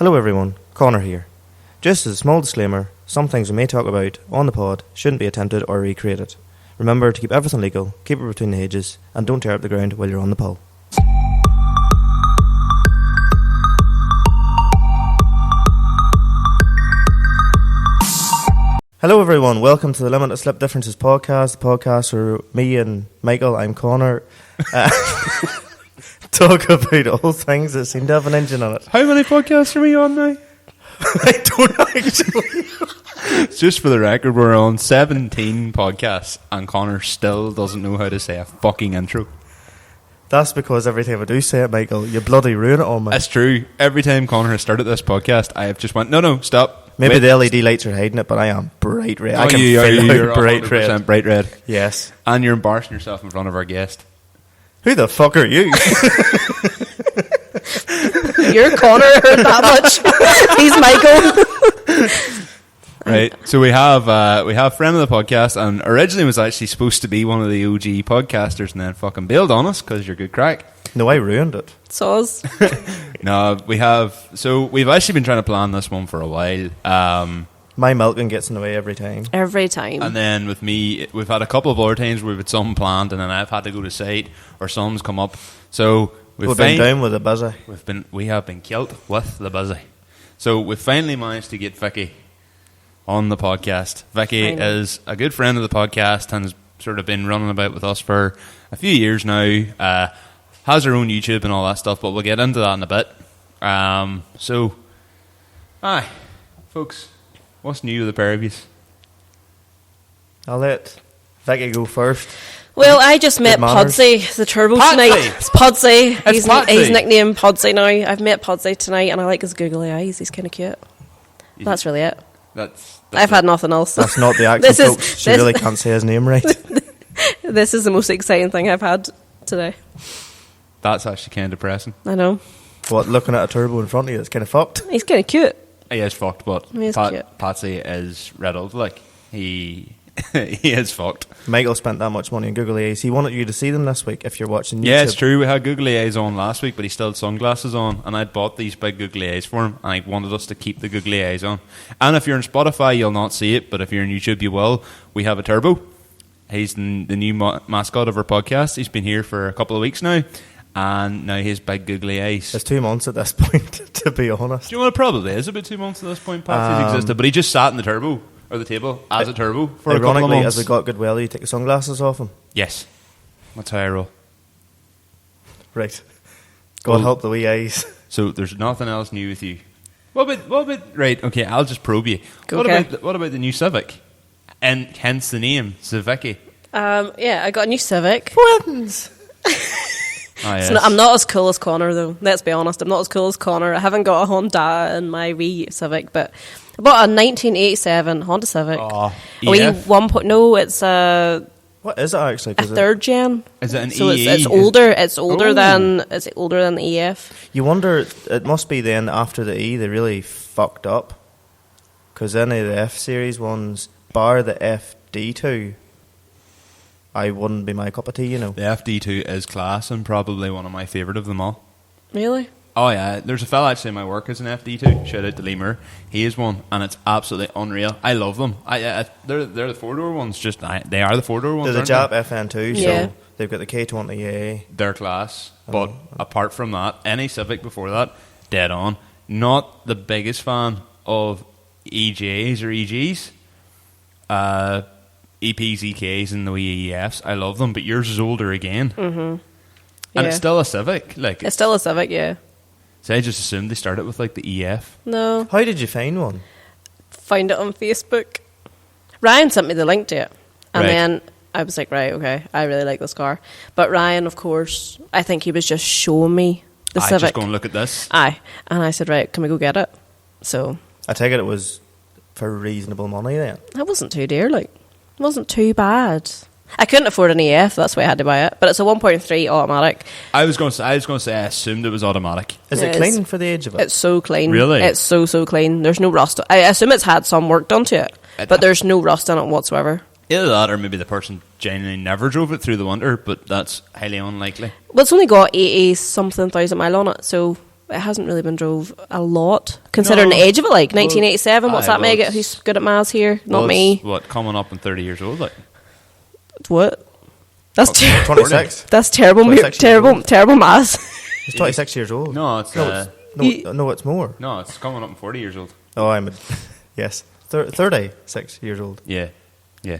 Hello everyone, Conor here. Just as a small disclaimer, some things we may talk about on the pod shouldn't be attempted or recreated. Remember to keep everything legal, keep it between the hedges, and don't tear up the ground while you're on the pole. Hello everyone, welcome to the Limited Slip Differences podcast, the podcast where me and Michael, I'm Conor, talk about all things that seem to have an engine on it. How many podcasts are we on now? I don't actually. Just for the record, we're on 17 podcasts and Conor still doesn't know how to say a fucking intro. That's because every time I do say it, Michael, you bloody ruin it on me. That's true. Every time Conor has started this podcast, I have just went, no, stop. Maybe Wait. the LED lights are hiding it, but I am bright red. I can you're feel it bright 100% red. bright red. Yes. And you're embarrassing yourself in front of our guest. Who the fuck are you? You're Conor, heard that much. He's Michael. Right, so we have friend of the podcast, and originally was actually supposed to be one of the OG podcasters, and then fucking bailed on us because you're good crack. No, I ruined it. Soz. No, we've actually been trying to plan this one for a while. My milking gets in the way every time. Every time. And then with me, we've had a couple of other times where we've had something planned, and then I've had to go to site or something's come up. So We've been down with the busy. We have been killed with the busy. So we've finally managed to get Vicky on the podcast. Vicky is a good friend of the podcast and has sort of been running about with us for a few years now. Has her own YouTube and all that stuff, but we'll get into that in a bit. Folks, what's new with the pair of yous? I'll let Vicky go first. Well, I just met Podsy, the turbo tonight. It's Podsy. He's nicknamed Podsy now. I've met Podsy tonight, and I like his googly eyes. He's kind of cute. That's really it. I've had nothing else. That's not the accent, folks. She really can't say his name right. This is the most exciting thing I've had today. That's actually kind of depressing. I know. What, looking at a turbo in front of you, it's kind of fucked? He's kind of cute. He is fucked, but Patsy is riddled. Like, he is fucked. Michael spent that much money on googly eyes. He wanted you to see them this week if you're watching YouTube. Yeah, it's true. We had googly eyes on last week, but he still had sunglasses on, and I'd bought these big googly eyes for him, and I wanted us to keep the googly eyes on. And if you're on Spotify, you'll not see it, but if you're on YouTube, you will. We have a turbo. He's the new mascot of our podcast. He's been here for a couple of weeks now, and now his big googly eyes. It's 2 months at this point, to be honest. Do you know what it probably is? About 2 months at this point, Patsy's existed, but he just sat in the turbo, or the table, as a turbo for a couple of months. Ironically, as we got good well, you take the sunglasses off him. Yes. That's how I roll. Right. God help the wee eyes. So there's nothing else new with you. What about right, okay, I'll just probe you. What about the new Civic? And hence the name, Civicky. Yeah, I got a new Civic. Twins! Yes. I'm not as cool as Conor, though. Let's be honest. I'm not as cool as Conor. I haven't got a Honda in my wee Civic, but I bought a 1987 Honda Civic. Oh, a wee 1. No, it's a. What is it actually? A third gen. Is it an so EE? It's older. It's older than the EF. You wonder. It must be then after the E they really fucked up, because any of the F series ones, bar the FD2. I wouldn't be my cup of tea, you know. The FD2 is class and probably one of my favourite of them all. Really? Oh yeah, there's a fella actually in my work who's an FD2. Shout out to Lemur. He is one, and it's absolutely unreal. I love them. They're the 4-door ones. They are the 4-door ones. They're the Jap FN2, yeah. So they've got the K20A. They're class, but apart from that, any Civic before that, dead on. Not the biggest fan of EJs or EGs. EPs, EKs, and the wee EFs. I love them, but yours is older again. Mm-hmm. Yeah. And it's still a Civic. It's still a Civic, yeah. So I just assumed they started with like the EF. No. How did you find one? Found it on Facebook. Ryan sent me the link to it. And then I was like, right, okay, I really like this car. But Ryan, of course, I think he was just showing me the Civic. Just go and look at this. Aye. And I said, right, can we go get it? So I take it was for reasonable money then. That wasn't too dear, like. It wasn't too bad. I couldn't afford an EF, that's why I had to buy it. But it's a 1.3 automatic. I was going to say I assumed it was automatic. Is it clean for the age of it? It's so clean. Really? It's so clean. There's no rust. I assume it's had some work done to it, but there's no rust in it whatsoever. Either that or maybe the person genuinely never drove it through the winter, but that's highly unlikely. Well, it's only got 80-something thousand mile on it, so It hasn't really been drove a lot, considering the age of it. Like 1987, what's that make it? Who's good at maths here? Not me. What, coming up in 30 years old? Like what? That's 26. That's terrible. Terrible maths. He's 26 years old. No, it's no, it's more. No, it's coming up in 40 years old. Oh, yes, 36 years old. Yeah.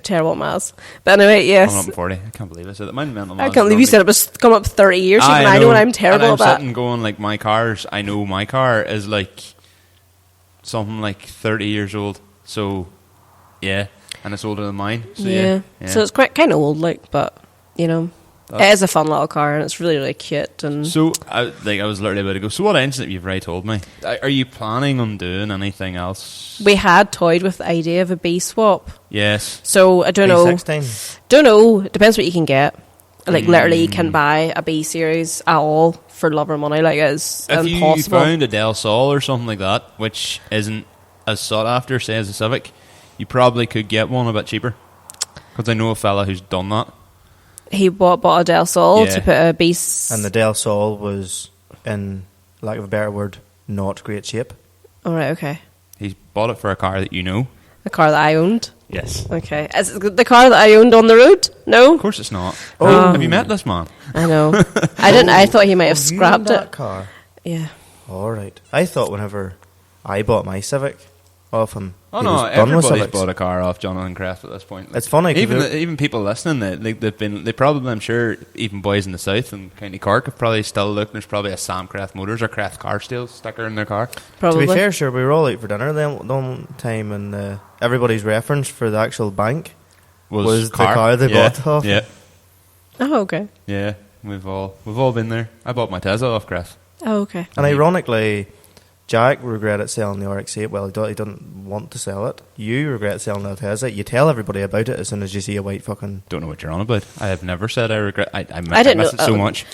Terrible maths. But anyway, yes. Coming up in 40. I can't believe I said that. I can't believe you said it was coming up 30 years. I know, and I'm terrible and at that. I'm sitting going, like, my car is like something like 30 years old. So, yeah. And it's older than mine. So, yeah. So it's quite kind of old, like, but, you know. It is a fun little car, and it's really, really cute. And so, I was literally about to go. So, what engine have you already told me? Are you planning on doing anything else? We had toyed with the idea of a B swap. Yes. So I don't know. B16. Don't know. It depends what you can get. Like literally, you can buy a B series at all for love or money. Like it's impossible. If you found a Del Sol or something like that, which isn't as sought after, say as a Civic, you probably could get one a bit cheaper. Because I know a fella who's done that. He bought a Del Sol to put a B. And the Del Sol was, in lack of a better word, not great shape. All right, okay. He's bought it for a car that you know. A car that I owned? Yes. Okay. Is it the car that I owned on the road? No? Of course it's not. Have you met this man? I know. I didn't. I thought he might have scrapped that it. Car? Yeah. All right. I thought whenever I bought my Civic off him, everybody's bought a car off Jonathan Kraft at this point. Like, it's funny. Even people listening, they probably, I'm sure, even boys in the south and County Cork have probably still looked. There's probably a Sam Kraft Motors or Kraft Car Sales sticker in their car. Probably. To be fair, sure, we were all out for dinner the one time, and everybody's reference for the actual bank was the car they bought off. Yeah. Oh, okay. Yeah, we've all been there. I bought my Tesla off Kraft. Oh, okay. And ironically, Jack regretted selling the RX-8. Well, he didn't want to sell it. You regret selling the Tesla. You tell everybody about it as soon as you see a white fucking... Don't know what you're on about. I have never said I regret... I didn't miss know, it so much.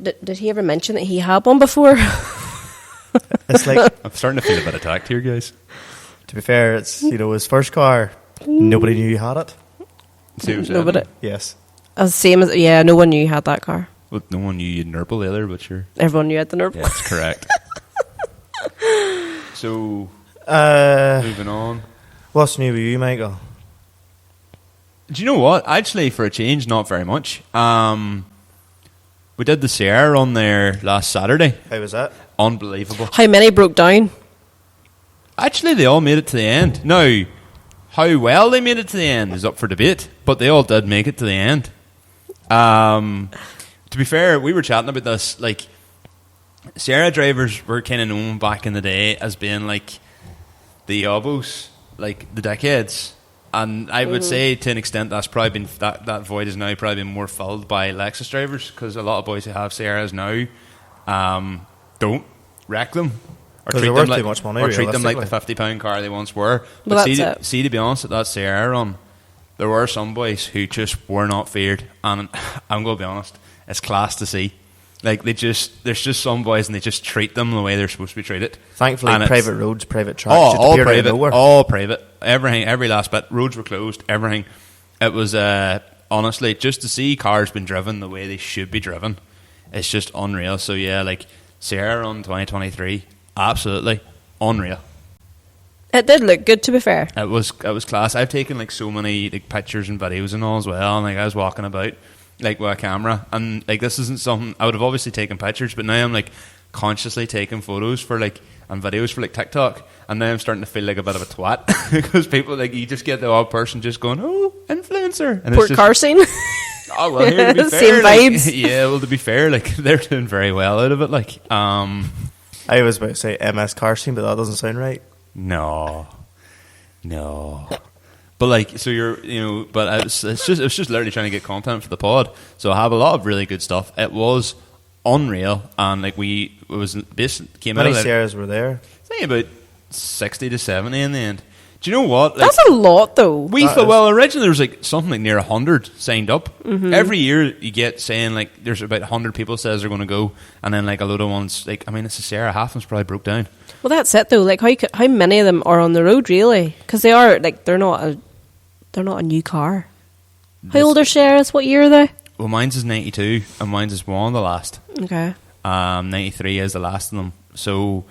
Did he ever mention that he had one before? It's like... I'm starting to feel a bit attacked here, guys. To be fair, it's, his first car. Nobody knew he had it. Nobody. Yes. Same as... Yeah, no one knew you had that car. Well, no one knew you had Nurple either, but sure. Everyone knew you had the Nurple. Yeah, that's correct. So, moving on. What's new with you, Michael? Do you know what? Actually, for a change, not very much. We did the Sierra run there last Saturday. How was that? Unbelievable. How many broke down? Actually, they all made it to the end. Now, how well they made it to the end is up for debate, but they all did make it to the end. To be fair, we were chatting about this, like, Sierra drivers were kind of known back in the day as being like the Yabos, like the dickheads. And I would say to an extent that's probably been that void is now probably been more filled by Lexus drivers, because a lot of boys who have Sierras now don't wreck them or treat them like, too much money, or treat them like the £50 car they once were. Well, but see, to be honest, at that Sierra run, there were some boys who just were not feared, and I'm going to be honest, it's class to see. Like, there's just some boys and they just treat them the way they're supposed to be treated. Thankfully, private roads, private tracks. All private. Everything, every last bit. Roads were closed, everything. It was, honestly, just to see cars being driven the way they should be driven, it's just unreal. So, yeah, like, Sierra on 2023, absolutely unreal. It did look good, to be fair. It was class. I've taken, like, so many like pictures and videos and all as well, and, like, I was walking about like with a camera, and like this isn't something I would have obviously taken pictures, but now I'm like consciously taking photos for like and videos for like TikTok, and now I'm starting to feel like a bit of a twat because people, like, you just get the odd person just going, oh, influencer, and Port car scene. Oh well, here, to be fair, same like, vibes. yeah, well, to be fair, like, they're doing very well out of it. Like, I was about to say MS car scene, but that doesn't sound right. No. But like, so but it's just literally trying to get content for the pod. So I have a lot of really good stuff. It was unreal, and like Many Sierras were there? I think about 60 to 70 in the end. Do you know what? Like, that's a lot, though. We thought, well, originally there was like something like near 100 signed up. Mm-hmm. Every year you get saying like there's about 100 people says they're going to go, and then like a load of ones, like, I mean, it's a Sierra, half of them's probably broke down. Well, that's it though. Like, how many of them are on the road really? Because they are like they're not a new car. How old are Sierras? What year are they? Well, mine's is 92, and mine's is one of the last. Okay. 93 is the last of them. so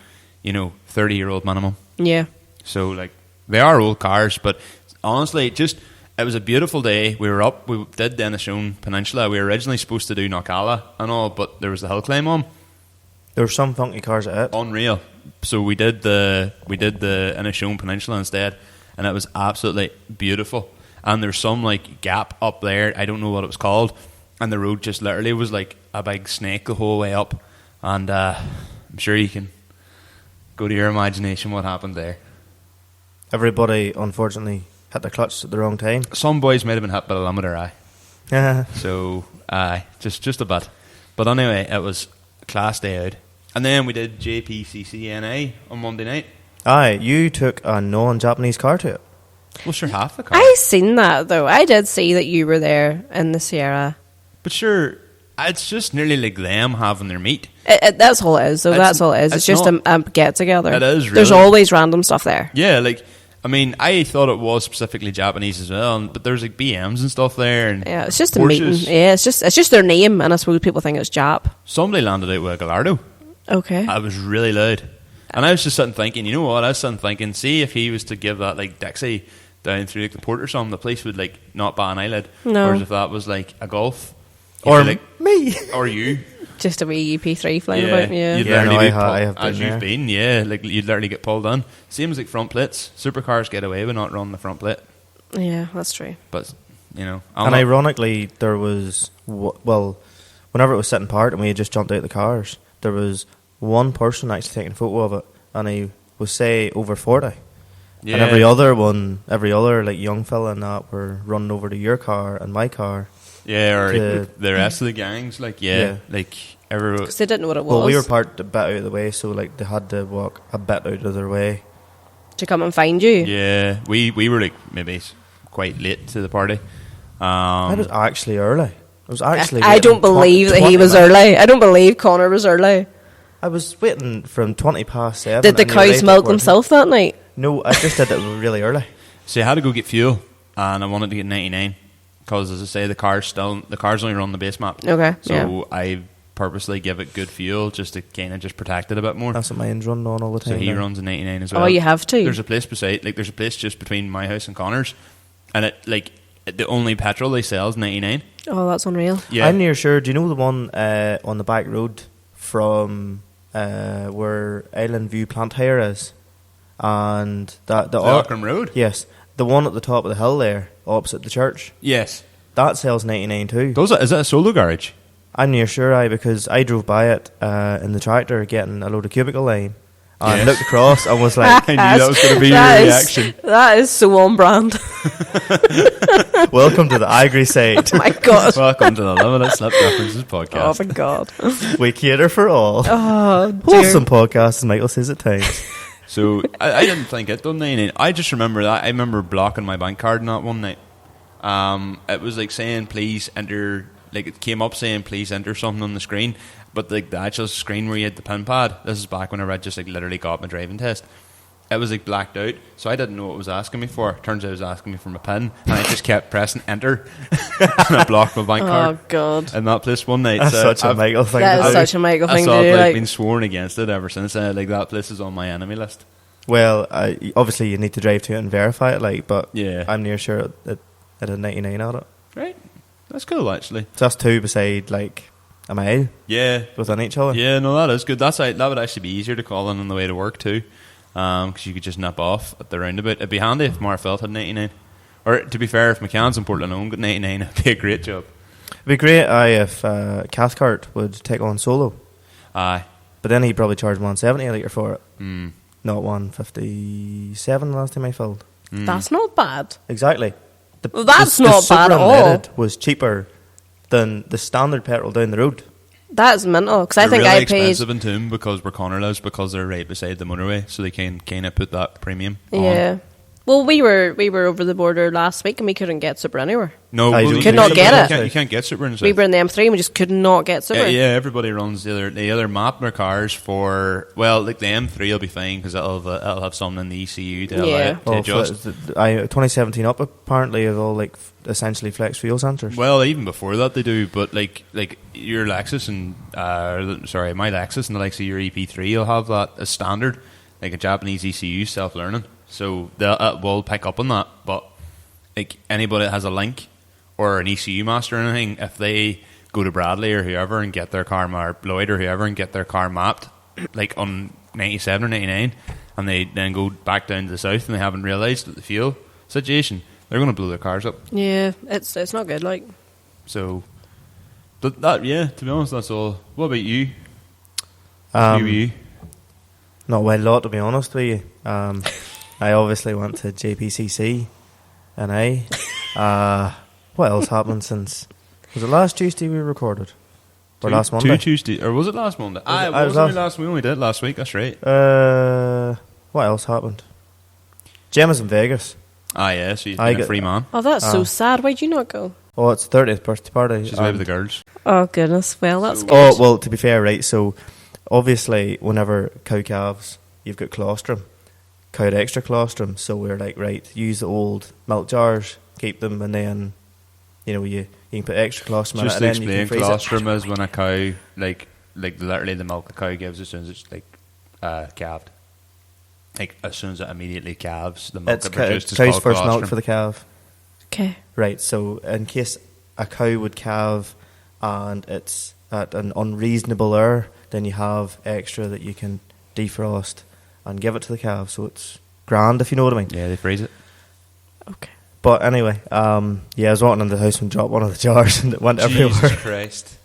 30-year-old minimum. Yeah. So like they are old cars, but honestly, it was a beautiful day. We were up. We did the Inishowen Peninsula. We were originally supposed to do Knockalla and all, but there was the hill climb on. There were some funky cars at it. Unreal. So we did the Inishowen Peninsula instead, and it was absolutely beautiful. And there's some like gap up there. I don't know what it was called, and the road just literally was like a big snake the whole way up. And I'm sure you can go to your imagination what happened there. Everybody, unfortunately, hit the clutch at the wrong time. Some boys might have been hit by the limiter, Yeah. So, just a bit. But anyway, it was a class day out. And then we did JPCCNA on Monday night. Aye, you took a non-Japanese car to it. Well, sure, half the car. I seen that, though. I did see that you were there in the Sierra. But sure, it's just nearly like them having their meet. That's all it is, though. That's all it is. It's just a get-together. It is, really. There's always random stuff there. Yeah, like... I mean, I thought it was specifically Japanese as well, but there's like BMs and stuff there. And yeah, it's just a meeting. Yeah, it's just their name, and I suppose people think it's Jap. Somebody landed out with a Gallardo. Okay. It was really loud. And I was just sitting thinking, you know what? I was sitting thinking, see if he was to give that like Dixie down through like the port or something, the police would like not bat an eyelid. No. Whereas if that was like a Golf, or like, me, or you, just a wee EP3 flying about. Yeah, you'd literally I have been as there. you've been. Yeah, like you'd literally get pulled on. Same as like front plates. Supercars get away with not running the front plate. Yeah, that's true. But ironically, there was whenever it was sitting part and we had just jumped out the cars, there was one person actually taking a photo of it, and he was say over 40. Yeah. And every other like young fella and that were running over to your car and my car. Yeah, or the rest of the gangs, like like everyone. Because they didn't know what it was. Well, we were parked a bit out of the way, so like they had to walk a bit out of their way to come and find you. Yeah, we were like maybe quite late to the party. I was actually early. I don't believe that he was early. I don't believe Conor was early. I was waiting from 7:20. Did the cows milk themselves that night? No, I just did it really early. So I had to go get fuel, and I wanted to get 99 because, as I say, the car's only run the base map. Okay. So I purposely give it good fuel just to kind of just protect it a bit more. That's what mine's running on all the time. So he runs a 99 as well. Oh, you have to. There's a place just between my house and Conor's, and the only petrol they sell is 99. Oh, that's unreal. Yeah. I'm near sure. Do you know the one on the back road from where Island View Plant Hire is? And the Auckland Road? Yes. The one at the top of the hill there, opposite the church. Yes. That sells 99 too. Is that a solo garage? I'm near sure because I drove by it in the tractor getting a load of cubicle line and looked across and was like, I knew that was going to be your reaction. That is so on brand. Welcome to the Agri side. Oh my God. Welcome to the Limited Slip References podcast. Oh my God. We cater for all. Oh, dear. Wholesome podcast, as Michael says at times. So I didn't think it done 99. I just remember that. I remember blocking my bank card in that one night. It was like saying please enter, like it came up saying please enter something on the screen, but like the actual screen where you had the pin pad, this is back whenever I just like literally got my driving test, it was like blacked out, so I didn't know what it was asking me for. Turns out it was asking me for my pin, and I just kept pressing enter and I blocked my bank card. Oh God. In that place one night. That's such a Michael thing that to do. is such a Michael thing to I've do. like been sworn against it ever since. Like that place is on my enemy list. Well, obviously you need to drive to it and verify it, like, but yeah, I'm near sure it had 99 on it. Right, that's cool actually. So that's two beside like a mile. Yeah, within each other. Yeah, no, that is good. That would actually be easier to call in on the way to work too, because you could just nip off at the roundabout. It'd be handy if Marfelt had 99. Or to be fair, if McCann's in Portland own got 99, it'd be a great job. It'd be great if Cathcart would take on solo. Aye, but then he'd probably charge 170 a litre for it. Mm. Not 157 last time I filled. That's not bad. Exactly. That's not bad at all. Was cheaper than the standard petrol down the road. That's mental. Because I think really I paid expensive in Toom because where Conor lives, because they're right beside the motorway, so they can kind of put that premium on. Yeah. Well, we were over the border last week and we couldn't get Super anywhere. No, you could not get it. You can't get Super in the South. We were in the M3 and we just could not get Super. Yeah, everybody runs the other map their cars for, well, like the M3 will be fine because it'll have something in the ECU to allow it to adjust. 2017 up apparently is all like essentially flex fuel sensors. Well, even before that they do, but like your Lexus and my Lexus and the likes of your EP3 will have that as standard, like a Japanese ECU self-learning. So it will pick up on that, but like anybody that has a link or an ECU master or anything, if they go to Bradley or whoever and get their car, or Lloyd or whoever, and get their car mapped like on 97 or 99, and they then go back down to the south and they haven't realised the fuel situation, they're going to blow their cars up. Yeah, it's not good. Like, so, but that, yeah, to be honest, that's all. What about you? Not a wild lot, to be honest with you. I obviously went to JPCC, and what else happened since? Was it last Tuesday we recorded? Or last Monday? Tuesday, or was it last Monday? It was last. We only did last week. That's right. What else happened? Gemma's in Vegas. Yeah, she's been a free man. Oh, that's so sad. Why'd you not go? Oh, it's 30th birthday party. She's away with the girls. Oh goodness. Well, that's good. Oh well, to be fair, right. So obviously, whenever cow calves, you've got colostrum. Cow had extra colostrum, so we're like, right, use the old milk jars, keep them, and then you can put extra colostrum in it. Just to explain, colostrum is when a cow, like literally the milk the cow gives as soon as it's calved. Like as soon as it immediately calves, the milk it produced is called cow's first colostrum. milk for the calf. Okay. Right, so in case a cow would calve and it's at an unreasonable hour, then you have extra that you can defrost and give it to the calf, so it's grand, if you know what I mean. Yeah, they freeze it. Okay. But anyway, I was walking in the house and dropped one of the jars and it went everywhere. Jesus Christ.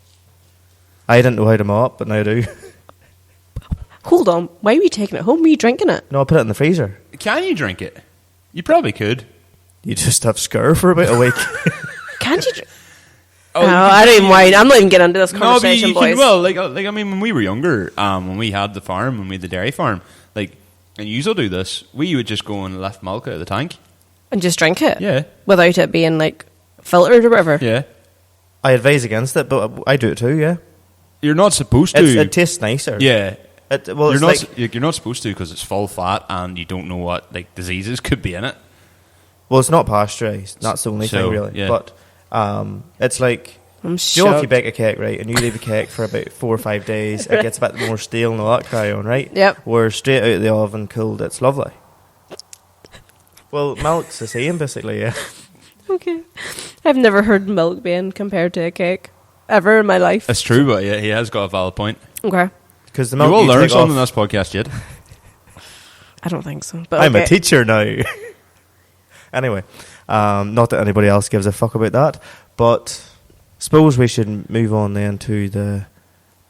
I didn't know how to mop, but now I do. Hold on, why were you taking it home? Were you drinking it? No, I put it in the freezer. Can you drink it? You probably could. You just have scur for about a week. Can't you? No, I don't even mind. I'm not even getting into this conversation, you boys. I mean, when we were younger, when we had the farm, when we had the dairy farm, and you still do this, we would just go and lift milk out of the tank. And just drink it? Yeah. Without it being, filtered or whatever? Yeah. I advise against it, but I do it too, yeah. You're not supposed to. It tastes nicer. Yeah. You're not supposed to because it's full fat and you don't know what diseases could be in it. Well, it's not pasteurised. That's the only thing, really. Yeah. But it's like, if you bake a cake, right, and you leave a cake for about 4 or 5 days, it gets a bit more stale and all that carry on, right? Yep. Where straight out of the oven, cooled, it's lovely. Well, milk's the same, basically, yeah. Okay. I've never heard milk being compared to a cake ever in my life. It's true, but yeah, he has got a valid point. Okay. Because the milk you will learn something in this podcast, yet. I don't think so. But I'm a teacher now. Anyway, not that anybody else gives a fuck about that, but suppose we should move on then to the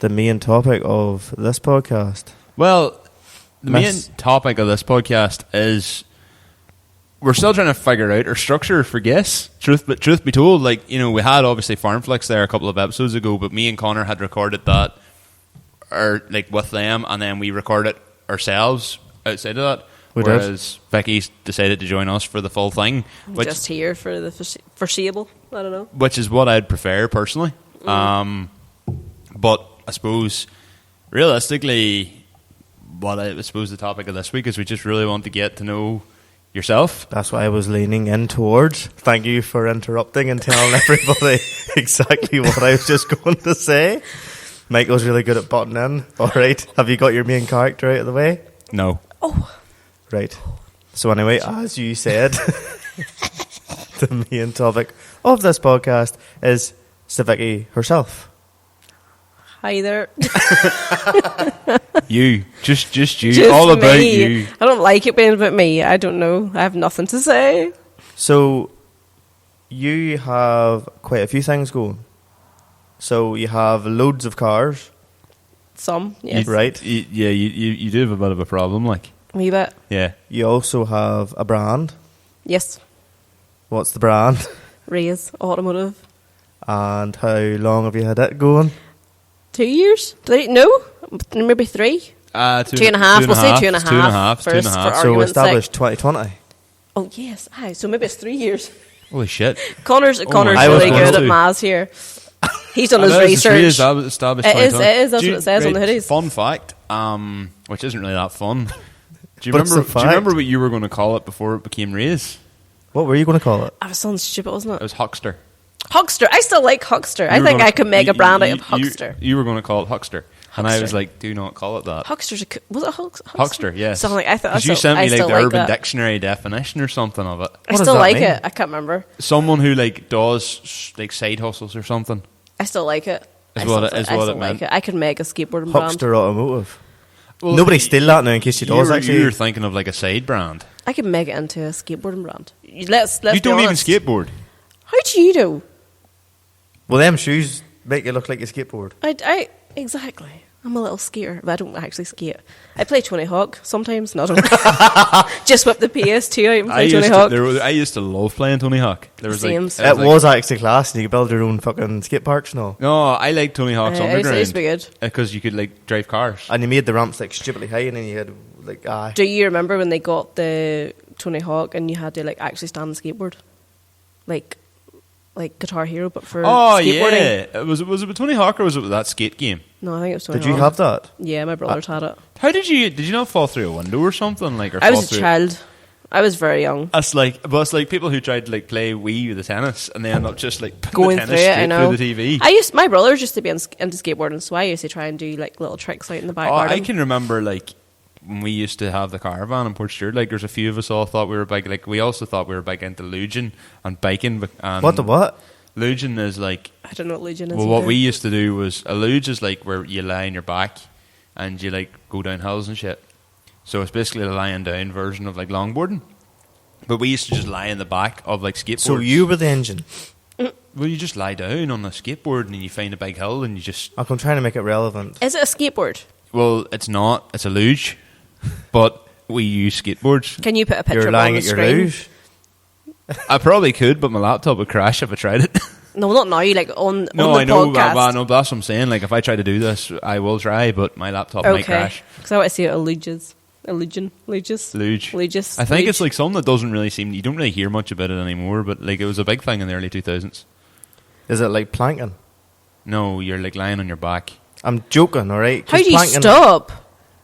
main topic of this podcast. Well, the main topic of this podcast is we're still trying to figure out our structure for guests. Truth be told, we had obviously Farm Flicks there a couple of episodes ago, but me and Conor had recorded that, with them, and then we recorded ourselves outside of that. Whereas Becky decided to join us for the full thing. Just here for the foreseeable, I don't know. Which is what I'd prefer, personally. But I suppose, realistically, the topic of this week is we just really want to get to know yourself. That's what I was leaning in towards. Thank you for interrupting and telling everybody exactly what I was just going to say. Michael's really good at butting in. All right. Have you got your main character out of the way? No. Oh. Right. So anyway, as you said, the main topic of this podcast is Civicky herself. Hi there. You. Just you. Just all me. About you. I don't like it being about me. I don't know. I have nothing to say. So, you have quite a few things going. So, you have loads of cars. Some, yes. Right. You do have a bit of a problem, A wee bit. Yeah. You also have a brand. Yes. What's the brand? Raze Automotive. And how long have you had it going? 2 years? No? Maybe 3? 2.5. We'll say 2.5. Two and a half. So established 2020. Oh yes, so maybe it's 3 years. Holy shit! Connor's really good at maths here. He's done his research. Established it is. That's what it says on the hoodies. Fun fact, which isn't really that fun. Do you remember what you were going to call it before it became Raze? What were you going to call it? I was something stupid, wasn't it? It was Huckster. Huckster. I still like Huckster. I think I could make a brand out of Huckster. You were going to call it Huckster. And I was like, do not call it that. Was it Huckster? Huckster, yes. Something like, I thought. Because you sent me like the Urban Dictionary definition or something of it. I still like it. I can't remember. Someone who like does like side hustles or something. I still like it. Is what it meant. I could make a skateboarding brand. Huckster Automotive. Well, nobody steal that now in case she does. Actually, you're thinking of like a side brand. I could make it into a skateboarding brand. You don't even skateboard. How do you do? Well, them shoes make you look like a skateboard. I exactly. I'm a little skater, but I don't actually skate. I play Tony Hawk sometimes. Not just whip the PS2 out and play Tony Hawk. I used to love playing Tony Hawk. It was actually class. You could build your own fucking skate parks now. No, I like Tony Hawk's Underground. It used to be good because you could like drive cars, and you made the ramps like stupidly high, and then you had like. Do you remember when they got the Tony Hawk and you had to like actually stand on the skateboard, like Guitar Hero, but for skateboarding? Yeah. Was it with Tony Hawk or was it with that skate game? No, I think it was Tony Hawk. Did you have that? Yeah, my brothers had it. How did you not fall through a window or something? I was a child. I was very young. It's like people who tried to like play Wii with the tennis and they end up just like going the through it. I know. Through the TV. My brothers used to be into skateboarding, so I used to try and do like little tricks out in the back garden. I can remember like when we used to have the caravan in Port Stewart. Like there's a few of us all thought we were big. Like we also thought we were big into luging and biking. And what the what? Luging is like... I don't know what luging is. Well, what we used to do was... A luge is like where you lie on your back and you like go down hills and shit. So it's basically a lying down version of like longboarding. But we used to just lie in the back of like skateboards. So you were the engine? Well, you just lie down on a skateboard and you find a big hill and you just... I'm trying to make it relevant. Is it a skateboard? Well, it's not. It's a luge. But we use skateboards. Can you put a picture You're of lying on at the your screen? luge? I probably could, but my laptop would crash if I tried it. No, not now. Like on the I know, podcast. but no, that's what I'm saying. Like if I try to do this, I will try, but my laptop might crash. Because I want to see it luges. Luges. Luge. I think it's like something that doesn't really seem... You don't really hear much about it anymore, but like it was a big thing in the early 2000s. Is it like planking? No, you're like lying on your back. I'm joking, alright? How do you stop?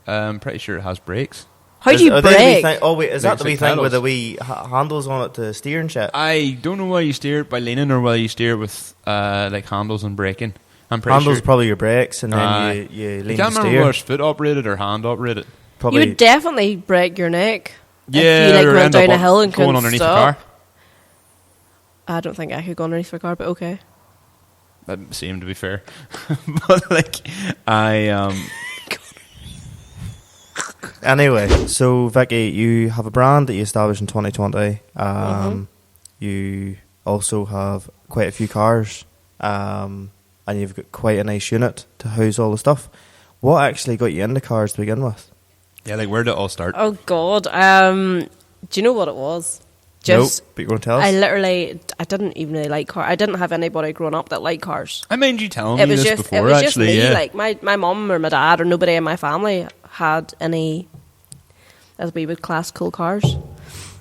I'm pretty sure it has brakes. How do you brake? Is that the wee thing with the wee handles on it to steer and shit? I don't know whether you steer it by leaning or whether you steer it with like handles and braking. I'm pretty handles sure. Probably your brakes, and then you lean you to can't steer. remember whether it's foot operated or hand operated. Probably. You would definitely break your neck. Yeah, if you went down a hill and couldn't underneath stop. the car. I don't think I could go underneath the car, but okay. That seemed to be fair, but like Anyway, so Vicky, you have a brand that you established in 2020. You also have quite a few cars, and you've got quite a nice unit to house all the stuff. What actually got you into cars to begin with? Yeah, like where did it all start? Oh God, do you know what it was? Nope, but you're going to tell us? I didn't even really like cars. I didn't have anybody growing up that liked cars. I mean, you telling me this before, it was actually, just me. yeah. Like my mum or my dad or nobody in my family had any, as we would class, cool cars.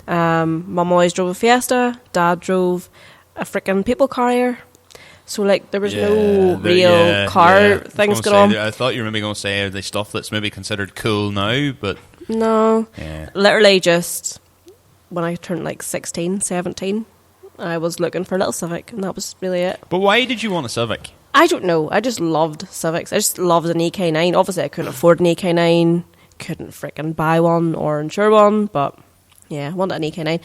Mum always drove a Fiesta. Dad drove a freaking people carrier. So like there was no real car things going on. I thought you were maybe going to say the stuff that's maybe considered cool now, but no. Yeah. Literally just when I turned like 16, 17, I was looking for a little Civic, and that was really it. But why did you want a Civic? I don't know. I just loved Civics. I just loved an EK9. Obviously, I couldn't afford an EK9. Couldn't freaking buy one or insure one, but yeah, I wanted an EK9.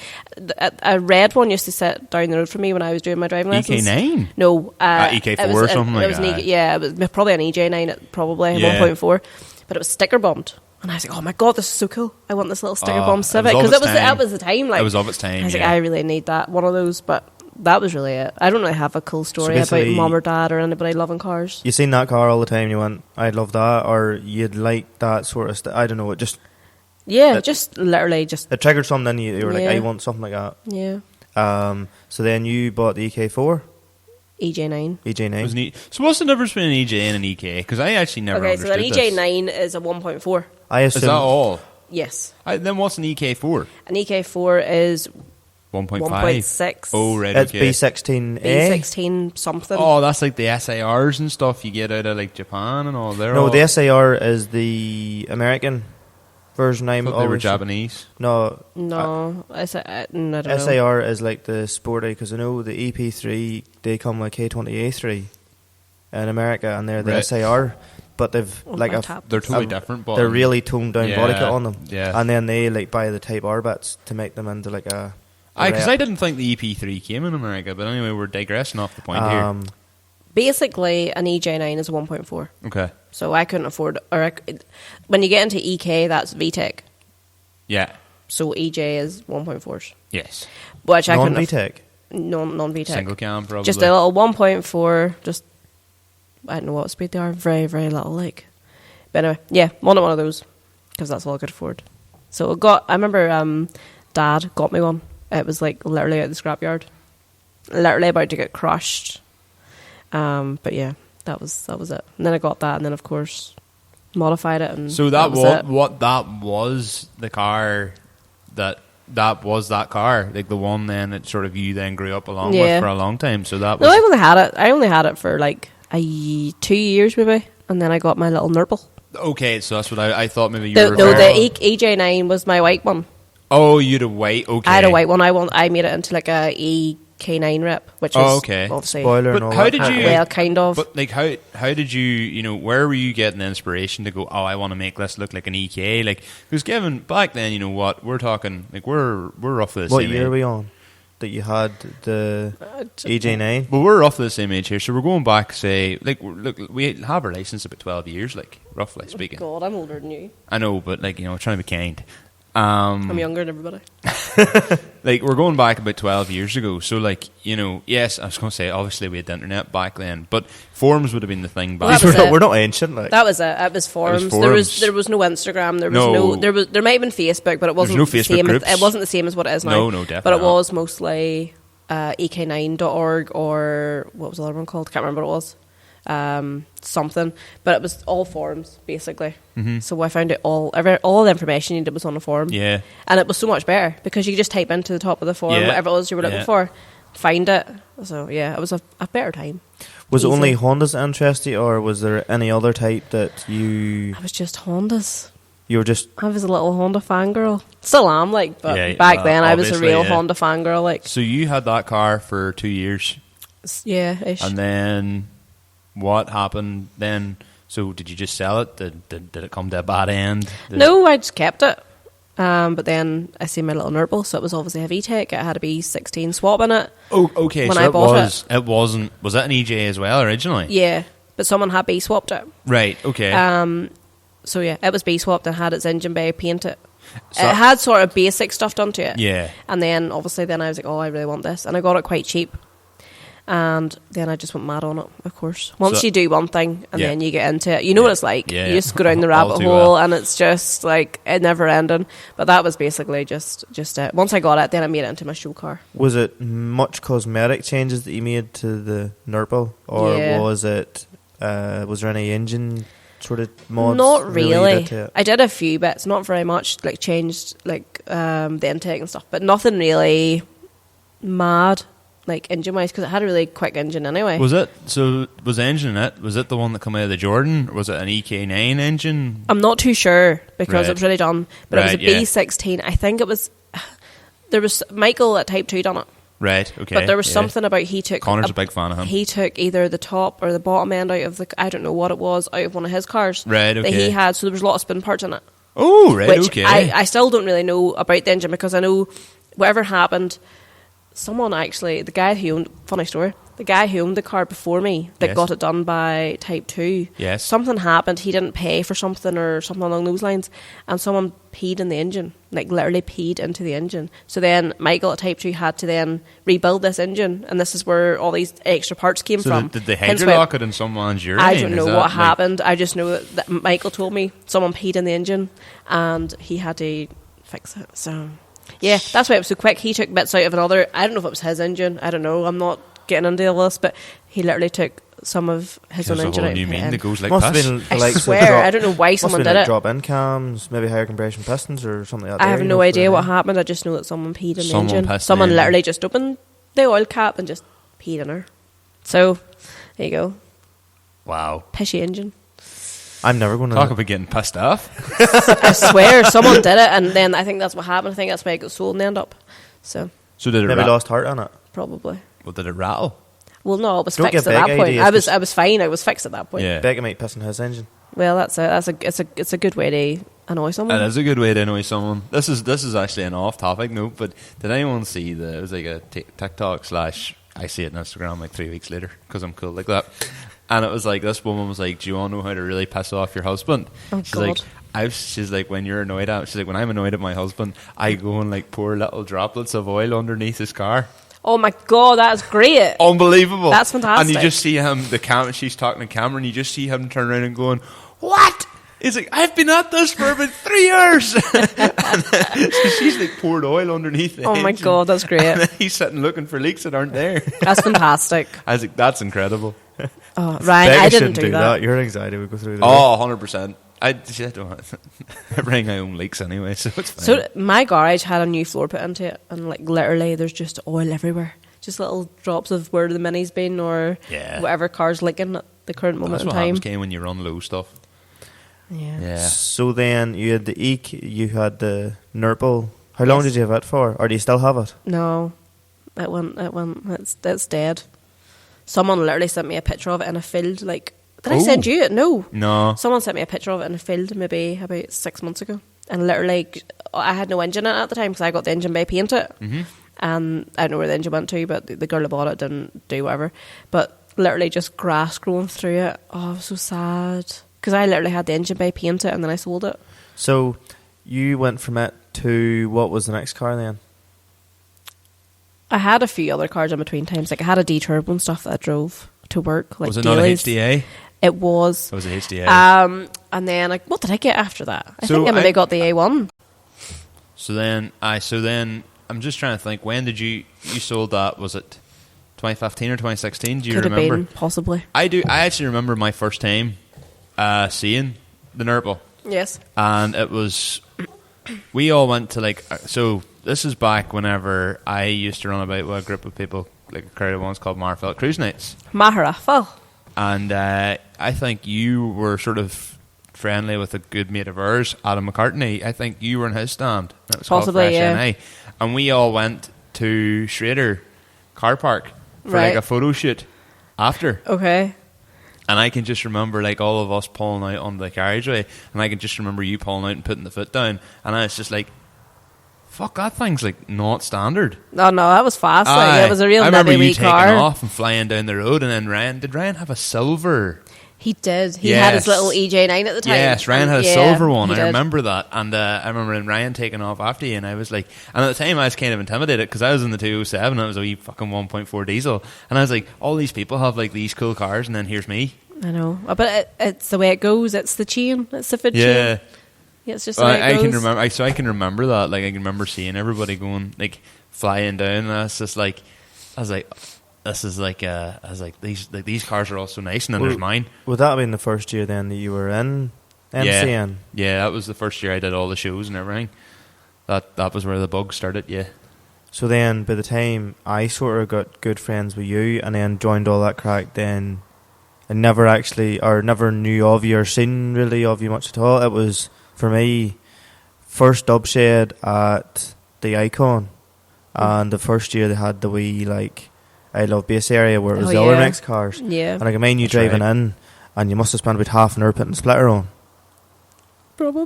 A red one used to sit down the road from me when I was doing my driving lessons. EK9? No. EK4 or something like that? Yeah, it was probably an EJ9, probably, 1.4. But it was sticker bombed. And I was like, oh my God, this is so cool. I want this little sticker bomb Civic. Because that was the time. Like, it was of its time, I was like, I really need that, one of those. But that was really it. I don't really have a cool story about mum or dad or anybody loving cars. You seen that car all the time, you went, I'd love that, or you'd like that sort of I don't know, it just... Yeah, just literally just... It triggered something, you were like, I want something like that. Yeah. So then you bought the EK4? EJ9. EJ9. So what's the difference between an EJ and an EK? Because I actually never understood this. Okay, so an EJ9 is a 1.4. I assume, is that all? Yes. Then what's an EK4? An EK4 is 1.6. Oh, right, It's okay. B16A. B16 something. Oh, that's like the SARs and stuff you get out of like Japan and all. No, the SAR is the American version. I thought they were Japanese. No, I don't know. SAR is like the sporty, because I know the EP3, they come with K20A3 in America, and they're the SAR, but they've they're totally different. But they're really toned down body kit on them. Yeah, and then they like buy the Type R bits to make them into like a. Because I didn't think the EP3 came in America, but anyway, we're digressing off the point here. Basically, an EJ9 is a 1.4. Okay. So I couldn't afford, when you get into EK, that's VTEC. Yeah. So EJ is 1.4s. Yes. Which I couldn't. Non-VTEC? Non-VTEC. Single cam, probably. Just a little 1.4, just, I don't know what speed they are, very, very little, like. But anyway, yeah, one of those, because that's all I could afford. So I remember Dad got me one. It was like literally at the scrapyard, literally about to get crushed. But yeah, that was it. And then I got that, and then of course modified it. And so that was the car that was that car, like the one then that sort of you then grew up along with for a long time. So that was. No, I only had it for like 2 years maybe, and then I got my little Nurple. Okay, so that's what I thought maybe you were. No, the EJ9 was my white one. Oh, you had a white. Okay, I had a white one. I made it into like a EK9 rep, which is obviously spoiler. But and all how that. did you? Well, kind of. But like, how did you? Where were you getting the inspiration to go? Oh, I want to make this look like an EK. Like, because given back then, you know what we're talking. Like, we're roughly the same. What year age. are we on? That you had the EJ9? Well, we're roughly the same age here, so we're going back. Say, like, look, we have our license about 12 years, like roughly speaking. God, I'm older than you. I know, but like trying to be kind. I'm younger than everybody. Like, we're going back about 12 years ago. So, like, yes, I was going to say, obviously we had the internet back then, but forums would have been the thing back then. We're not ancient, like. That was it. It was forums. There was no Instagram. There might have been Facebook, but it wasn't no the Facebook same. groups. It wasn't the same as what it is now. No, definitely. But it not. was mostly ek9.org or what was the other one called? Can't remember what it was. Something, but it was all forums basically. Mm-hmm. So I found it all the information you needed was on the forum. Yeah, and it was so much better because you could just type into the top of the forum whatever it was you were looking for, find it. So yeah, it was a better time. Was it only Hondas that interested you, or was there any other type that you? I was just Hondas. You were just. I was a little Honda fangirl. Still am, like, but back then I was a real Honda fangirl, like. So you had that car for 2 years. Yeah, ish. And then. What happened then? So did you just sell it? Did it come to a bad end? No, I just kept it. But then I see my little Nurple, so it was obviously a VTEC. It had a B16 swap in it. Oh, okay. When so I bought it wasn't. Was that an EJ as well originally? Yeah, but someone had B swapped it. Right. Okay. So yeah, it was B swapped and had its engine bay painted. So it had sort of basic stuff done to it. Yeah. And then obviously I was like, oh, I really want this, and I got it quite cheap. And then I just went mad on it, of course. Once you do one thing and then you get into it, you know what it's like. You just go down the rabbit hole and it's just like it never ending. But that was basically just it. Once I got it, then I made it into my show car. Was it much cosmetic changes that you made to the Nurple? Or was it, was there any engine sort of mods? Not really. I did a few bits, not very much, like changed like the intake and stuff, but nothing really mad. Like engine wise, because it had a really quick engine anyway. Was it? So was the engine in it? Was it the one that came out of the Jordan? Or was it an EK9 engine? I'm not too sure because it was really done. But it was a B16. I think it was. There was Michael at Type 2 done it. Right. Okay. But there was something about he took. Connor's a big fan of him. He took either the top or the bottom end out of the. I don't know what it was out of one of his cars. Right. Okay. That he had, so there was a lot of spin parts in it. Oh, right. Which okay. I still don't really know about the engine because I know whatever happened. Someone actually, the guy who owned the car before me that got it done by Type 2, something happened, he didn't pay for something or something along those lines, and someone peed in the engine, like literally peed into the engine. So then Michael at Type 2 had to then rebuild this engine, and this is where all these extra parts came from. Did they hydrolock it in someone's urine? I don't know what happened. I just know that Michael told me someone peed in the engine, and he had to fix it, so... Yeah, that's why it was so quick. He took bits out of another. I don't know if it was his engine. I don't know. I'm not getting into all this, but he literally took some of his own There's a engine whole out. new mean that goes like Must have this. been I like swear, I don't know why someone did it. Drop-in cams, maybe higher compression pistons or something like that. I have no idea what happened. I just know that someone peed in the engine. Someone the literally just opened the oil cap and just peed in her. So, there you go. Wow. Pishy engine. I'm never going to... Talk about getting pissed off. I swear, someone did it, and then I think that's what happened. I think that's why it got sold in the end up. So did it maybe lost heart on it? Probably. Well, did it rattle? Well, no, it was Don't fixed at get that point. ideas, I was fine. I was fixed at that point. Yeah. Becky might piss in his engine. Well, it's a good way to annoy someone. It is a good way to annoy someone. This is actually an off-topic note, but did anyone see it was like a TikTok / I see it on Instagram like 3 weeks later because I'm cool like that. And it was like, this woman was like, do you want to know how to really piss off your husband? Oh, she's God. like, she's like, when you're annoyed at, she's like, when I'm annoyed at my husband, I go and like pour little droplets of oil underneath his car. Oh my God, that's great. Unbelievable. That's fantastic. And you just see him, she's talking to camera, and you just see him turn around and going, what? He's like, I've been at this for about 3 years. So she's like poured oil underneath the Oh my engine. God, that's great. And he's sitting looking for leaks that aren't there. That's fantastic. I was like, that's incredible. Oh, Ryan, Becky I didn't shouldn't do that. Your anxiety would go through the Oh, 100%. I don't bring my own leaks anyway, so it's fine. So my garage had a new floor put into it, and like literally, there's just oil everywhere. Just little drops of where the mini's been, or whatever car's leaking at the current moment That's in what time. happens when you run low stuff. Yeah. So then you had the Eek, you had the Nurple. How long did you have it for? Or do you still have it? No, it went. It's dead. Someone literally sent me a picture of it in a field. Like, did I send you it? No. Someone sent me a picture of it in a field maybe about 6 months ago, and literally, I had no engine in it at the time because I got the engine bay painted. Mm-hmm. And I don't know where the engine went to, but the girl that bought it didn't do whatever. But literally just grass growing through it. Oh, I was so sad. Because I literally had the engine bay painted and then I sold it. So you went from it to, what was the next car then? I had a few other cars in between times. Like I had a D-Turbo and stuff that I drove to work. Like was it dailies. not a HDA? It was. It was a HDA. And then, like, what did I get after that? I think I maybe got the A1. So then I'm just trying to think, when did you sold that? Was it 2015 or 2016? Do you Could remember? have been, possibly. I do. I actually remember my first time seeing the Nurple. Yes. And it was, we all went to like, so this is back whenever I used to run about with a group of people, like a crowd of ones called Marfell Cruise Nights. Maharafal. And I think you were sort of friendly with a good mate of ours, Adam McCartney. I think you were in his stand. It was possibly, called Fresh yeah. NA. And we all went to Schrader car park for like a photo shoot after. Okay. And I can just remember like all of us pulling out on the carriageway, and I can just remember you pulling out and putting the foot down, and I was just like, fuck, that thing's like not standard. Oh no, that was fast. Like, it was a real I remember nubby you wee taking car. off and flying down the road, and then did Ryan have a silver? He did. He had his little EJ9 at the time. Yes, Ryan had a silver one. I did. remember that. And I remember Ryan taking off after you, and I was like, and at the time I was kind of intimidated because I was in the 207 and it was a wee fucking 1.4 diesel. And I was like, all these people have like these cool cars, and then here's me. I know. But it's the way it goes. It's the chain. It's the food chain. Yeah. Yeah, it's just the way it goes. I can remember that. Like, I can remember seeing everybody going, like, flying down, and I was like, this is like, I was like, these cars are all so nice, and then there's mine. Would that have been the first year then that you were in MCN? Yeah, that was the first year I did all the shows and everything. That was where the bug started, yeah. So then, by the time I sort of got good friends with you and then joined all that crack, then I never knew of you or seen really of you much at all. It was, for me, first dub shed at the Icon, and the first year they had the wee, like, I Love Base area where it was the other next cars. Yeah. And like, I mean, you driving in, and you must have spent about half an hour putting the splitter on. Probably.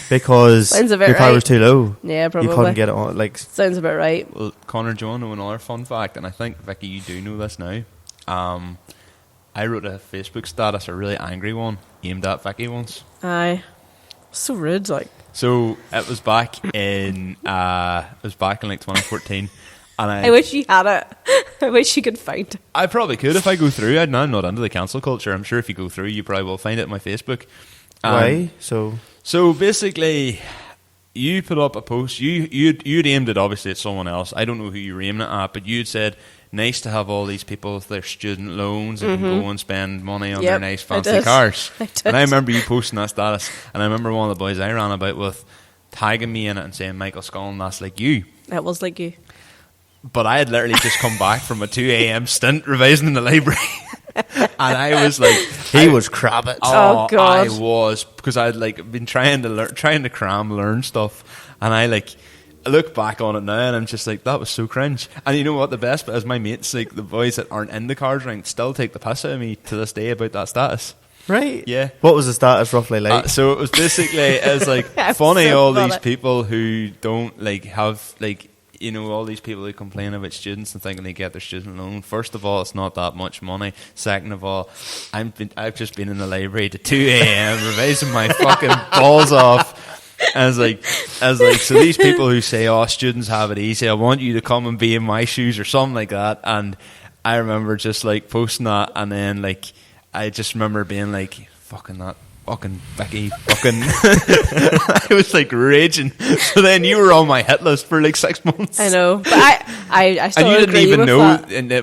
Because your car was too low. Yeah, probably. You couldn't get it on. Like, sounds about right. Well, Conor, do you want to know another fun fact? And I think, Vicky, you do know this now. I wrote a Facebook status, a really angry one, aimed at Vicky once. Aye. So rude, like. So it was back in like 2014. And I wish you had it. I wish you could find it. I probably could if I go through. I'm not into the cancel culture. I'm sure if you go through, you probably will find it on my Facebook. Why? So basically, you put up a post. You'd aimed it obviously at someone else. I don't know who you were aiming it at, but you'd said, nice to have all these people with their student loans and can go and spend money on their nice fancy I cars. did. And I remember you posting that status, and I remember one of the boys I ran about with tagging me in it and saying, Michael Scullin, that's like you. That was like you. But I had literally just come back from a 2 a.m. stint revising in the library. And I was like... He was crabbit. Oh, God. I was, because I'd like been trying to learn stuff. And I look back on it now and I'm just like, that was so cringe. And you know what the best bit is? My mates, like the boys that aren't in the cars rank, still take the piss out of me to this day about that status. Right? Yeah. What was the status roughly like? So it was basically, it was like funny, all these people who don't like have like, you know, all these people who complain about students and thinking they get their student loan. First of all, it's not that much money. Second of all, I've just been in the library to 2 a.m. revising my fucking balls off. And I was like, so these people who say, oh, students have it easy, I want you to come and be in my shoes or something like that. And I remember just like posting that, and then like I just remember being like, fucking Becky, I was like raging. So then you were on my hit list for like 6 months. I know, but I still and you agree didn't even with know. that. And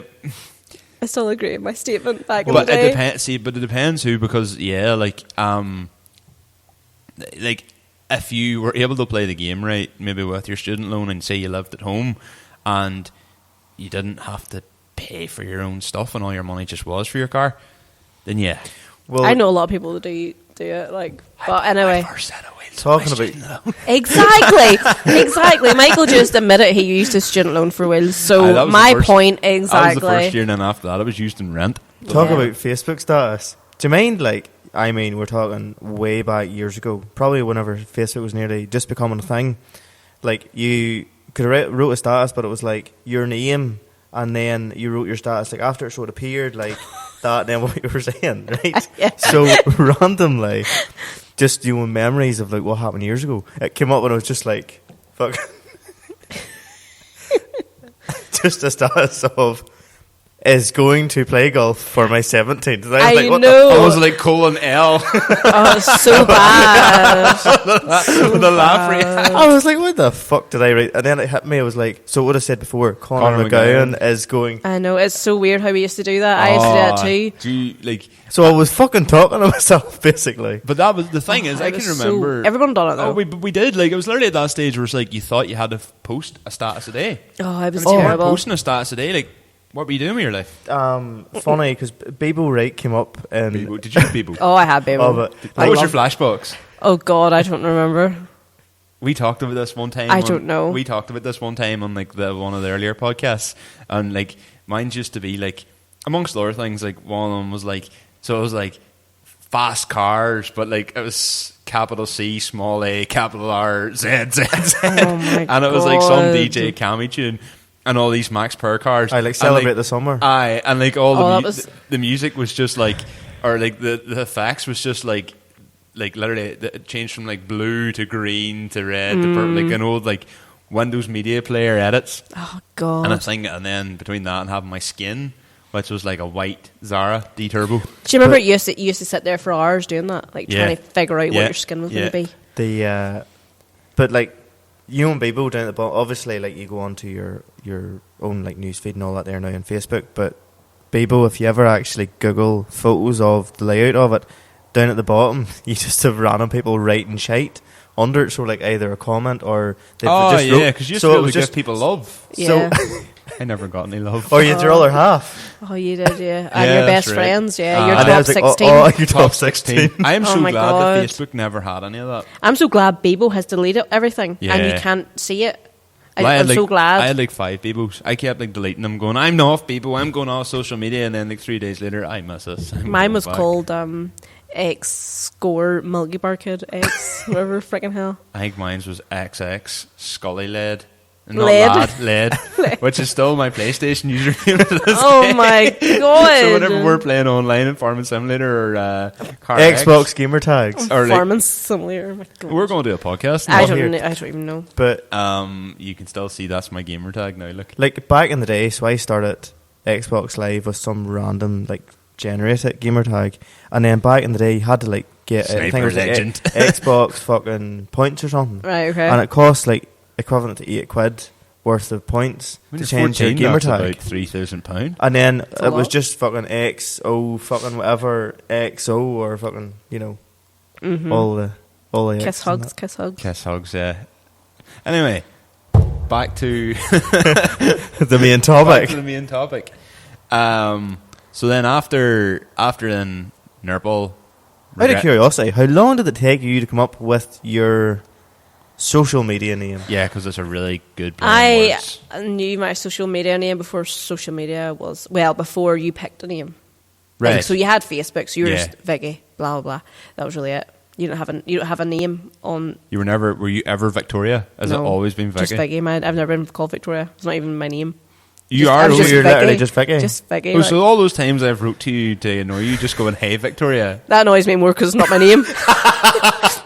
I still agree with my statement back in the day. But it depends who, because like if you were able to play the game right, maybe with your student loan, and say you lived at home and you didn't have to pay for your own stuff and all your money just was for your car, then yeah. Well, I know a lot of people that do it, like, but anyway. Talking about exactly. Michael just admitted he used his student loan for wheels. So my point exactly. That was the first year, and then after that, it was used in rent. Talk about Facebook status. Do you mind, like, I mean, we're talking way back years ago, probably whenever Facebook was nearly just becoming a thing. Like, you could have wrote a status, but it was like your name, and then you wrote your status like after it sort of appeared, like that. Then what you were saying, right? Yeah. So randomly, just doing memories of like what happened years ago. It came up and I was just like, fuck, just a status of is going to play golf for my 17th. And I was like, what know. I was like colon L. Oh, it's so bad. The laugh rate. I was like, what the fuck did I write? And then it hit me. I was like, so what I said before, Conor McGowan is going. I know, it's so weird how we used to do that. I used to do that too. Do you, like? So I was fucking talking to myself, basically. But that was the thing is, I can remember. Everyone done it though. Oh, we did. Like, it was literally at that stage where it's like you thought you had to post a status a day. Oh, it was terrible. terrible. Posting a status a day, like. What were you doing with your life? Funny, because Bebo Right came up and... Bebo. Did you have Bebo? Oh, I had Bebo. Oh, but what was your flashbacks? Oh, God, I don't remember. We talked about this one time. I don't know. We talked about this one time on like one of the earlier podcasts, and like mine used to be like, amongst other things, like one of them was like, so it was like fast cars, but like it was capital C, small A, capital R, Z, Z, Z, oh my and it was like some DJ Cammy tune. And all these Max Power cars. I like Celebrate the Summer. Aye, and like all the music was just like, or like the effects was just like literally it changed from like blue to green to red to purple, like an old like Windows Media Player edits. Oh God! And then between that and having my skin, which was like a white Zara D-Turbo. Do you remember you used to sit there for hours doing that, like trying to figure out what your skin was going to be? But like. You and Bebo down at the bottom, obviously, like you go onto your own like newsfeed and all that there now on Facebook. But Bebo, if you ever actually Google photos of the layout of it, down at the bottom, you just have random people writing shite under it. So like either a comment or they just wrote, because you used to give people love. Yeah. So I never got any love. Or you had your other half. Oh, you did, yeah. And your best friends, yeah. Your top 16. Oh, your top 16. I am so glad that Facebook never had any of that. I'm so glad Bebo has deleted everything and you can't see it. I'm so glad. I had like 5 Bebos. I kept like deleting them, going, I'm off Bebo, I'm going off social media, and then like 3 days later, I miss us. Mine was called X Score Milky Bar Kid X, whatever freaking hell. I think mine was XX Scully Lead. Lead, which is still my PlayStation username to this day. My God. So whenever we're playing online in Farming Simulator or Car Xbox X, gamer tags or Farming Simulator, we're going to do a podcast now. I don't even know. But you can still see that's my gamer tag now. Look, like back in the day, so I started Xbox Live with some random like generated gamer tag, and then back in the day you had to like get I think it was like Xbox fucking points or something. Right, okay. And it cost like equivalent to £8 worth of points When to you're change your 14, gamer that's tag. about £3,000. And then a it was lot. just fucking XO, fucking whatever, XO, or fucking, you know, all the Kiss X's hugs, and kiss hugs. Kiss hugs, yeah. Anyway, back to that. The main back topic. to the main topic. So then after then Nurple. Out of curiosity, how long did it take you to come up with your social media name? Yeah, because it's a really good. I words. knew my social media name before social media was before you picked a name. Right. Like, so you had Facebook, so you were Yeah. just Vicky, blah blah blah. That was really it. You don't have a name on. Were you ever Victoria? Has No, it always been Vicky? Just Vicky. I've never been called Victoria. It's not even my name. You I are. was You're literally just Vicky. Just Vicky. Oh, like- so all those times I've wrote to you to annoy you, just going, "Hey, Victoria." That annoys me more because it's not my name.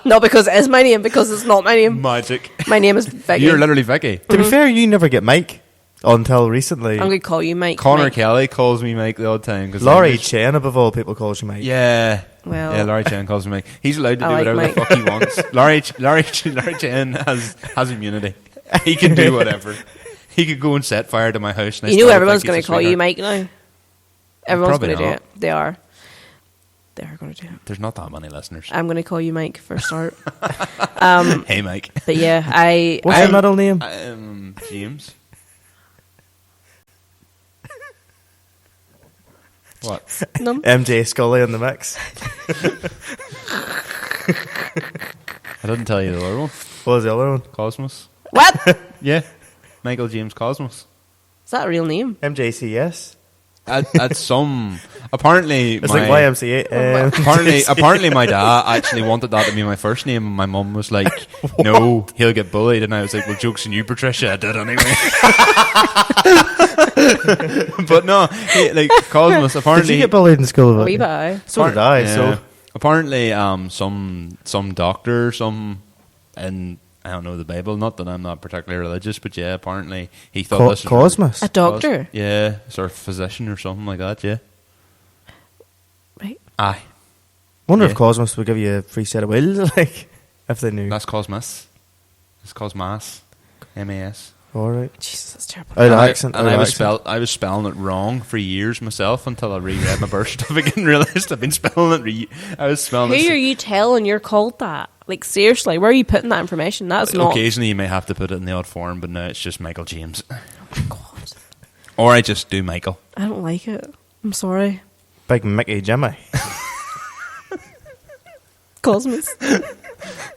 Not because it is my name, because it's not my name. Magic. My name is Vicky. You're literally Vicky. To be fair, you never get Mike until recently. I'm going to call you Mike. Connor Mike. Kelly calls me Mike the odd time. Laurie Chen, above all people, calls you Mike. Yeah. Well, Yeah, Laurie Chen calls me Mike. He's allowed to do I like whatever Mike. the fuck he wants. Laurie Chen has immunity. He can do whatever. He could go and set fire to my house. And I You know still everyone's think going he's to a call you sweetheart. Mike now. Everyone's Probably going to do not. it. They are. They are going to do it. There's not that many listeners. I'm going to call you Mike for a start. Hey, Mike. But yeah, What's your middle name? James. What? None. MJ Scully in the mix. I didn't tell you the other one. What was the other one? Cosmos. What? Yeah. Michael James Cosmos. Is that a real name? MJCS. At some apparently It's my, like YMCA. apparently my dad actually wanted that to be my first name, and my mum was like, "No, he'll get bullied." And I was like, "Well, joke's on you, Patricia. I did anyway." But no, like Cosmos. Did Apparently, you get bullied in school? Wee bye. So did I. Yeah. So apparently, some doctor, and I don't know the Bible. Not that I'm not particularly religious, but yeah, apparently he thought this was Cosmos. A doctor? Yeah, sort of physician or something like that. Yeah. Right. Aye. Wonder Yeah. if Cosmos would give you a free set of wheels, like if they knew. That's Cosmos. It's Cosmas. M-A-S. All right. Jesus, that's terrible. Out of accent. And out I of was accent. I was spelling it wrong for years myself until I reread my birth certificate and realised I've been spelling it. I was spelling Who it. are you telling you're called that? Like, seriously, where are you putting that information? That's not... Occasionally you may have to put it in the odd form, but now it's just Michael James. Oh my God. Or I just do Michael. I don't like it. I'm sorry. Big Mickey Jimmy. Cosmos.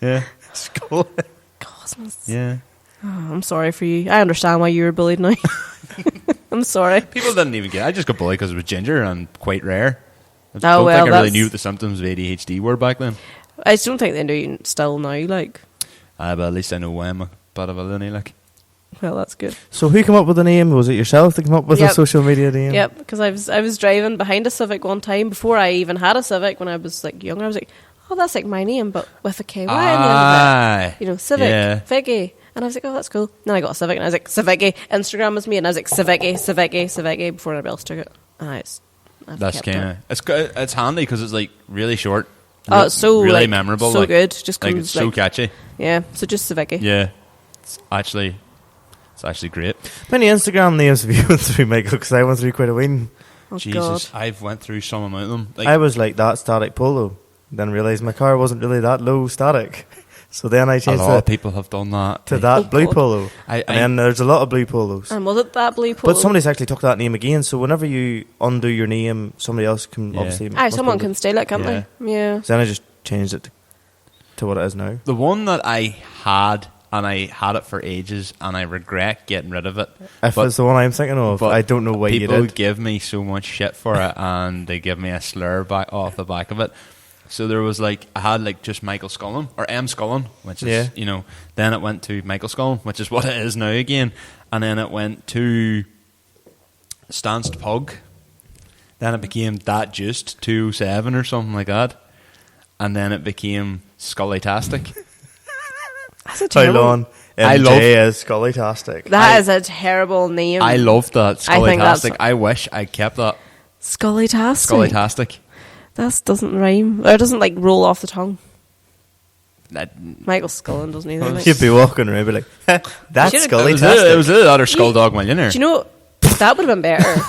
Yeah. Skull. Cosmos. Yeah. Oh, I'm sorry for you. I understand why you were bullied now. I'm sorry. People didn't even get it. I just got bullied because it was ginger and quite rare. I Oh, don't well, think I really that's- knew what the symptoms of ADHD were back then. I just don't think they do still now, like... But at least I know why I'm a bit of a loony, like. Well, that's good. So who came up with the name? Was it yourself that came up with Yep. the social media name? Yep, because I was driving behind a Civic one time before I even had a Civic when I was like young. I was like, oh, that's like my name, but with a KY in the end of Aye. it. You know, Civic, Yeah. Vicky. And I was like, oh, that's cool. Then I got a Civic and I was like, Civicky. Instagram was me and I was like, Civicky before anybody else took it. And I've That's kept kind it. of it's handy because it's like really short. Oh, it's so really like, memorable, so like, good. Just like comes it's so catchy. yeah. So just Civicky. Yeah, it's actually great. How many Instagram names have you went through, Michael? Because I went through quite a win. Oh Jesus, God. I've went through some amount of them. Like, I was like that static polo. Then realised my car wasn't really that low static. So then I a changed lot of it people have done that. to Like, that Oh, blue God. polo. I- And then there's a lot of blue polos. And was it that blue polo? But somebody's actually took that name again. So whenever you undo your name, somebody else can Yeah. obviously... Aye, must someone be able can steal it, can't Yeah. they? Yeah. to- Then I just changed it to what it is now. the one that I had, and I had it for ages, and I regret getting rid of it. If But- it's the one I'm thinking of, but I don't know why you people did. give me so much shit for it, and they give me a slur back off the back of it. So there was like, I had like just Michael Scullin, or M Scullin, which is, Yeah. you know, then it went to Michael Scullin, which is what it is now again. And then it went to Stanced Pug. Then it became That Just 207 or something like that. And then it became Scully-tastic. That's a How terrible... long? I MJ love- is Scully-tastic. That is a terrible name. I loved that, I think that's- Scully-tastic. I wish I kept that. Scully-tastic. Scully-tastic. That doesn't rhyme. Or it doesn't, like, roll off the tongue. Michael Scullen doesn't either. Like. You'd be walking around, be like, "That's Scully." It was the other Skulldog Millionaire. Do you know that would have been better?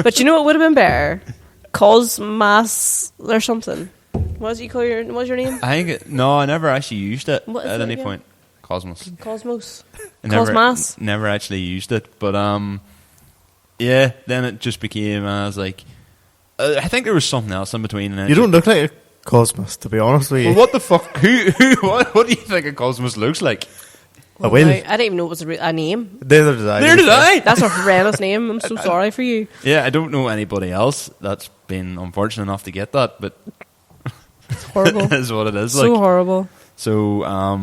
But you know what would have been better? Cosmas or something. What was your name? I never actually used it at any point. Cosmos. Cosmos. Never actually used it, but yeah. Then it just became. I was like, I think there was something else in between. And you don't look like a Cosmos, to be honest with you. Well, what the fuck? What do you think a Cosmos looks like? I didn't even know it was a name. Neither did I. Neither did I. That's a horrendous name. I'm so sorry for you. Yeah, I don't know anybody else that's been unfortunate enough to get that, but it's horrible. It is what it is. So horrible. So,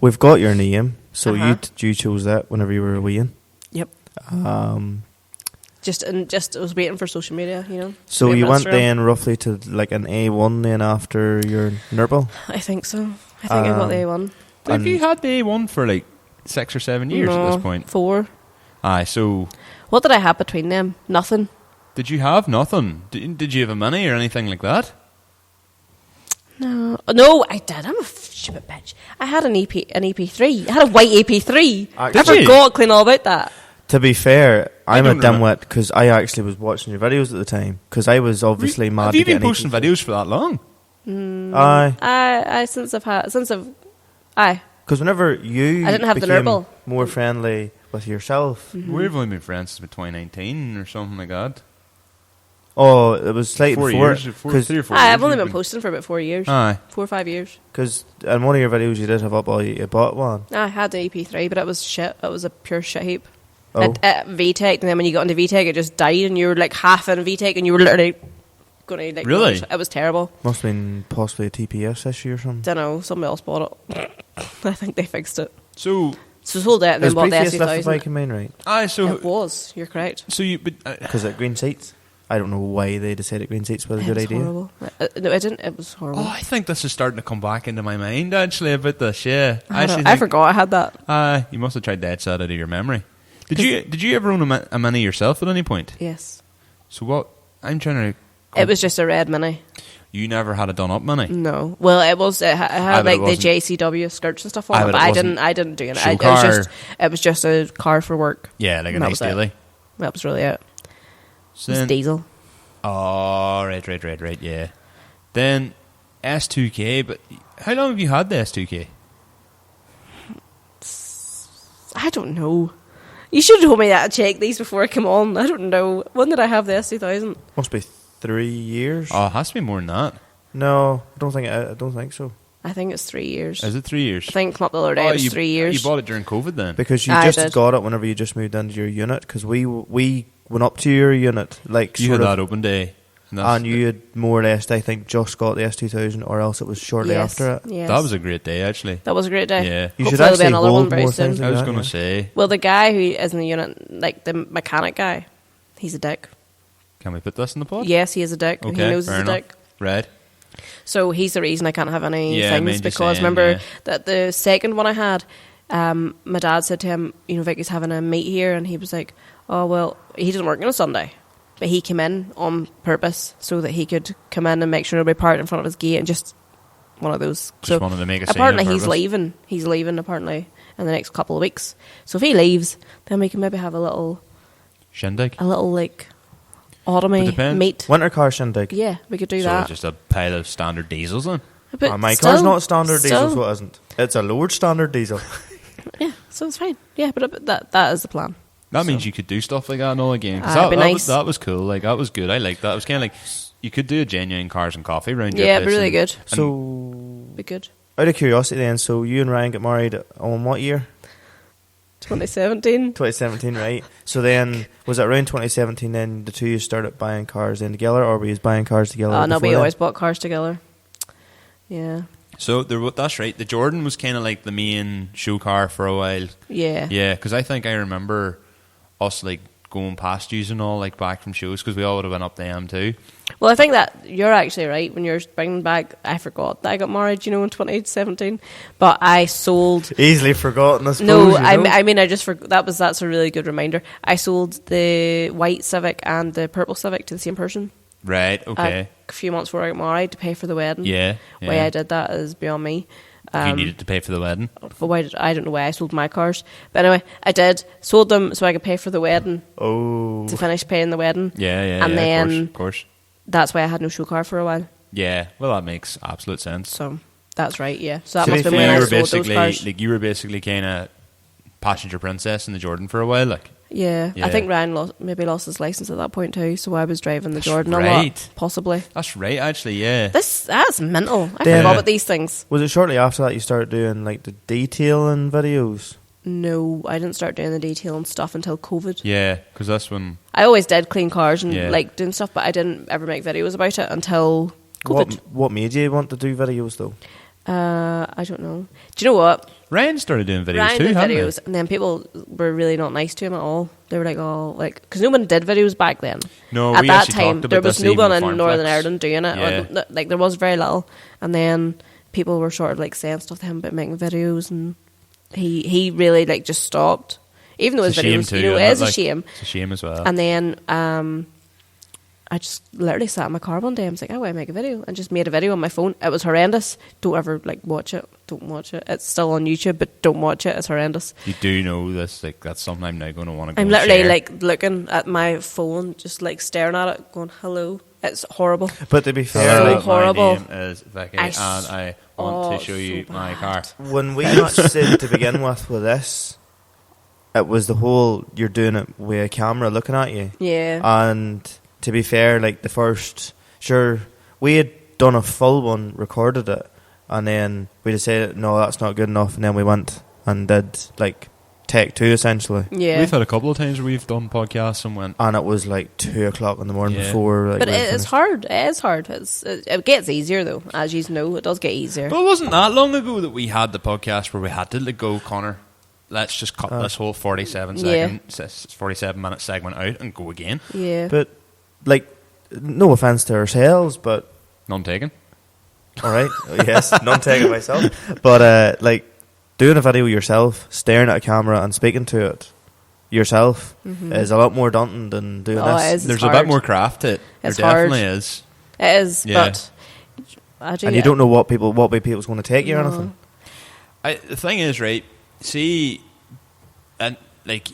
we've got your name, so you chose that whenever you were weighing. Yep. Just I was waiting for social media, you know. So you went then roughly to like an A1 then after your Nurple? I think so. I think I got the A1. Have you had the A1 for like 6 or 7 years at this point? 4. Aye, so... What did I have between them? Nothing. Did you have nothing? Did you have a mini or anything like that? No, I did. I'm a stupid bitch. I had an EP3. I had a white EP3. I forgot clean all about that. To be fair, I'm a dimwit because I actually was watching your videos at the time because I was obviously mad to get an EP3. Have you been posting videos for that long? Aye. Aye. Because whenever you I didn't have became more friendly with yourself. Mm-hmm. We've only been friends since 2019 or something like that. Oh, it was slightly 4 before. years. 3 or 4 years. I've only been posting for about 4 years. Aye. 4 or 5 years. Because in one of your videos you did have up you bought one. I had the EP3, but it was shit. It was a pure shit heap. Oh. At VTEC, and then when you got into VTEC, it just died, and you were like half in VTEC, and you were literally going to like... Really? It was terrible. Must have been possibly a TPS issue or something. Don't know. Somebody else bought it. I think they fixed it. So sold it and then bought the S2000. left the bike in mine, right? Aye, so... It was. You're correct. So you... Because at green seats. I don't know why they decided green seats was a good idea. Horrible. No, I didn't. It was horrible. Oh, I think this is starting to come back into my mind, actually, about this, yeah. I forgot I had that. You must have tried to etch that out of your memory. Did you ever own a Mini yourself at any point? Yes. So what? I'm trying to... It was just a red Mini. You never had a done-up Mini? No. Well, it was. It had like the JCW skirts and stuff on it, but I didn't do it. It was just a car for work. Yeah, like a nice daily. That was really it. So it was diesel. Oh, right, yeah. Then S2K, but how long have you had the S2K? I don't know. You should have told me that. Check these before I come on. I don't know. When did I have the S2000? Must be 3 years. Oh, it has to be more than that. No, I don't think so. I think it's 3 years. Is it 3 years? I think come up the other day. It was 3 years. You bought it during COVID then? Because you just got it whenever you just moved into your unit. Because we went up to your unit like you had that open day. And you had more or less, I think, just got the S2000, or else it was shortly after it. Yes. That was a great day, actually. That was a great day. Yeah. You should actually another hold one very more soon. things like I was that, going to say. Well, the guy who is in the unit, like the mechanic guy, he's a dick. Can we put this in the pod? Yes, he is a dick. Okay, he knows he's a enough. dick. Right. So he's the reason I can't have any things, because remember that the second one I had, my dad said to him, you know, Vicky's having a meet here, and he was like, oh, well, he doesn't work on a Sunday. But he came in on purpose so that he could come in and make sure nobody parked in front of his gate, and just one of those. Just wanted to make a scene. Apparently he's leaving. He's leaving apparently in the next couple of weeks. So if he leaves, then we can maybe have a little shindig, a little like autumny meet. Winter car shindig. Yeah, we could do that. So just a pile of standard diesels then. My car's not standard diesel, so it isn't. It's a lowered standard diesel. Yeah, so it's fine. Yeah, but that is the plan. That means you could do stuff like that and all again. That was cool. Like, that was good. I liked that. It was kind of like you could do a genuine cars and coffee round your place. Yeah, it'd be really good. So, be good. Out of curiosity then, so you and Ryan got married on what year? 2017. 2017, right. So then, was it around 2017 then the two of you started buying cars in together, or were you buying cars together? Oh, no, we always bought cars together. Yeah. So that's right. The Jordan was kind of like the main show car for a while. Yeah. Yeah, because I think I remember us like going past you and all, like back from shows, because we all would have went up to them too. Well, I think that you're actually right when you're bringing back. I forgot that I got married, in 2017, but I sold. Easily forgotten, I suppose. No, I mean I just forgot. That's a really good reminder. I sold the white Civic and the purple Civic to the same person. Right. Okay. A few months before I got married to pay for the wedding. Yeah. Why I did that is beyond me. You needed to pay for the wedding. But I don't know why I sold my cars. But anyway, I did. Sold them so I could pay for the wedding. Oh. To finish paying the wedding. Yeah, and then of course. That's why I had no show car for a while. Yeah, well, that makes absolute sense. So, that's right, yeah. So that To must be be when fair, I you were sold those basically cars. you were basically kind of passenger princess in the Jordan for a while, like. Yeah. Yeah. I think Ryan maybe lost his license at that point too, so I was driving the That's Jordan a right. lot, possibly. That's right, actually. Yeah. That's mental. I Yeah. forgot about these things. Was it shortly after that you started doing like the detailing videos? No, I didn't start doing the detailing stuff until COVID. Yeah, because that's when. I always did clean cars and Yeah. like doing stuff, but I didn't ever make videos about it until COVID. What made you want to do videos though? I don't know. Do you know what? Ryan started doing videos Ryan too, did hadn't videos, and then people were really not nice to him at all. They were like, "Oh, like," because no one did videos back then. No, at we that actually time, talked about there was this no even one in Farm Northern Flex. Ireland doing it. Yeah. Like there was very little, and then people were sort of like saying stuff to him about making videos, and he really like just stopped. Even though his It's a shame videos, too, you know, isn't it is it? a Like, shame. It's a shame as well. And then I just literally sat in my car one day. I was like, "Oh, I make a video," and just made a video on my phone. It was horrendous. Don't ever like watch it. Don't watch it. It's still on YouTube, but don't watch it. It's horrendous. You do know this, like, that's something I'm now going to want to go I'm and literally share. like looking at my phone, just like staring at it, going, "Hello." It's horrible. But to be So fair, horrible. My name is Vicky, I and I want to show you so my bad. car. when we got said to begin with this, it was the whole you're doing it with a camera looking at you. Yeah. And to be fair, like the first, sure, we had done a full one, recorded it, and then we decided, no, that's not good enough, and then we went and did like take two essentially. Yeah. We've had a couple of times where we've done podcasts and went, And it was like 2 o'clock in the morning Yeah. before. Like, But we it's finished. hard. It is hard. It gets easier though, as you know. It does get easier. well, it wasn't that long ago that we had the podcast where we had to like, go, Conor, let's just cut this whole 47-minute segment out and go again. Yeah. But like, no offense to ourselves, but None taken. all right, yes, none taken myself. But like doing a video yourself, staring at a camera and speaking to it yourself is a lot more daunting than doing Oh, this. it is. There's hard. a bit more craft to it. It's there hard. definitely is. It is, Yeah. but I do. And you don't know what way people's going to take you or No. anything. The thing is, right, see, and like,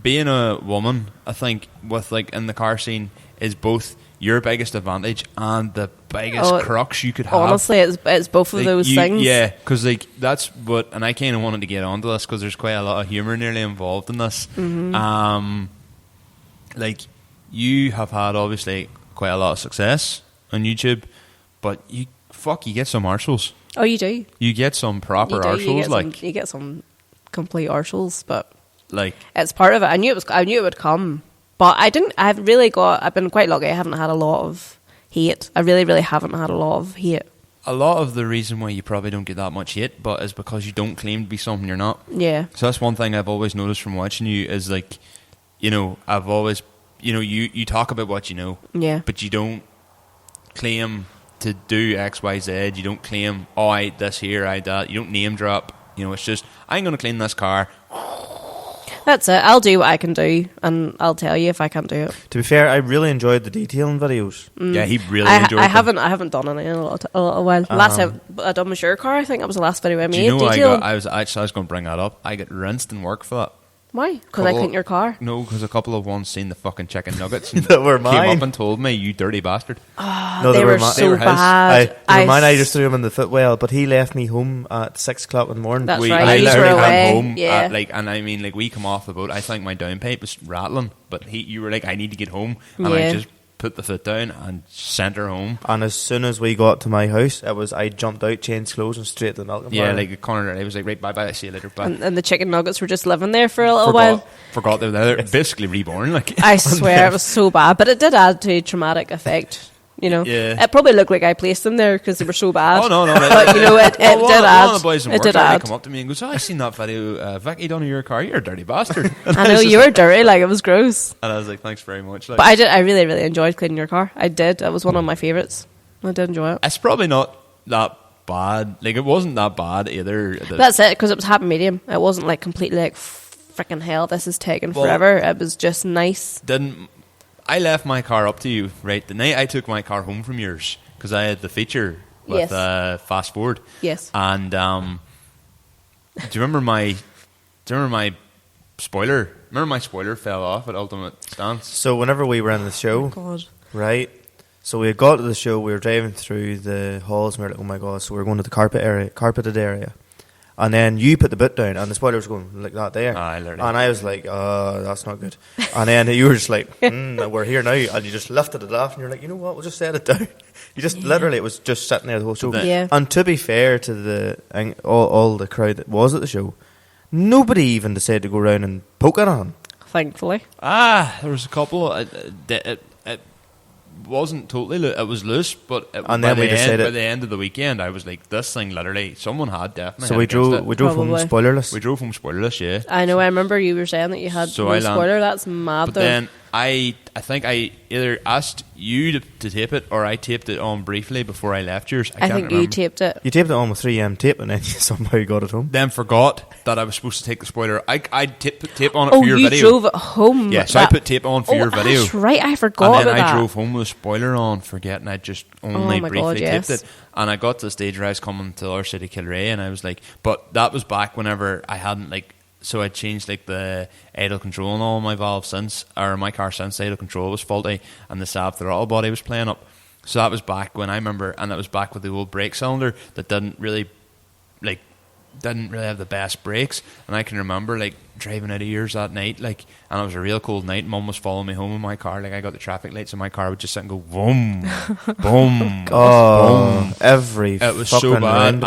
being a woman, I think, with like in the car scene is both your biggest advantage and the biggest crux you could have. Honestly, it's both of Like, those things. Yeah, because like that's what, and I kind of wanted to get onto this because there's quite a lot of humor nearly involved in this. Like, you have had obviously quite a lot of success on YouTube, but you get some arseholes. Oh, you do. You get some proper You do. arseholes, You get some complete arseholes, but like it's part of it. I knew it would come, but I didn't. I've been quite lucky. I haven't had a lot of hate. I really, really haven't had a lot of hate. a lot of the reason why you probably don't get that much hate, but is because you don't claim to be something you're not. Yeah. So that's one thing I've always noticed from watching you is like, you know, I've always, you know, you talk about what you know, Yeah. but you don't claim to do X, Y, Z. You don't claim, oh, I this here, I that. You don't name drop. You know, it's just, I'm going to clean this car. That's it. I'll do what I can do, and I'll tell you if I can't do it. To be fair, I really enjoyed the detailing videos. Yeah, he really I enjoyed them. haven't done any in a little while. Last time I done my sure car, I think that was the last video I made. Do you know detailing. I was going to bring that up. I got rinsed in work for that. Why? Because I cleaned your car. No, because a couple of ones seen the fucking chicken nuggets and That were came mine. up and told me, you dirty bastard. No, They were mi- so they were his. bad. They were mine. I just threw him in the footwell, but he left me home at 6 o'clock in the morning. That's I right. Yous literally were came away. home, Yeah. and I mean, like, we come off the boat. I think my downpipe was rattling, but you were like, I need to get home, and I Yeah. just put the foot down and sent her home. And as soon as we got to my house, I jumped out, changed clothes, and straight to the milk. Yeah, like Conor, I was like, right, bye, see you later, bye. And the chicken nuggets were just living there for a little while. Forgot they were there. Basically reborn, like. I swear it was so bad, but it did add to a traumatic effect. You know, Yeah. It probably looked like I placed them there because they were so bad. Oh no! But you know, it One did add. of the boys in It work did there, they add. come up to me and goes, "Oh, I seen that video. Vicky done in your car. You're a dirty bastard." And I know was just you were dirty, like it was gross. and I was like, "Thanks very much." Like, But I really, really enjoyed cleaning your car. I did. It was one of my favourites. I did enjoy it. it's probably not that bad. Like, it wasn't that bad either. That's it, because it was happy medium. It wasn't like completely like freaking hell. This is taking Well, forever. It was just nice. I left my car up to you, right? The night I took my car home from yours, because I had the feature with fast forward. Yes. And do you remember my spoiler? Remember my spoiler fell off at Ultimate Stance? So whenever we were in the show, right? So we had got to the show, we were driving through the halls, and we were like, oh my god, so we were going to the carpeted area. And then you put the boot down, and the spoiler was going like that there. And I was like, oh, that's not good. And then you were just like, we're here now. And you just lifted it off, and you're like, you know what, we'll just set it down. You just, literally, it was just sitting there the whole show. Yeah. And to be fair to all the crowd that was at the show, nobody even decided to go around and poke it on. Thankfully. There was a couple. It wasn't totally it was loose, but by the end of the weekend I was like, this thing literally someone had definitely. So we drove home spoilerless. We drove home spoilerless, yeah. I know, I remember you were saying that you had no spoiler. That's mad. But then I think I either asked you to tape it, or I taped it on briefly before I left yours. I think you taped it. You taped it on with 3M tape, and then you somehow got it home. Then forgot that I was supposed to take the spoiler. I tape on it for your video. Oh, you drove it home. Yeah, so I put tape on for your video. That's right, I forgot about that. And then I drove home with a spoiler on, forgetting I just only briefly taped it. And I got to the stage where I was coming to our city, Kilray, and I was like, but that was back whenever I hadn't so I changed the idle control on all my valves my car since the idle control was faulty and the sab throttle body was playing up. So that was back when I remember, and that was back with the old brake cylinder that didn't really have the best brakes. And I can remember driving out of yours that night, and it was a real cold night. Mum was following me home in my car. I got the traffic lights in my car, would just sit and go boom, boom, boom. It was so bad, and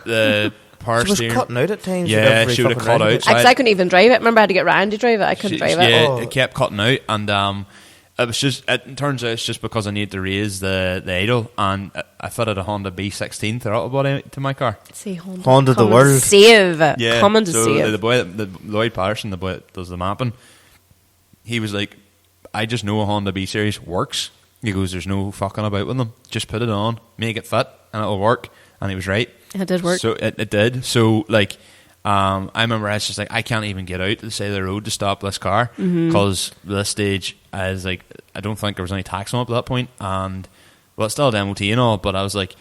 the power she was steering cutting out at times. Yeah, she would have cut out. Actually, I couldn't even drive it. Remember, I had to get Ryan to drive it. I couldn't drive it. Yeah, it kept cutting out, and it was just. It turns out it's just because I need to raise the idle, and I fitted a Honda B16 throttle body to my car. See, Honda the world. Save. Yeah, coming to save. The boy, Lloyd Patterson, the boy that does the mapping, he was like, I just know a Honda B series works. He goes, there's no fucking about with them. Just put it on, make it fit, and it'll work. And he was right. It did work. So it did. So I remember I was just I can't even get out to the side of the road to stop this car because this stage I was I don't think there was any tax on it at that point, and well, it's still had MOT and all, but I was like,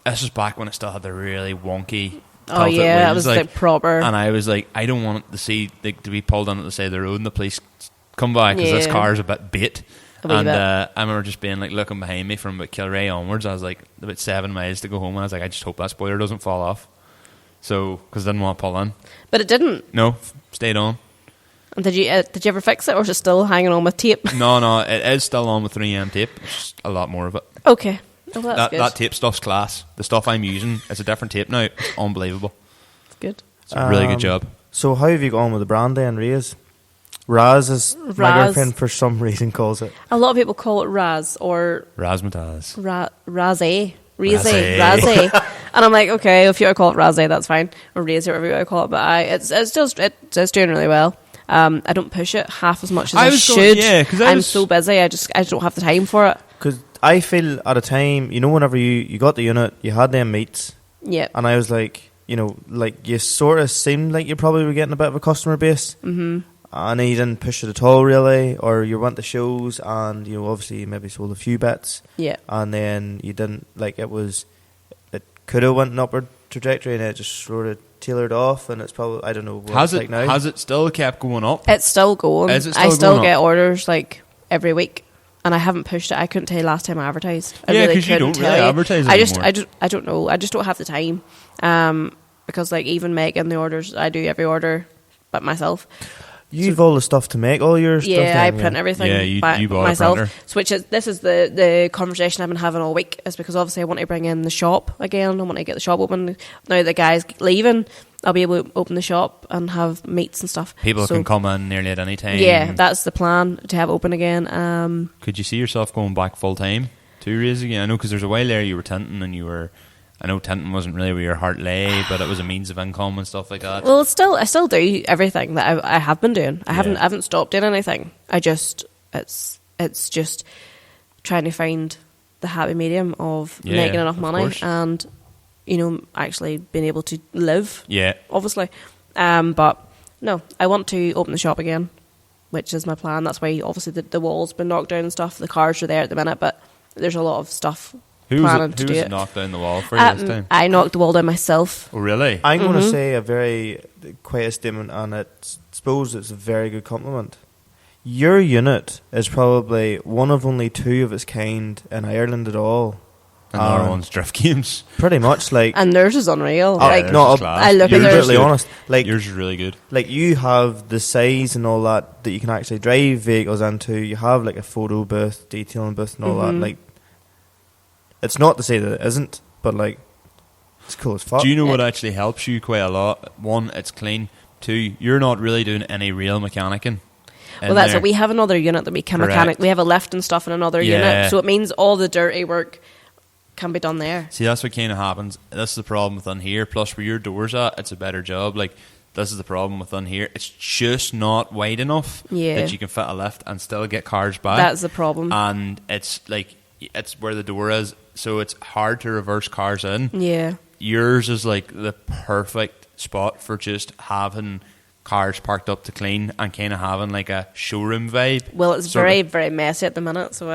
this was back when it still had the really wonky. Oh yeah, it was proper. And I was like, I don't want it to see to be pulled on at the side of the road and the police come by because this car is a bit bait. And I remember just being looking behind me from about Kilray onwards. I was about 7 miles to go home, and I was I just hope that spoiler doesn't fall off. So, because I didn't want to pull in. But it didn't. No, stayed on. And did you ever fix it, or is it still hanging on with tape? No, it is still on with 3M tape. Just a lot more of it. Okay, well, that's good. That tape stuff's class. The stuff I'm using, it's a different tape now. It's unbelievable. It's good. It's a really good job. So how have you gone with the brand then, Raze? Raz is my girlfriend for some reason calls it. A lot of people call it Raz or Razzmatazz. Raze. And I'm like, okay, if you want to call it Raze, that's fine. Or Raze, or whatever you want to call it. But it's doing really well. I don't push it half as much as I should. Because I'm so busy. I just don't have the time for it. Because I feel at a time, whenever you got the unit, you had them meets. Yeah. And I was like, you sort of seemed like you probably were getting a bit of a customer base. Mm-hmm. And then you didn't push it at all, really, or you went to shows and obviously you maybe sold a few bits. Yeah. And then you didn't it could have went an upward trajectory and it just sort of tailored off, and it's probably I don't know what it's like now. Has it still kept going up? It's still going. I still get orders every week, and I haven't pushed it. I couldn't tell you last time I advertised. Because you don't really advertise anymore. I don't know. I just don't have the time. Because even making the orders, I do every order but myself. You've all the stuff to make all your stuff. Yeah, I print everything by myself. This is the conversation I've been having all week, is because obviously I want to bring in the shop again. I want to get the shop open. Now the guy's leaving, I'll be able to open the shop and have meats and stuff. People can come in nearly at any time. Yeah, that's the plan, to have it open again. Could you see yourself going back full time to Raze again? I know, because there's a while there you were tinting and you were... I know tinting wasn't really where your heart lay, but it was a means of income and stuff like that. Well, I still do everything that I have been doing. I haven't stopped doing anything. It's just trying to find the happy medium of making enough money and actually being able to live. Yeah, obviously. But no, I want to open the shop again, which is my plan. That's why obviously the wall's been knocked down and stuff. The cars are there at the minute, but there's a lot of stuff planning to do it. Who knocked down the wall for you this time? I knocked the wall down myself. Oh, really? I'm going to say quite a statement, and I suppose it's a very good compliment. Your unit is probably one of only 2 of its kind in Ireland at all. And the other one's drift games. Pretty much, like... And theirs is unreal. I look at theirs. Brutally honest. Like, yours is really good. Like, you have the size and all that you can actually drive vehicles into. You have, like, a photo booth, detailing booth and all that. Like, it's not to say that it isn't, but, like, it's cool as fuck. Do you know what actually helps you quite a lot? 1, it's clean. 2, you're not really doing any real mechanicking. Well, that's what we have another unit that we can mechanic. We have a lift and stuff in another unit, so it means all the dirty work can be done there. See, that's what kind of happens. This is the problem with here. Plus, where your door's at, it's a better job. Like, this is the problem with here. It's just not wide enough that you can fit a lift and still get cars by. That's the problem. And it's like, it's where the door is, so it's hard to reverse cars in. Yeah. Yours is like the perfect spot for just having cars parked up to clean and kind of having like a showroom vibe. Well, it's very, very messy at the minute, so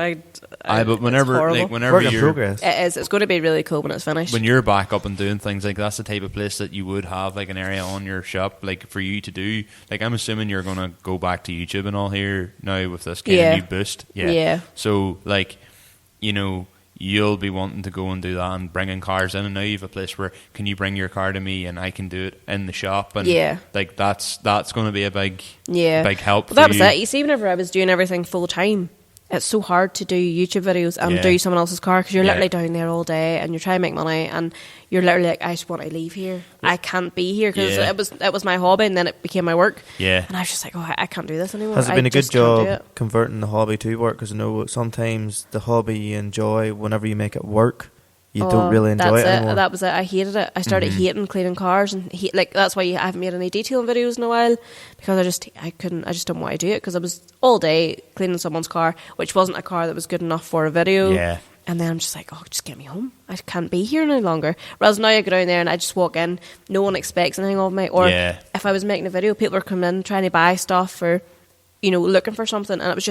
but whenever work in progress. It is. It's going to be really cool when it's finished. When you're back up and doing things, like that's the type of place that you would have like an area on your shop, like for you to do. Like I'm assuming you're going to go back to YouTube and all here now with this kind of new boost. Yeah. So like, you know, you'll be wanting to go and do that and bringing cars in, and now you have a place where can you bring your car to me and I can do it in the shop, and like that's going to be a big help. But that was it. You see, whenever I was doing everything full time, it's so hard to do YouTube videos and do someone else's car because you're literally down there all day and you're trying to make money and you're literally like, I just want to leave here. I can't be here because it was my hobby and then it became my work. Yeah. And I was just like, I can't do this anymore. Has it been a good job converting the hobby to work? Because I know sometimes the hobby you enjoy, whenever you make it work, you don't really enjoy it anymore. That was it. I hated it. I started hating cleaning cars, and that's why I haven't made any detailing videos in a while, because I just don't want to do it because I was all day cleaning someone's car, which wasn't a car that was good enough for a video. Yeah. And then I'm just like, just get me home. I can't be here any longer. Whereas now I go down there and I just walk in, no one expects anything of me. Or if I was making a video, people were coming in trying to buy stuff or, looking for something, and it was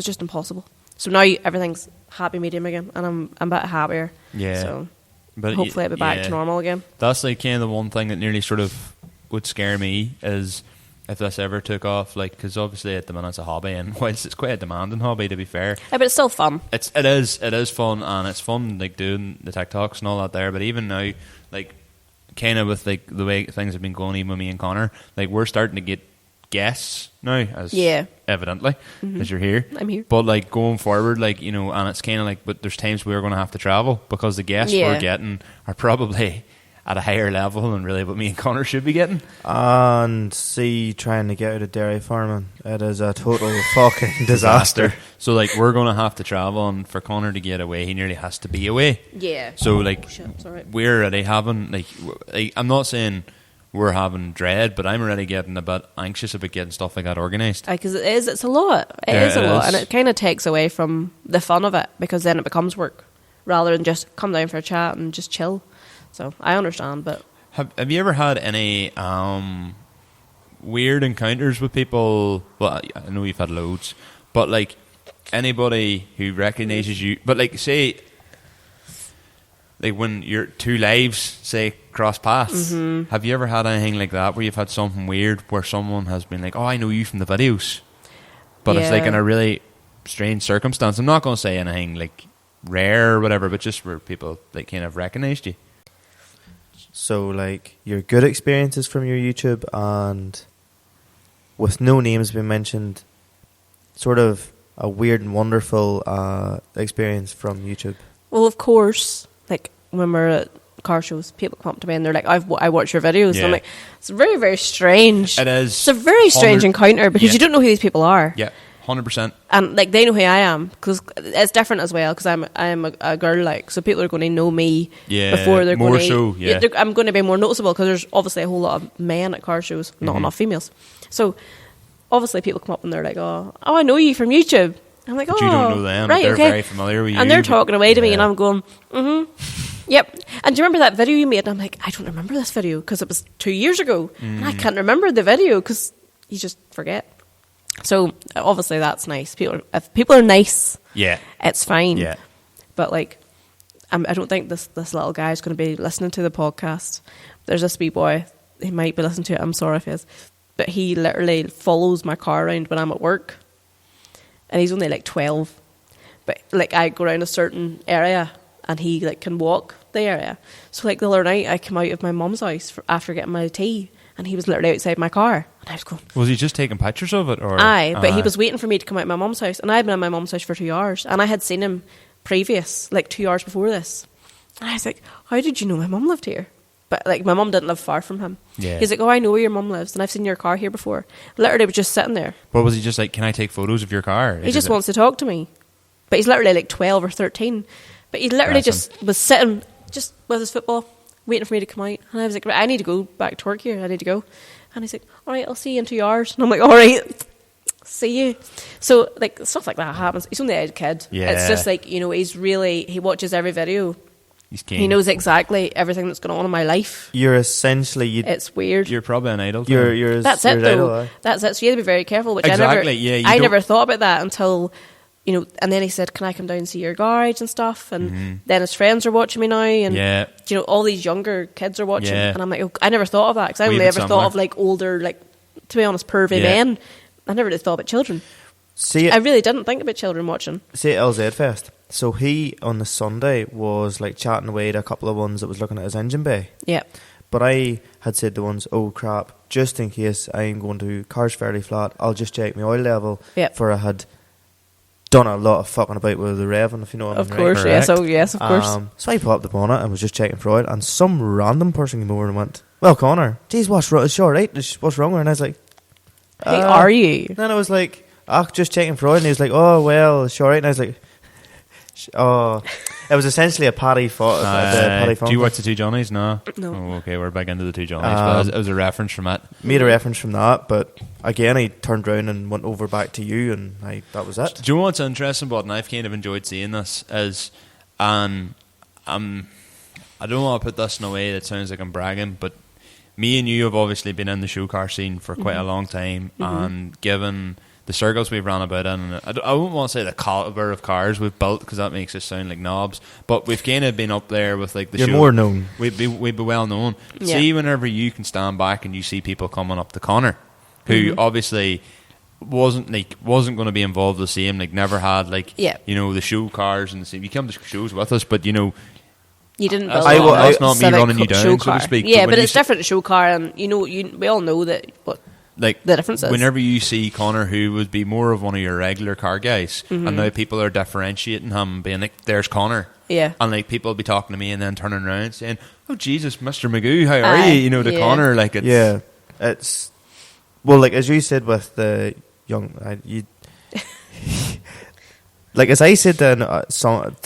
just impossible. So now everything's happy medium again, and I'm a bit happier. Yeah. So hopefully I'll be back to normal again. That's like kind of the one thing that nearly sort of would scare me is if this ever took off, like, because obviously at the minute it's a hobby, and whilst it's quite a demanding hobby, to be fair. Yeah, but it's still fun. It is fun, and it's fun like doing the TikToks and all that there. But even now, like, kind of with like the way things have been going, even with me and Conor, like we're starting to get guests now, as evidently as you're here. I'm here. But like going forward, like, and it's kind of like, but there's times we're going to have to travel because the guests we're getting are probably at a higher level than really what me and Conor should be getting. And trying to get out of dairy farming, it is a total fucking disaster. So like we're going to have to travel, and for Conor to get away, he nearly has to be away. Yeah. So like we're already having like I'm not saying we're having dread, but I'm already getting a bit anxious about getting stuff like that organised. Because it's a lot. It is a lot, and it kind of takes away from the fun of it, because then it becomes work rather than just come down for a chat and just chill. So I understand, but have you ever had any weird encounters with people? Well, I know you've had loads, but like anybody who recognises you, but like say, like when your two lives say cross paths, have you ever had anything like that where you've had something weird where someone has been like, oh, I know you from the videos, but it's like in a really strange circumstance? I'm not going to say anything like rare or whatever, but just where people like kind of recognised you. So like your good experiences from your YouTube, and with no names being mentioned, sort of a weird and wonderful experience from YouTube. Well, of course, like when we're at car shows, people come up to me and they're like, I watch your videos. And I'm like, it's very, very strange. It is. It's a very strange encounter, because you don't know who these people are. Yeah, 100%. And like they know who I am, because it's different as well, because I'm a girl, like, so people are going to know me before they're going to. I'm going to be more noticeable, because there's obviously a whole lot of men at car shows, not enough females. So obviously people come up and they're like, oh, I know you from YouTube. I'm like, but you don't know them, right? They're very familiar with you, and they're talking away to me, and I'm going, yep. And do you remember that video you made? And I'm like, I don't remember this video because it was 2 years ago, and I can't remember the video because you just forget. So obviously that's nice. If people are nice, it's fine. Yeah. But like, I don't think this little guy is going to be listening to the podcast. There's this wee boy. He might be listening to it. I'm sorry if he is. But he literally follows my car around when I'm at work. And he's only like 12. But like I go around a certain area and he like can walk the area. So like the other night I came out of my mum's house after getting my tea and he was literally outside my car. And I was going... Was he just taking pictures of it? Or? Aye, but he was waiting for me to come out of my mum's house. And I'd been in my mum's house for 2 hours. And I had seen him previous, like 2 hours before this. And I was like, how did you know my mum lived here? But like my mum didn't live far from him. Yeah. He's like, oh, I know where your mum lives and I've seen your car here before. Literally was just sitting there. What was he just like, can I take photos of your car? He just wants to talk to me. But he's literally like 12 or 13. But he literally just was sitting just with his football, waiting for me to come out. And I was like, right, I need to go back to work here. I need to go. And he's like, all right, I'll see you in 2 hours. And I'm like, all right, see you. So like stuff like that happens. He's only a kid. Yeah. It's just like, you know, he watches every video. He's keen. He knows exactly everything that's going on in my life. You're essentially... It's weird. You're probably an idol. That's it, though. That's it. So you have to be very careful. Which exactly, I never thought about that until, you know, and then he said, can I come down and see your garage and stuff? And then his friends are watching me now. And, you know, all these younger kids are watching. Yeah. And I'm like, oh, I never thought of that. Because I only ever thought of, like, older, like, to be honest, pervy men. I never really thought about children. I really didn't think about children watching. See at LZ Fest. So he, on the Sunday, was like chatting away to a couple of ones that was looking at his engine bay. Yeah. But I had said to ones, oh crap, just in case I'm going to car's fairly flat, I'll just check my oil level. Yep. For I had done a lot of fucking about with the revving, if you know what I mean. Of course, right? yes. Oh, yes, of course. So I popped the bonnet and was just checking for oil, and some random person came over and went, well, Conor, geez, what's wrong? It's all right. What's wrong with her? And I was like, hey, are you? Then I was like, just checking for oil. And he was like, oh, well, it's all right. And I was like, oh, it was essentially a Paddy Paddy do you watch the Two Johnnies? No. Oh, okay, we're back into the Two Johnnies. But it was a reference from that. Made a reference from that, but again, I turned around and went over back to you, and that was it. Do you know what's interesting about, and I've kind of enjoyed seeing this, is, I don't want to put this in a way that sounds like I'm bragging, but me and you have obviously been in the show car scene for quite a long time, and given the circles we've run about in, I wouldn't want to say the caliber of cars we've built because that makes us sound like knobs, but we've kind of been up there with like the You're show. more known. We'd be well known. Yeah. See, whenever you can stand back and you see people coming up to Conor, who obviously wasn't going to be involved the same, like never had you know, the show cars and the same. You come to shows with us, but you know. You didn't build that's not me running you down, so to speak. Yeah, but it's different show car, and you know, we all know that. Like the difference is, whenever you see Conor, who would be more of one of your regular car guys, and now people are differentiating him, being like, "There's Conor," and like people will be talking to me and then turning around saying, "Oh Jesus, Mr. Magoo, how are you?" You know, to Conor, like it's it's well, like as you said with the young, like as I said to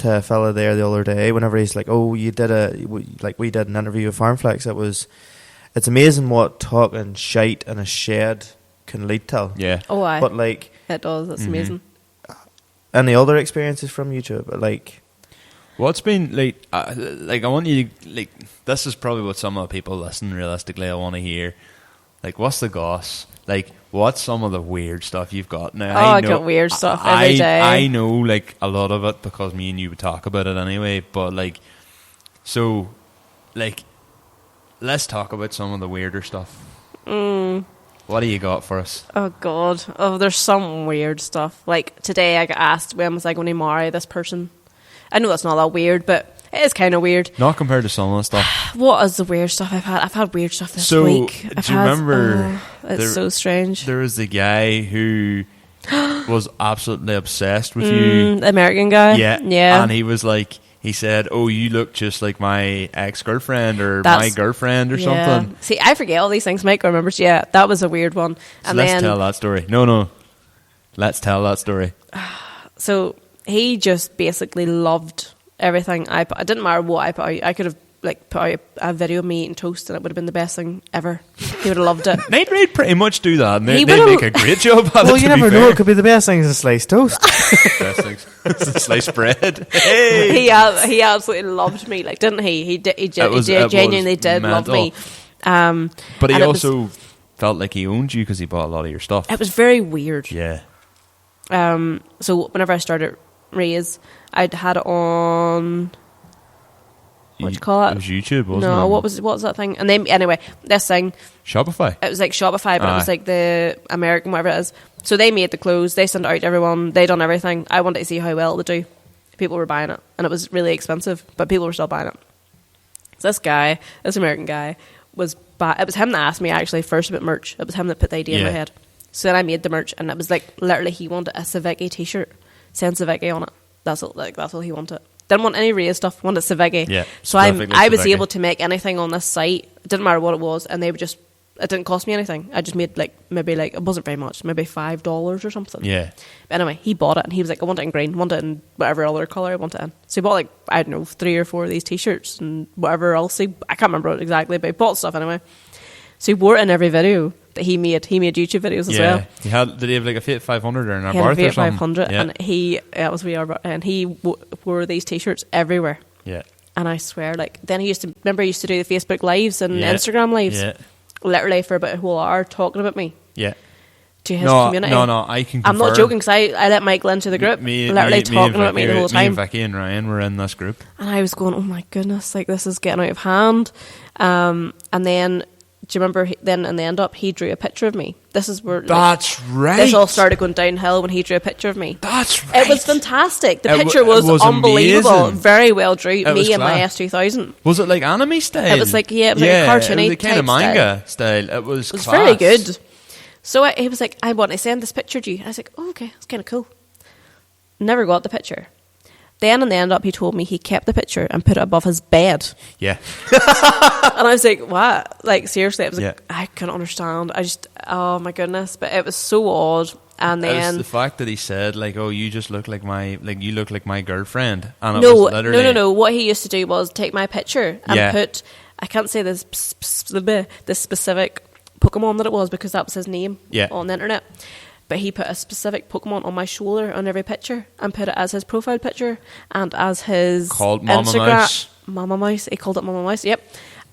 a fella there the other day, whenever he's like, "Oh, we did an interview with Farmflex," It's amazing what talking shite in a shed can lead to. Yeah. Oh, aye. But like it does. That's amazing. Any other experiences from YouTube? Like, what's been like? I want you to, like. This is probably what some of the people listening realistically I want to hear. Like, what's the goss? Like, what's some of the weird stuff you've got now? I got weird stuff every day. I know like a lot of it because me and you would talk about it anyway. But like, so, like. Let's talk about some of the weirder stuff. What do you got for us? Oh, God. Oh, there's some weird stuff. Like, today I got asked, when was I going to marry this person? I know that's not that weird, but it is kind of weird. Not compared to some of the stuff. What is the weird stuff I've had? I've had weird stuff this week. Do you remember... it's so strange. There was the guy who was absolutely obsessed with you. The American guy? Yeah. And he was like... He said, "Oh, you look just like my ex-girlfriend or my girlfriend or something." See, I forget all these things. Mike remembers. Yeah, that was a weird one. So let's tell that story. No. Let's tell that story. So he just basically loved everything I put. It didn't matter what I put out. I could have put out a video of me eating toast and it would have been the best thing ever. He would have loved it. They'd pretty much do that, and they'd make a great job at it. Well, you never know. It could be the best thing is a sliced toast. Best things. It's a sliced bread. Hey! He absolutely loved me, like, didn't he? He genuinely did love me. But he also felt like he owned you because he bought a lot of your stuff. It was very weird. Yeah. So whenever I started Raze, I'd had it on what do you call it? It was YouTube, wasn't it? No, what was that thing? And then anyway, this thing. Shopify. It was like Shopify, but it was like the American, whatever it is. So they made the clothes, they sent it out to everyone, they done everything. I wanted to see how well it would do. People were buying it, and it was really expensive, but people were still buying it. So this American guy, it was him that asked me actually first about merch. It was him that put the idea in my head. So then I made the merch, and it was like literally he wanted a Civicky t-shirt, saying Civicky on it. That's all he wanted. Didn't want any Raze stuff, wanted Civicky. Yeah. So I was able to make anything on this site. It didn't matter what it was, and they would just. It didn't cost me anything. I just made maybe it wasn't very much, maybe $5 or something. Yeah. But anyway, he bought it and he was like, I want it in green, want it in whatever other colour I want it in. So he bought I don't know, 3 or 4 of these t-shirts and whatever else. I can't remember it exactly, but he bought stuff anyway. So he wore it in every video that he made. He made YouTube videos as well. Did he have like a Fiat 500 or an Abarth or something? 500, and he wore these t-shirts everywhere. Yeah. And I swear, then he used to do the Facebook lives and Instagram lives. Yeah. Literally for about a whole hour talking about me. Yeah. To his community. No, I can confirm. I'm not joking because I let Michael into the group. Talking about me the whole time. Me and Vicky and Ryan were in this group. And I was going, oh my goodness, this is getting out of hand. And then, do you remember, then in the end up, he drew a picture of me. This is where... That's right. This all started going downhill when he drew a picture of me. That's right. It was fantastic. The picture was unbelievable. Amazing. Very well drew. Me and my S2000. Was it like anime style? It was like, it was like a cartoony it was kind of manga style. It was class. Very good. So he was like, I want to send this picture to you. And I was like, oh, okay, that's kind of cool. Never got the picture. Then in the end up, he told me he kept the picture and put it above his bed. Yeah. And I was like, what? Seriously, I was like, I couldn't understand. Oh my goodness. But it was so odd. And then... It was the fact that he said, oh, you just look like you look like my girlfriend. And No. What he used to do was take my picture and put, I can't say this specific Pokemon that it was because that was his name on the internet. But he put a specific Pokemon on my shoulder on every picture and put it as his profile picture and as his called Mama Mouse. Mama Mouse. He called it Mama Mouse. Yep.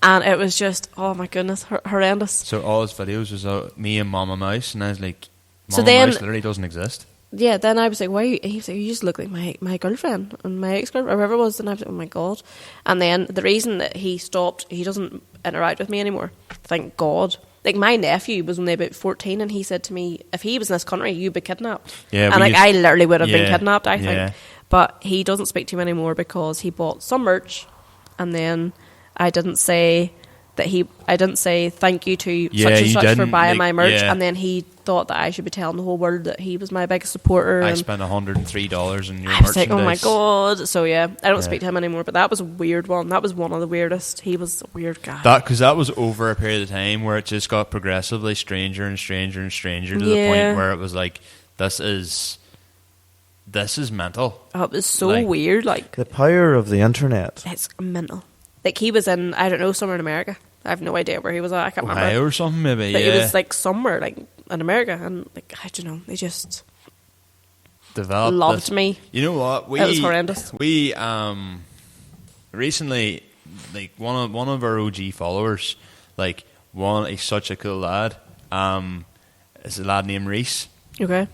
And it was just, oh my goodness, horrendous. So all his videos was me and Mama Mouse, and I was like, Mouse literally doesn't exist. Yeah. Then I was like, why? He was like, you just look like my girlfriend and my ex-girlfriend or whoever it was. And I was like, oh my god. And then the reason that he stopped, he doesn't interact with me anymore. Thank God. My nephew was only about 14 and he said to me, if he was in this country, you'd be kidnapped. Yeah, and I literally would have been kidnapped, I think. Yeah. But he doesn't speak to me anymore because he bought some merch and then I didn't say thank you to such and such for buying my merch, and then he thought that I should be telling the whole world that he was my biggest supporter. I spent $103 on your merchandise. I was like, oh my god. So I don't speak to him anymore, but that was a weird one. That was one of the weirdest. He was a weird guy. Because that was over a period of time where it just got progressively stranger and stranger and stranger to the point where it was like, this is mental. Oh, it was so weird. The power of the internet. It's mental. He was in, I don't know, somewhere in America. I have no idea where he was at. I can't remember. Ohio or something, maybe. But he was somewhere in America, and I don't know. They just developed loved me. You know what? It was horrendous. We recently, one of our OG followers, he's such a cool lad. Is a lad named Reese. Okay.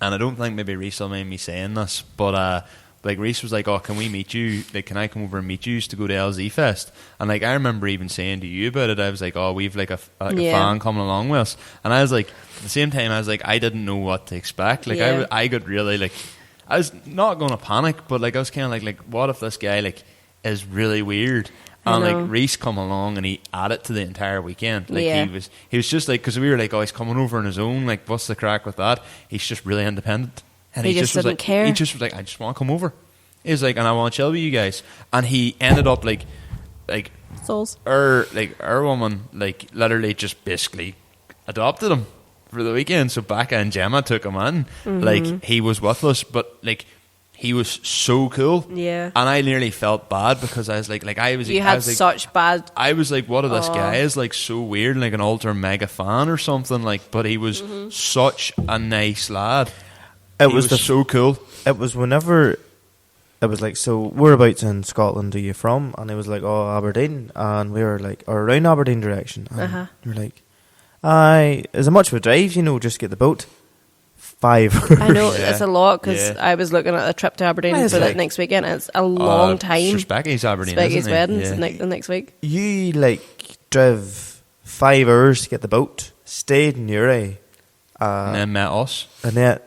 And I don't think maybe Reese will mind me saying this, but Reese was like, oh, can we meet you? Can I come over and meet you to go to LZ Fest? And I remember even saying to you about it, I was like, oh, we've a fan coming along with us. And I was like, at the same time, I was like, I didn't know what to expect. I got really I was not going to panic, but I was kind of like, what if this guy is really weird? And Reese come along and he added to the entire weekend. He was just because we were oh, he's coming over on his own. What's the crack with that? He's just really independent. And he just didn't care. He just was I just want to come over. He was and I want to chill with you guys. And he ended up souls. Our woman literally just basically adopted him for the weekend. So Becca and Gemma took him in. Mm-hmm. He was with us, but he was so cool. Yeah. And I nearly felt bad because I was I was. You had such bad. I was what if this guy is so weird, an ultra mega fan or something But he was such a nice lad. He was so cool. It was whenever it was so whereabouts in Scotland are you from? And it was oh, Aberdeen, and we were or around Aberdeen direction. And we were is it much of a drive? Just get the boat. 5 I know it's a lot because I was looking at a trip to Aberdeen for that next weekend. It's a long time. Becky's Aberdeen. Becky's wedding's the next week. You drove 5 hours to get the boat, stayed in Uri, and then met us. And then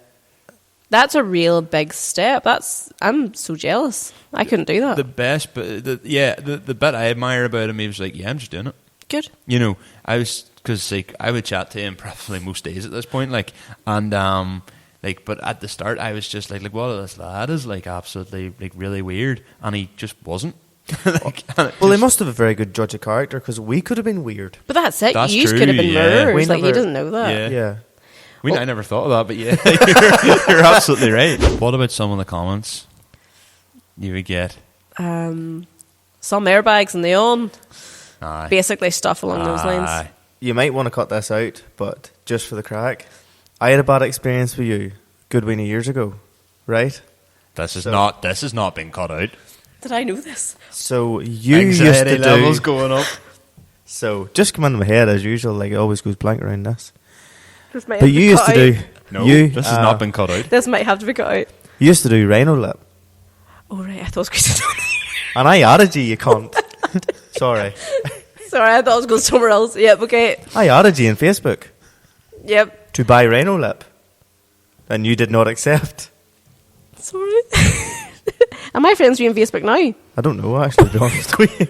that's a real big step. I'm so jealous. I couldn't do that. The best, but the bit I admire about him, he was like, "Yeah, I'm just doing it." Good. You know, because I would chat to him probably most days at this point, but at the start I was just like, well, this lad is absolutely really weird, and he just wasn't. Well, he must have a very good judge of character because we could have been weird. But that's it. That's You true, could have been murderers. He doesn't know that. Yeah. I never thought of that, but yeah, you're absolutely right. What about some of the comments you would get? Some airbags in the on. Aye. Basically stuff along those lines. You might want to cut this out, but just for the crack, I had a bad experience with you good many years ago, right? This has not been cut out. Did I know this? So you Anxiety used to levels going up. So just come into my head as usual, it always goes blank around this. This might But have to you be used cut to out. do. No, you, this has not been cut out. This might have to be cut out. You used to do Rhino Lip, Oh right, I thought it was going to. and I added you. You cunt. Sorry, Sorry, I thought it was going somewhere else. Yep. Okay. I added you on Facebook Yep. to buy Rhino Lip, and you did not accept. Sorry. Am I friends with you on Facebook now? I don't know, actually, to be honest with you.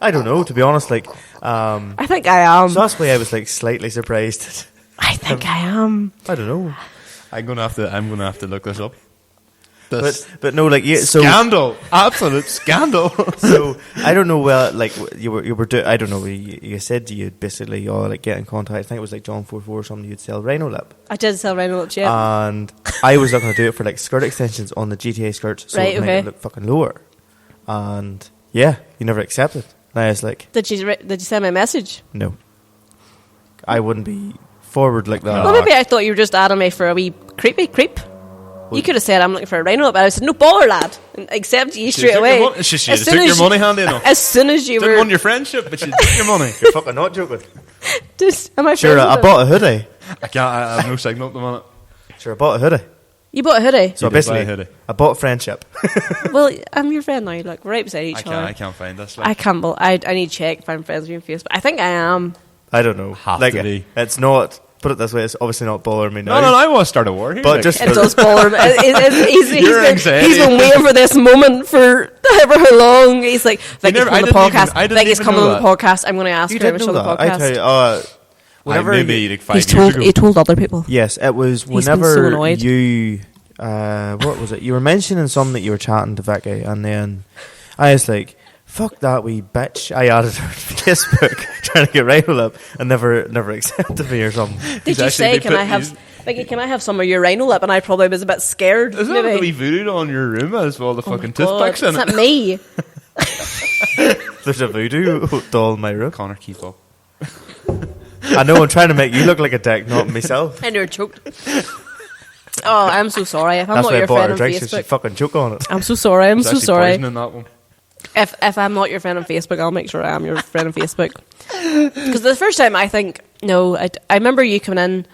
I don't know, to be honest. I think I am. So that's why I was slightly surprised. I think I am. I don't know. I'm gonna have to look this up. But no, Scandal, absolute scandal. So I don't know. Well, you were I don't know. You said you'd basically get in contact. I think it was John 44 or something. You'd sell Rhino Lip. I did sell Rhino Lips, yeah. And I was looking to do it for skirt extensions on the GTA skirts, so it made it look fucking lower. And yeah, you never accepted. And I was like, Did you send me a message? no, I wouldn't be forward like that. Well, maybe I thought you were just adding me for a wee creep. You could have said I'm looking for a Rhino Lip. I said no baller, lad. And accept you straight away. She took your money handy enough. As soon as you Didn't were, want your friendship, but she took your money. You're fucking not joking. am I Sure, friends I with bought a hoodie. I can't. I have no signal at the minute. Sure, I bought a hoodie. You bought a hoodie. So You did buy basically, a hoodie. I bought friendship. Well, I'm your friend now. Look, we're right beside each other. I can't find this. I can't. I need to check if I'm friends with you on Facebook. I think I am. I don't know. Have to be. It's not. Put it this way, it's obviously not bothering me now. No, I want to start a war here. But just It does bother him. He's been waiting for this moment for however how long. He's like, Vicky's coming on the podcast. Vicky's coming on the podcast. I'm going to ask you her if didn't she's know on the that. I podcast. tell you, whenever maybe 5 He's years ago. he told other people. yes, it was He's been so whenever annoyed. you. What was it? You were mentioning something that you were chatting to Vicky, and then I was like, "Fuck that wee bitch!" I added her on Facebook trying to get Rhino Lip and never accepted me or something. Did you say, "Can I have Vicky? Can I have some of your Rhino Lip?" And I probably was a bit scared. Is that maybe. a wee voodoo on your room as well? The fucking God, toothpicks in is it. that me? There's a voodoo doll in my room. Connor, keep up. I know. I'm trying to make you look like a dick, not myself. And you're choked. Oh, I'm so sorry. If I'm That's not why I your bought friend her on drink, so she Facebook, fucking choke on it. I'm so sorry. I'm There's so actually sorry. poison in that one. If I'm not your friend on Facebook, I'll make sure I am your friend on Facebook. Because the first time I remember you coming in.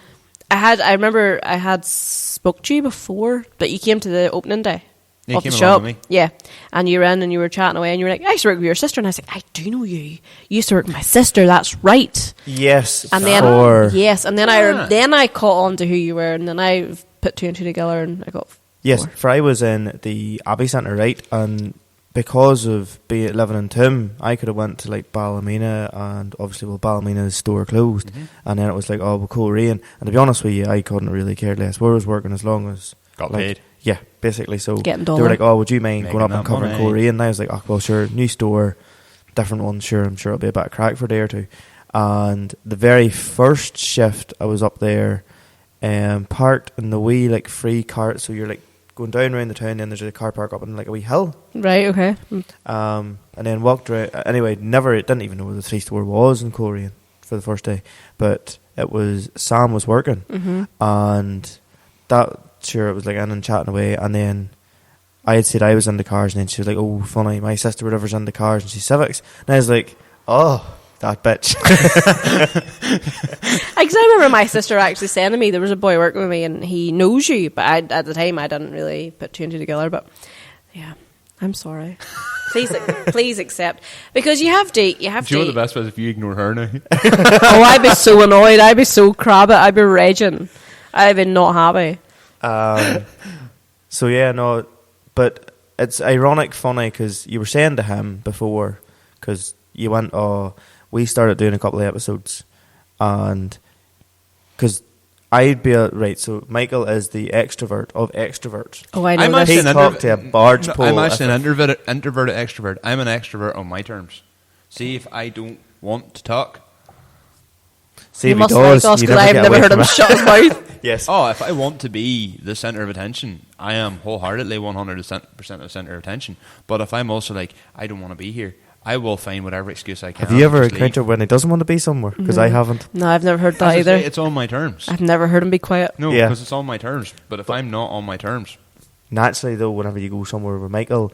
I remember I had spoke to you before, but you came to the opening day Yeah, of you the came along shop. with me. Yeah, and you were in and you were chatting away, and you were like, "I used to work with your sister," and I was like, "I do know you. You used to work with my sister. That's right." Yes, And then then I caught on to who you were, and then I put two and two together, and I got yes. four. For I was in the Abbey Centre, right, and because of living in Tim, I could have went to Ballymena, and obviously, Ballymena's store closed, and then it was Coleraine, and to be honest with you, I couldn't really care less where I was working as long as Got paid. Yeah, basically. So Getting they were dollar. like, "Oh, would you mind Making going up and that covering money. Coleraine?" And I was like, "Oh, well, sure, new store, different one. Sure, I'm sure it'll be a bit of crack for a day or two." And the very first shift, I was up there, parked in the wee free cart. So you're going down around the town, and there's a car park up on a wee hill. Right. Okay. And then walked around. Anyway, didn't even know where the 3-store was in Coleraine for the first day. But it was Sam was working, and that sure it was in and chatting away. And then I had said I was in the cars, and then she was like, "Oh, funny, my sister whatever's in the cars, and she's Civics." And I was like, "Oh, That bitch. I remember my sister actually saying to me, there was a boy working with me and he knows you, but at the time I didn't really put two and two together. But yeah, I'm sorry. Please accept, because you have to. Do you know the best was if you ignore her now? Oh, I'd be so annoyed. I'd be so crabby. I'd be raging. I'd be not happy. So yeah, no, but it's ironic, funny, because you were saying to him before, because you went, oh, we started doing a couple of episodes, and because I'd be right. So Michael is the extrovert of extroverts. Oh, I know. He talked to a barge pole. I'm actually an introverted extrovert. I'm an extrovert on my terms. See, if I don't want to talk, see, you must like us, because I've never heard him shut his mouth. Yes. Oh, if I want to be the centre of attention, I am wholeheartedly 100% the centre of attention. But if I'm also like, I don't want to be here, I will find whatever excuse I can. Have you ever encountered when he doesn't want to be somewhere? Because I haven't. No, I've never heard that either. It's on my terms. I've never heard him be quiet. No, because it's on my terms. But if I'm not on my terms. Naturally, though, whenever you go somewhere with Michael,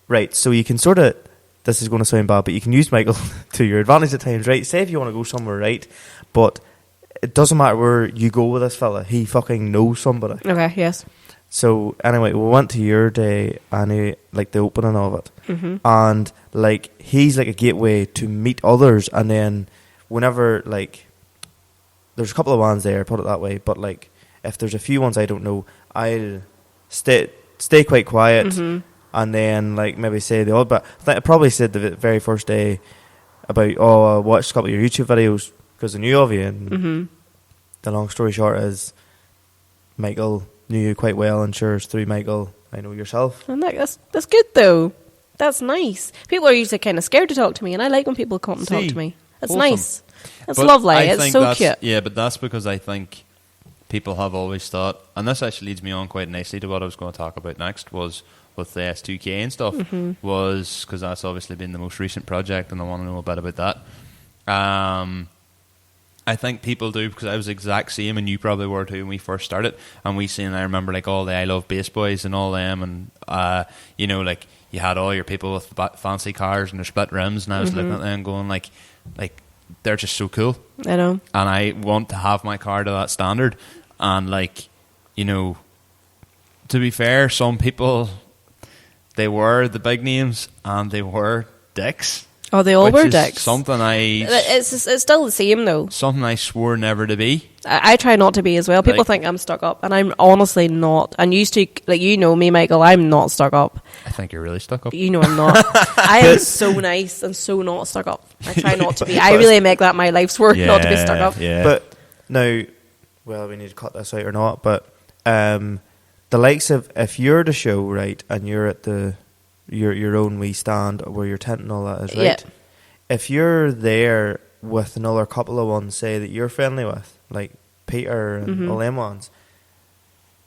right, so you can sort of, this is going to sound bad, but you can use Michael to your advantage at times, right? Say if you want to go somewhere, right? But it doesn't matter where you go with this fella. He fucking knows somebody. Okay, yes. So anyway, we went to your day and the opening of it, and like he's like a gateway to meet others. And then whenever like there's a couple of ones there, put it that way. But like if there's a few ones I don't know, I'll stay quite quiet, and then like maybe say the odd. But I probably said the very first day about I watched a couple of your YouTube videos because I knew of you. And the long story short is Michael knew you quite well, and sure, through Michael, I know yourself. And that's good though. That's nice. People are usually kind of scared to talk to me, and I like when people come and talk to me. It's awesome. nice. It's lovely. It's so cute. Yeah, but that's because I think people have always thought, and this actually leads me on quite nicely to what I was going to talk about next, was with the S2K and stuff, was because that's obviously been the most recent project, and I want to know a bit about that. I think people do, because I was the exact same, and you probably were too when we first started. And I remember like all the I Love Bass Boys and all them, and like you had all your people with fancy cars and their split rims, and I was looking at them going like they're just so cool. I know, and I want to have my car to that standard. And like, to be fair, some people, they were the big names and they were dicks. Oh, they all were dicks. It's still the same though. Something I swore never to be. I try not to be as well. People think I'm stuck up, and I'm honestly not. And used to, like, me, Michael, I'm not stuck up. I think you're really stuck up. I'm not. I am so nice and so not stuck up. I try not to be. I really make that my life's work, not to be stuck up. Yeah. But now, well, we need to cut this out or not, but the likes of, if you're the show, right, and you're at your own wee stand where your tent and all that is, right? Yeah. If you're there with another couple of ones, say, that you're friendly with, like Peter and all them ones,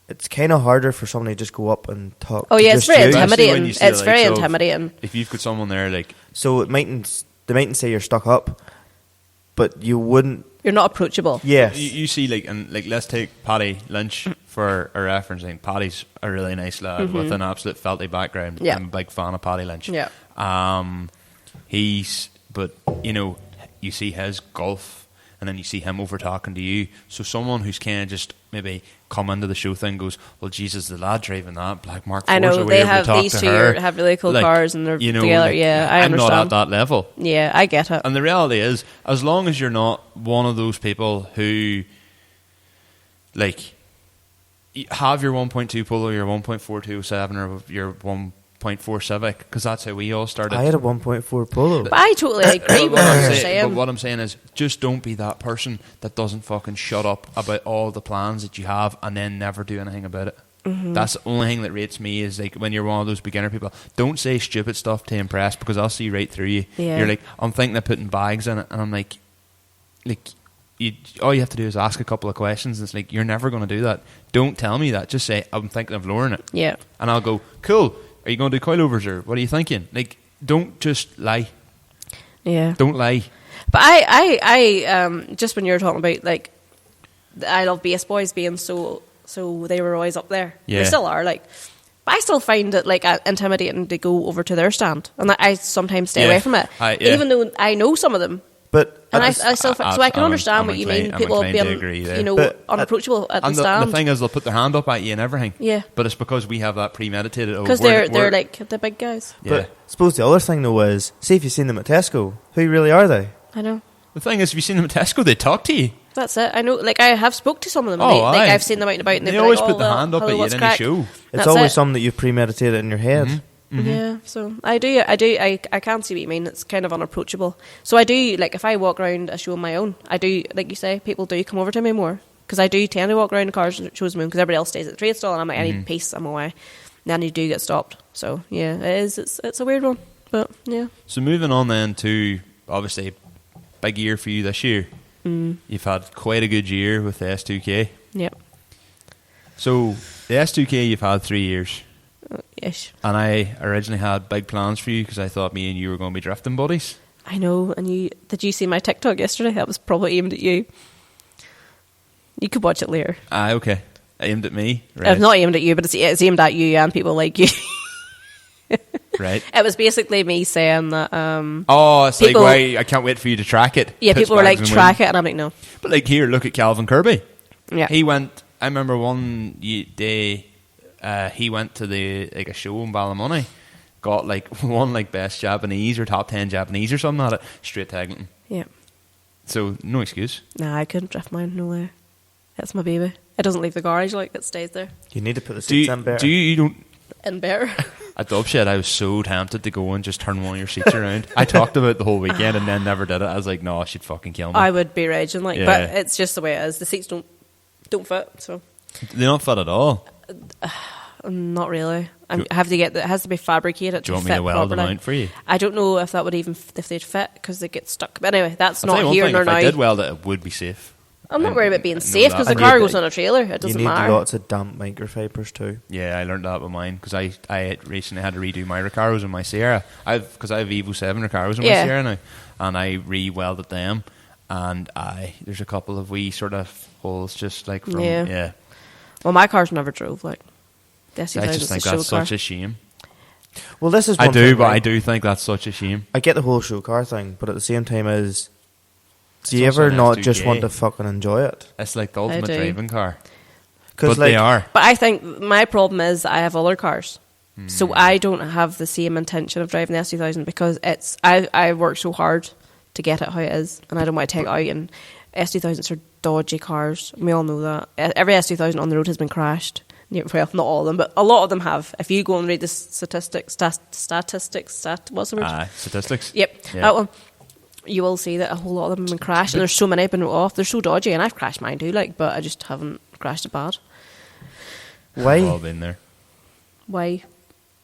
it's kind of harder for somebody to just go up and talk. Oh yeah, it's very intimidating. It's very intimidating. If you've got someone there, like, so they mightn't say you're stuck up, but you wouldn't. You're not approachable. Yes. You see, let's take Paddy Lynch for a reference. I think Paddy's a really nice lad with an absolute felty background. Yeah. I'm a big fan of Paddy Lynch. Yeah. But you see his golf, and then you see him over talking to you. So someone who's kind of just maybe come into the show thing goes, well, Jesus, the lad driving that black Mark IV. I know they have these two have really cool cars, and they're together. I understand. I'm not at that level. Yeah, I get it. And the reality is, as long as you're not one of those people who, like, have your 1.2 Polo, your 1.427, or your 1.4 Civic, because that's how we all started. I had a 1.4 Polo. But I totally agree with what you're saying. But what I'm saying is, just don't be that person that doesn't fucking shut up about all the plans that you have and then never do anything about it. That's the only thing that rates me, is like when you're one of those beginner people, don't say stupid stuff to impress, because I'll see right through you. Yeah. You're like, I'm thinking of putting bags in it, and I'm like all you have to do is ask a couple of questions. And it's like, you're never going to do that. Don't tell me that. Just say, I'm thinking of lowering it. Yeah. And I'll go, cool. Are you going to do coilovers, or what are you thinking? Like, don't just lie. Yeah. Don't lie. But I just when you were talking about, like, I Love Bass Boys being so they were always up there. Yeah. They still are, like. But But I still find it like intimidating to go over to their stand, and I sometimes stay away from it, even though I know some of them. But and I still, so I can understand what you mean. People being, unapproachable at the stand. The thing is, they'll put their hand up at you and everything. Yeah. But it's because we have that premeditated. Because they're like the big guys. Yeah. But I suppose the other thing though is, see if you've seen them at Tesco, who really are they? I know. The thing is, if you've seen them at Tesco, they talk to you. That's it. I know. Like I have spoke to some of them. I've seen them out and about. And they always put the hand up at you in any show. It's always something that you've premeditated in your head. Mm-hmm. Mm-hmm. Yeah, so I can see what you mean. It's kind of unapproachable. So I do, like, if I walk around a show on my own, I do, like you say, people do come over to me more. Because I do tend to walk around the cars and shows me, because everybody else stays at the trade stall, and I'm like, I need peace, I'm away. And then you do get stopped. So, yeah, it's a weird one. But, yeah. So moving on then to, obviously, big year for you this year. You've had quite a good year with the S2K. Yep. So, the S2K you've had 3 years. Ish. And I originally had big plans for you because I thought me and you were going to be drifting buddies. I know, and did you see my TikTok yesterday? That was probably aimed at you. You could watch it later. Okay. Aimed at me? Right. It's not aimed at you, but it's aimed at you and people like you. Right. It was basically me saying that... it's people, like, why I can't wait for you to track it. Yeah, people were like, track it, and I'm like, no. But like, here, look at Calvin Kirby. Yeah. He went... I remember one day... he went to a show in Ballymoney, got won best Japanese or top 10 Japanese or something at it, straight to Eglinton. Yeah. So no excuse. Nah, I couldn't drift mine, no way. That's my baby. It doesn't leave the garage, it stays there. You need to put the seats in better. You don't... In better. At Dubshed, I was so tempted to go and just turn one of your seats around. I talked about it the whole weekend and then never did it. I was like, no, she'd fucking kill me. I would be raging, but it's just the way it is. The seats don't fit, so... They don't fit at all? Not really. I have to get... It has to be fabricated to fit properly. Do you want me to weld them out for you? I don't know if that would even... If they'd fit, because they get stuck. But anyway, that's not here nor now. If I did weld it, it would be safe. I'm not worried about being safe, because the car goes on a trailer. It doesn't matter. You need lots of damp microfibers too. Yeah, I learned that with mine, because I recently had to redo my Recaros in my Sierra. Because I have Evo 7 Recaros in my Sierra now, and I re-welded them, and there's a couple of wee sort of holes just like from... Yeah. Well, my car's never drove, I just think that's such a shame. Well, this is I do think that's such a shame. I get the whole show car thing, but at the same time do you ever not just want to fucking enjoy it? It's like the ultimate driving car. But they are. But I think my problem is I have other cars. So I don't have the same intention of driving the S2000 because I work so hard to get it how it is, and I don't want to take it out. And S2000s are dodgy cars. We all know that. Every S2000 on the road has been crashed. Well, not all of them, but a lot of them have. If you go and read the statistics, what's the word? Statistics. Yep, that one. You will see that a whole lot of them have been crashed, and there's so many been wrote off. They're so dodgy, and I've crashed mine too, but I just haven't crashed it bad. Why? We've all been there. Why?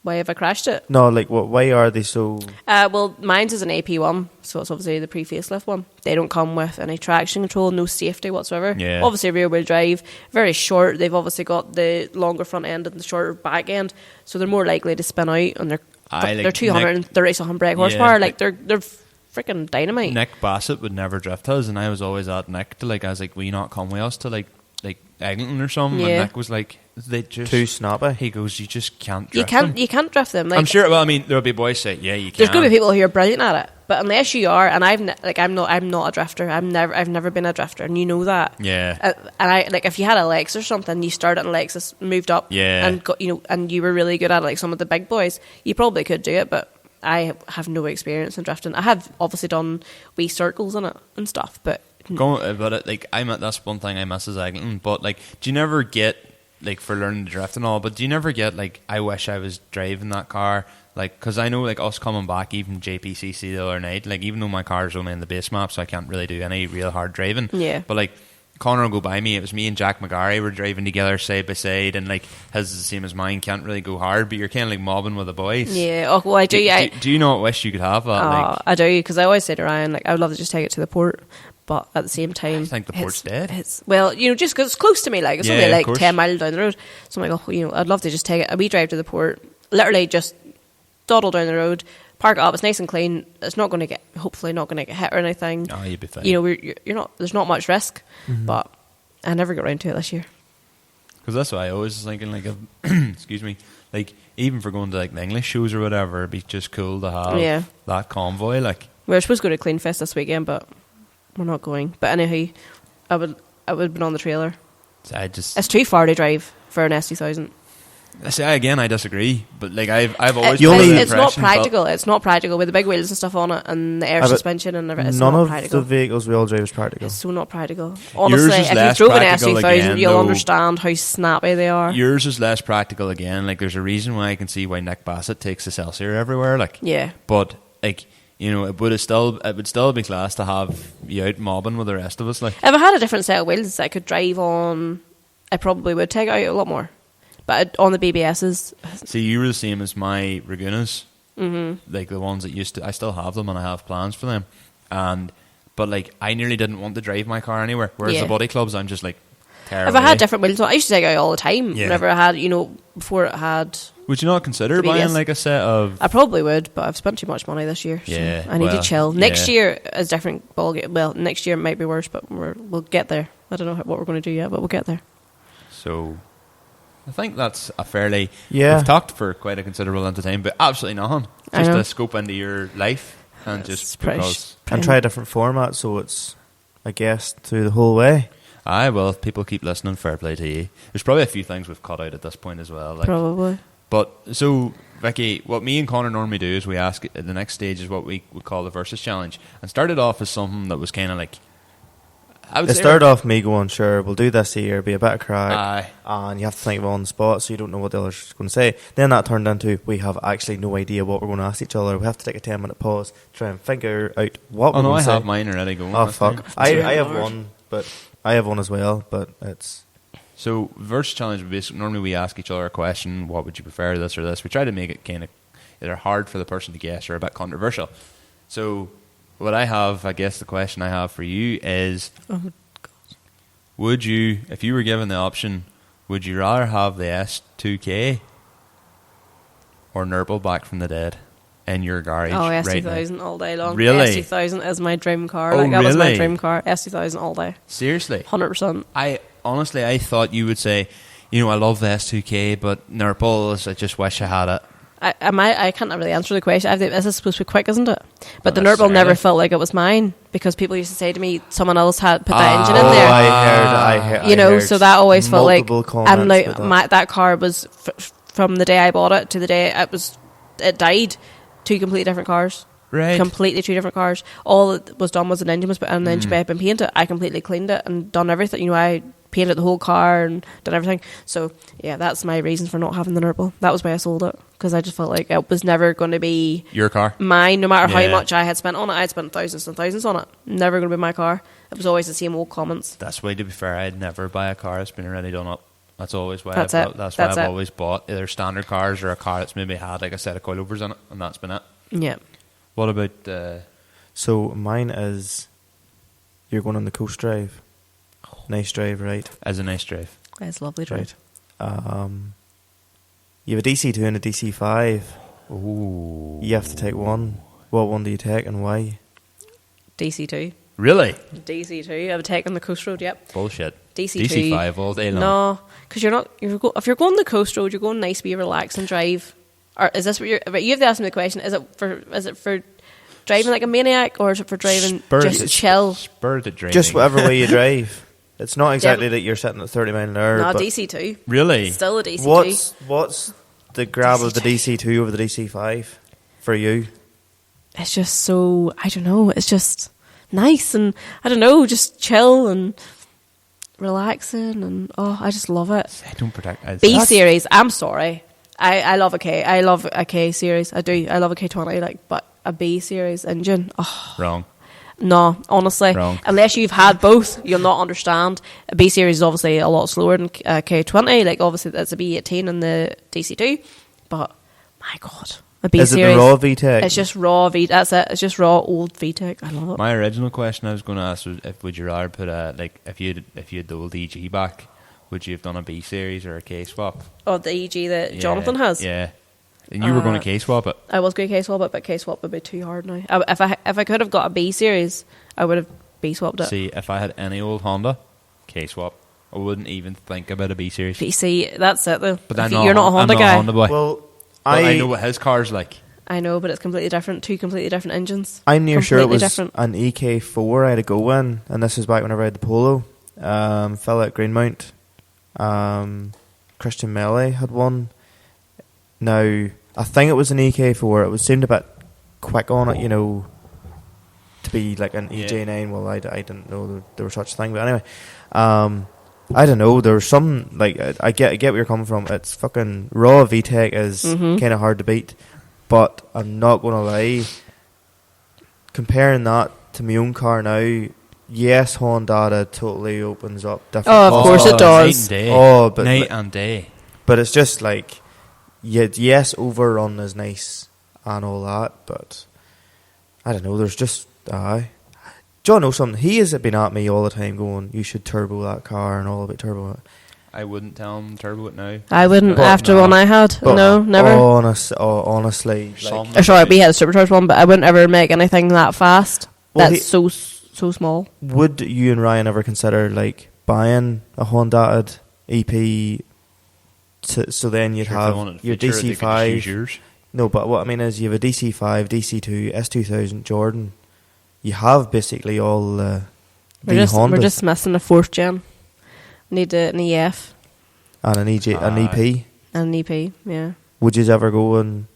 Why have I crashed it? No, why are they so... Well, mine's is an AP1, so it's obviously the pre-facelift one. They don't come with any traction control, no safety whatsoever. Yeah. Obviously rear-wheel drive, very short. They've obviously got the longer front end and the shorter back end, so they're more likely to spin out, and they're 230-something brake horsepower. They're freaking dynamite. Nick Bassett would never drift us, and I was always at Nick to I was like, will you not come with us to Eglinton or something? Yeah. And Nick was like, they just too snappy. He goes, you just can't drift them. You can't drift them. I'm sure. Well, I mean, there'll be boys say, yeah, you can. There's going to be people who are brilliant at it, but unless you are, and I'm not a drifter. I've never been a drifter, and you know that. Yeah. And if you had a Lexus or something, you started on a Lexus, moved up, and got and you were really good at it, some of the big boys, you probably could do it, but I have no experience in drifting. I have obviously done wee circles in it and stuff, but that's one thing I miss is Eglinton. But do you never get for learning to drift and all? But do you never get I wish I was driving that car? Because I know us coming back even JPCC the other night. Even though my car's only in the base map, so I can't really do any real hard driving. Yeah. But Conor will go by me. It was me and Jack McGarry were driving together side by side, and his is the same as mine. Can't really go hard, but you're kind of mobbing with the boys. Yeah. Oh, well, I do. Do you not wish you could have that? I do, because I always say to Ryan, I would love to just take it to the port. But at the same time, I think the port's dead. Just because it's close to me, it's only 10 miles down the road. So I'm like, I'd love to just take it. We drive to the port, literally just dawdle down the road, park it up. It's nice and clean. It's not going to hopefully not going to get hit or anything. Oh, you'd be fine. You're not. There's not much risk, but I never got around to it this year. Because that's what I always was thinking. excuse me, like even for going to like the English shows or whatever, it'd be just cool to have that convoy. Like we're supposed to go to Clean Fest this weekend, but we're not going. But anyhow, I would have been on the trailer. It's too far to drive for an S2000. See, again, I disagree, but like I've always it's not practical. It's not practical with the big wheels and stuff on it, and the air suspension and everything. It's none not of practical. the vehicles we all drive is practical. It's so not practical. Honestly, if you drove an S2000, you'll understand how snappy they are. Yours is less practical again. Like there's a reason why I can see why Nick Bassett takes the Celsior everywhere. Like but like you know, it would still be class to have you out mobbing with the rest of us. Like if I had a different set of wheels I could drive on, I probably would take it out a lot more. But on the BBSs... See, you were the same as my Ragunas. Mm-hmm. Like the ones that I still have them and I have plans for them. But like, I nearly didn't want to drive my car anywhere. Whereas the body clubs, I'm just like, terrible. If I had different wheels, I used to take it out all the time. Yeah. Whenever I had, before it had... Would you not consider buying like a set of... I probably would, but I've spent too much money this year. So I need to chill. Next year is different ballgame. Well, next year might be worse, but we'll get there. I don't know what we're going to do yet, but we'll get there. So... I think that's a fairly... We've talked for quite a considerable length of time, but absolutely nothing. Just to scope into your life and just because... And try a different format so it's a guest through the whole way. Aye, well, if people keep listening, fair play to you. There's probably a few things we've cut out at this point as well. Like, probably. But, so, Vicky, what me and Conor normally do is we ask... The next stage is what we would call the Versus Challenge. And started off as something that was kind of like... It started off me going, sure, we'll do this here, be a bit of crack, and you have to think of it on the spot, so you don't know what the other's going to say. Then that turned into, we have actually no idea what we're going to ask each other. We have to take a 10-minute pause, try and figure out what we're going to say. I have mine already going. Oh, fuck. I have one, but I have one as well, but it's... So, Versus Challenge, basically, normally we ask each other a question, what would you prefer, this or this? We try to make it kind of either hard for the person to guess or a bit controversial. So... What I have, I guess the question I have for you is, would you, if you were given the option, would you rather have the S2K or Nurple back from the dead in your garage right now? S2000 all day long. Really? S2000 is my dream car. That was my dream car. S2000 all day. Seriously? 100%. I thought you would say, I love the S2K, but Nurple, I just wish I had it. I can't really answer the question. This is supposed to be quick, isn't it? But the Nurple never felt like it was mine because people used to say to me, someone else had put that engine in there. I heard. So that always felt like, and like that car was from the day I bought it to the day it died. Two completely different cars. Right. Completely two different cars. All it was done was an engine was put in, and the engine bay had been painted. I completely cleaned it and done everything. I painted the whole car and did everything. So yeah, that's my reason for not having the Nurple. That was why I sold it, because I just felt like it was never going to be your car, mine, no matter how much I had spent on it. I had spent thousands and thousands on it. Never going to be my car. It was always the same old comments. That's why, to be fair, I'd never buy a car that's been already done up. That's always why I've always bought either standard cars or a car that's maybe had like a set of coilovers in it, and that's been it. Yeah. What about so mine is, you're going on the coast drive. Nice drive, right? As a nice drive. It's a lovely drive. Right. You have a DC2 and a DC5. Ooh. You have to take one. What one do you take and why? DC2. Really? DC2. I've taken the coast road, yep. Bullshit. DC2. DC5 all day long. No, because you're not. If you're going the coast road, you're going nice, be relaxed and drive. Or is this what you're? You have to ask me the question. Is it for driving like a maniac, or is it for driving just chill? Spirited driving. Just whatever way you drive. It's not exactly that you're sitting at 30 miles an hour. No, DC2. Really? Still a DC2. What's the grab of the DC2 over the DC5 for you? It's just so, I don't know, it's just nice and, I don't know, just chill and relaxing and, I just love it. I don't protect... B-series, I'm sorry. I love a K. I love a K series. I do. I love a K20, but a B-series engine, Wrong. No, honestly. Wrong. Unless you've had both, you'll not understand. A B series is obviously a lot slower than K20. Like, obviously, that's a B18 in the DC2. But, my God. A B series. Is it the raw VTEC? It's just raw V. That's it. It's just raw old VTEC. I love it. My original question I was going to ask was, would you rather put if you had the old EG back, would you have done a B series or a K swap? Oh, the EG that Jonathan has? Yeah. And you were going to K-swap it? I was going to K-swap it, but K-swap would be too hard now. If I could have got a B-series, I would have B-swapped it. See, if I had any old Honda, K-swap. I wouldn't even think about a B series. But you see, that's it though. But you're not a Honda guy. Honda boy. Well, I know what his car's like. I know, but it's completely different. Two completely different engines. I'm near sure it was different. an EK4 I had to go in, and this was back when I rode the Polo. Fella at Greenmount. Christian Melee had one. Now, I think it was an EK4. It seemed a bit quick on it, to be like an EJ9. Well, I didn't know there was such a thing. But anyway, I don't know. There's some, like, I get where you're coming from. It's fucking raw VTEC is kind of hard to beat. But I'm not going to lie. Comparing that to my own car now, yes, Honda totally opens up different. Oh, of course it does. Night and day. But it's just like, yes, overrun is nice and all that, but I don't know. There's just John knows something. He has been at me all the time, going, "You should turbo that car and all about turbo it." I wouldn't tell him turbo it now. I wouldn't after one I had. No, never. Honestly, sorry, we had a supercharged one, but I wouldn't ever make anything that fast. Well, that's so small. Would you and Ryan ever consider like buying a Honda EP? So then you'd have your DC5. No, but what I mean is you have a DC5, DC2, S2000, Jordan. You have basically all the Hondas. We're just missing a 4th gen. Need an EF. And an EP. And an EP, yeah. Would you ever go and...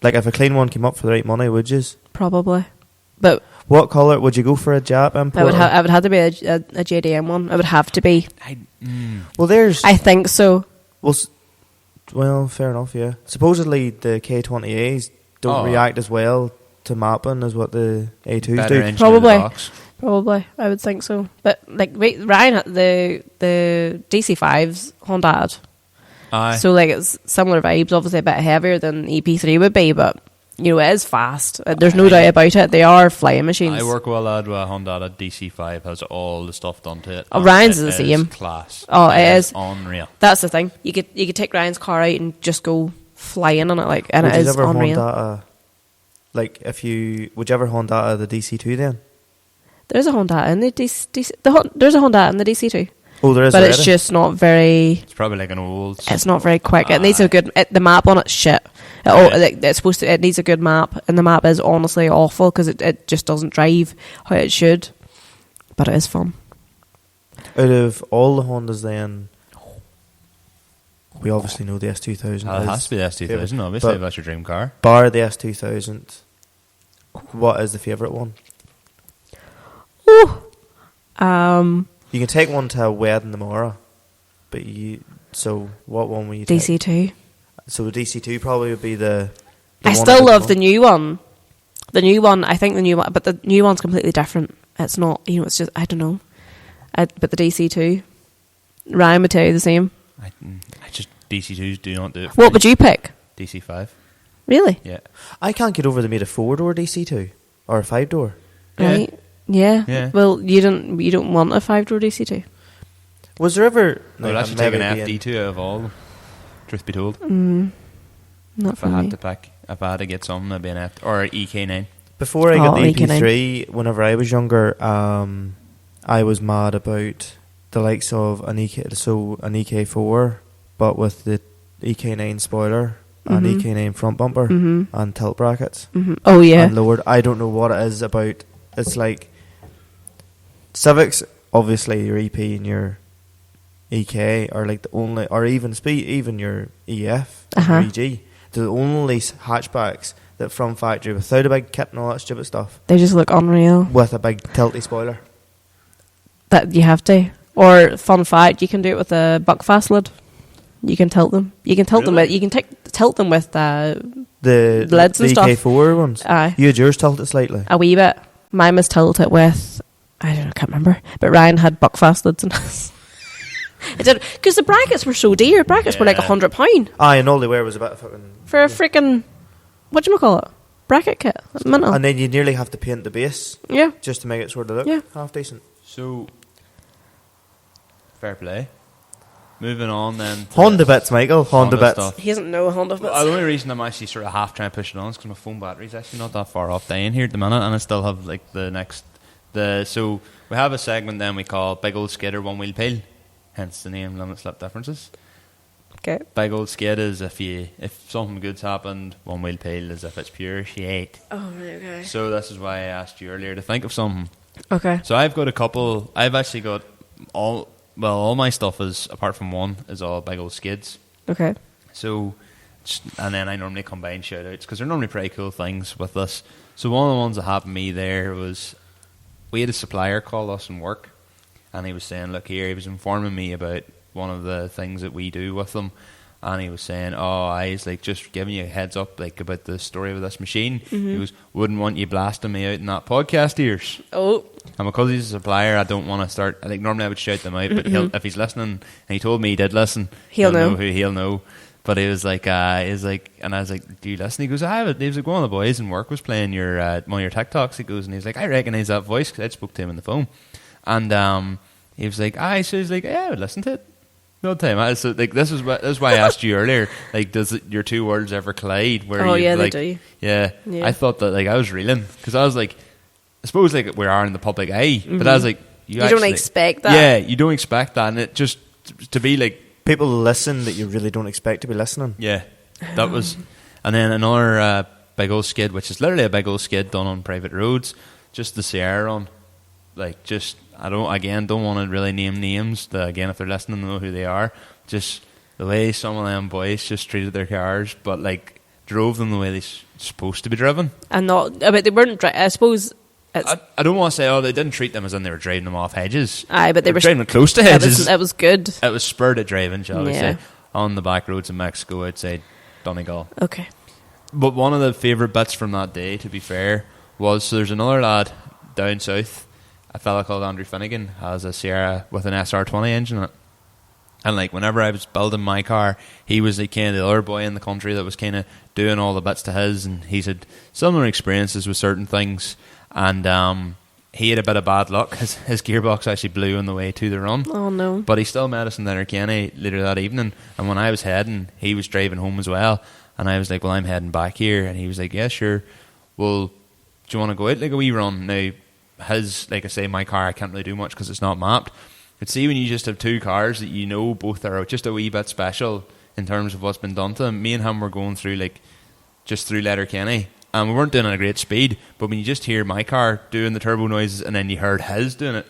Like, if a clean one came up for the right money, would you? Probably. But... What colour? Would you go for a Jap import? I would have to be a JDM one. I would have to be. Well, there's... I think so. Well, fair enough, yeah. Supposedly, the K20As don't react as well to mapping as what the A2s do. Probably, I would think so. But like Ryan, the DC5's Honda. So like it's similar vibes. Obviously a bit heavier than EP3 would be, but it is fast. There's no doubt about it. They are flying machines. I work well with a Honda DC5 has all the stuff done to it. Oh, Ryan's the same. Class. Oh, it is unreal. That's the thing. You could take Ryan's car out and just go flying on it, and it is unreal. Would you ever Honda the DC2 then? There's a Honda in the DC. There's a Honda in the DC2. Oh, there is. But it's just not very. It's probably like an old. It's not very quick. It needs a good. The map on it's shit. It's supposed to. It needs a good map, and the map is honestly awful because it just doesn't drive how it should. But it is fun. Out of all the Hondas, then we obviously know the S2000. It has to be the S2000. Obviously, if that's your dream car. Bar the S2000. What is the favourite one? You can take one to a wedding tomorrow, but what one will you take? DC2. So the DC2 probably would be the I still love the new one. The new one, I think the new one, but the new one's completely different. It's not, it's just, I don't know. But the DC2, Ryan would tell you the same. I just, DC2s do not do it. What would you pick? DC5. Really? Yeah. I can't get over the made a 4-door DC2 or a 5-door. Right. Yeah. Well, you don't want a 5-door DC2. Was there ever? I would actually take an FD2 out of all. Truth be told. Not if I had to pick, if I had to get something, it'd be an F or an EK9. Before I got the EP3, whenever I was younger, I was mad about the likes of an EK4, but with the EK9 spoiler and EK9 front bumper and tilt brackets. Oh yeah. And lowered. I don't know what it is about. It's like Civics, obviously your EP and your EK are like the only, or even your EF, your EG, they're the only hatchbacks that from factory without a big kit and all that stupid stuff. They just look unreal with a big tilty spoiler. That you have to. Or fun fact, you can do it with a Buckfast lid. You can tilt them. You can tilt them with. You can tilt them with the lids and stuff. The EK4 ones. Aye. You had yours tilted slightly. A wee bit. Mine was tilted with. I don't know. Can't remember. But Ryan had Buckfast lids in his. It did because the brackets were so dear. Brackets were like £100. Aye, and all they were was a bit of fucking for a freaking whatchamacallit bracket kit. Mental. And then you nearly have to paint the base. Yeah. Just to make it sort of look half decent. So fair play. Moving on then. Honda bits, Michael. Honda bits. Stuff. He doesn't know Honda bits. Well, the only reason I'm actually sort of half trying to push it on is because my phone battery's actually not that far off dying here at the minute, and I still have like so we have a segment then we call Bagel Skid or One Wheel Peel. hence the name Limit Slip Differences. Okay. Bagel Skid is if something good's happened, one wheel peel is if it's pure shit. Oh, right, okay. So this is why I asked you earlier to think of something. Okay. So I've got a couple. I've actually got all my stuff is, apart from one, is all Bagel Skids. Okay. So, and then I normally combine shout-outs because they're normally pretty cool things with this. So one of the ones that happened to me there was, we had a supplier call us in work, and he was saying, look here, he was informing me about one of the things that we do with them, and he was saying, I was like just giving you a heads up like about the story of this machine. He goes, wouldn't want you blasting me out in that podcast ears. Oh. And because he's a supplier, I don't want to start. I think normally I would shout them out, but if he's listening, and he told me he did listen, he'll know who he'll know. But he was like, and I was like, do you listen? He goes, I have it. He was like, one of the boys in work was playing your one of your TikToks. He goes, and he's like, I recognise that voice because I spoke to him on the phone. And he was like, so he's like, yeah, I would listen to it. No time. So like this is why I asked you earlier. Like, does your two worlds ever collide? Where they do. Yeah. I thought that like I was reeling because I was like, I suppose like we are in the public eye, but I was like, you don't expect that. Yeah, you don't expect that, and it just to be like people listen that you really don't expect to be listening. Yeah, that was, and then another big old skid, which is literally a big old skid done on private roads, just the Sierra on, like just. I don't want to really name names. Again, if they're listening, they know who they are. Just the way some of them boys just treated their cars, but like drove them the way they're supposed to be driven. And not, but they weren't. I suppose. I don't want to say, they didn't treat them as in they were driving them off hedges. Aye, but they were driving them close to hedges. It was good. It was spirited driving, shall we say, on the back roads in Mexico outside Donegal. Okay. But one of the favourite bits from that day, to be fair, was so there's another lad down south. A fella called Andrew Finnegan has a Sierra with an SR20 engine in it. And like whenever I was building my car, he was like kind of the other boy in the country that was kind of doing all the bits to his, and he's had similar experiences with certain things. And he had a bit of bad luck. His gearbox actually blew on the way to the run. Oh no. But he still met us in Letterkenny later that evening, and when I was heading, he was driving home as well. And I was like, well, I'm heading back here. And he was like, yeah, sure. Well, do you want to go out like a wee run? Now, like I say, my car, I can't really do much because it's not mapped. But see, when you just have two cars that you know both are just a wee bit special in terms of what's been done to them, me and him were going through just through Letterkenny, and we weren't doing it at a great speed, but when you just hear my car doing the turbo noises and then you heard his doing it,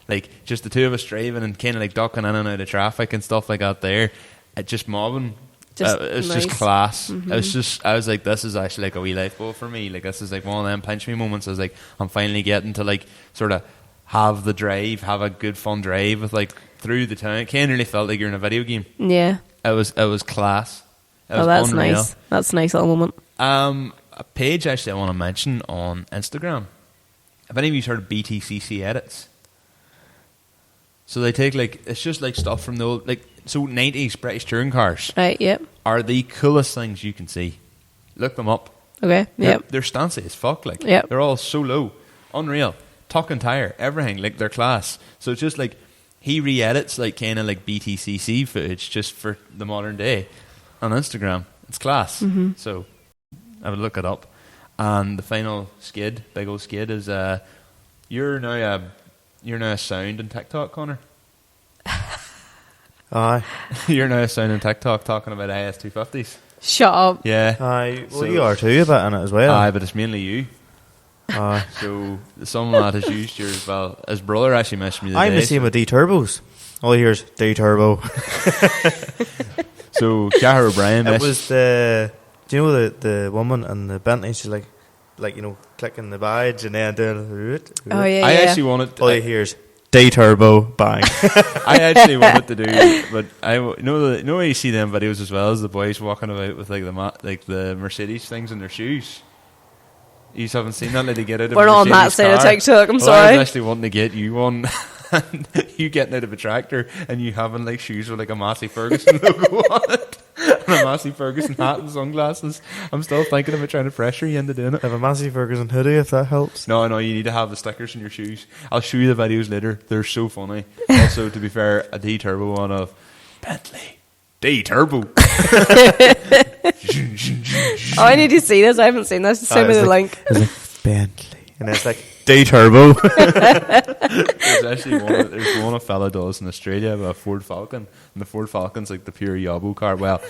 like just the two of us driving and kind of like ducking in and out of traffic and stuff like that there, it just mobbing. It's nice. Just class. I was like, this is actually like a wee lifeboat for me. Like this is like one of them pinch me moments. I was like, I'm finally getting to like sort of have a good fun drive with like through the town. It kind of really felt like you're in a video game. Yeah. It was class. That's unreal. Nice. That's a nice little moment. A page actually I want to mention on Instagram. Have any of you heard of BTCC edits? So they take like, it's just like stuff from the old, like, so 90s British touring cars. Right, yep. Are the coolest things you can see. Look them up. Okay, yep. They're stancy as fuck, like. Yep. They're all so low. Unreal. Tuck and tire, everything, like they're class. So it's just like, he re-edits like kind of like BTCC footage just for the modern day on Instagram. It's class. Mm-hmm. So I would look it up. And the final skid, big old skid, is you're now a sound in TikTok, Conor. Aye. You're now a sound in TikTok talking about IS250s. Shut up. Yeah. Aye. Well, so, you are too a bit in it as well. Aye, but it's mainly you. Aye. So someone that has used yours as well. His brother actually messaged me the I'm the same with D-turbos. All he hears D-turbo. So Cahir O'Brien. It was the. Do you know the woman and the Bentley? She's like clicking the badge and then doing. Oh yeah. I actually wanted. All he hears D-turbo bang. I actually wanted to do, but I know you see them videos as well as the boys walking about with like the Mercedes things in their shoes. You haven't seen that? Like they get out of We're not on that side of TikTok. I'm sorry. I was actually wanting to get you one. You getting out of a tractor and you having like shoes with like a Massey Ferguson logo on it and a Massey Ferguson hat and sunglasses. I'm still thinking about trying to pressure you into doing it. I have a Massey Ferguson hoodie if that helps. No, you need to have the stickers in your shoes. I'll show you the videos later. They're so funny. Also, to be fair, a D-turbo one of Bentley. D-turbo. I need to see this. I haven't seen this. Send me the link. It's like Bentley. And it's like D-turbo. There's actually one a fella does in Australia about a Ford Falcon, and the Ford Falcon's like the pure yabo car. Well,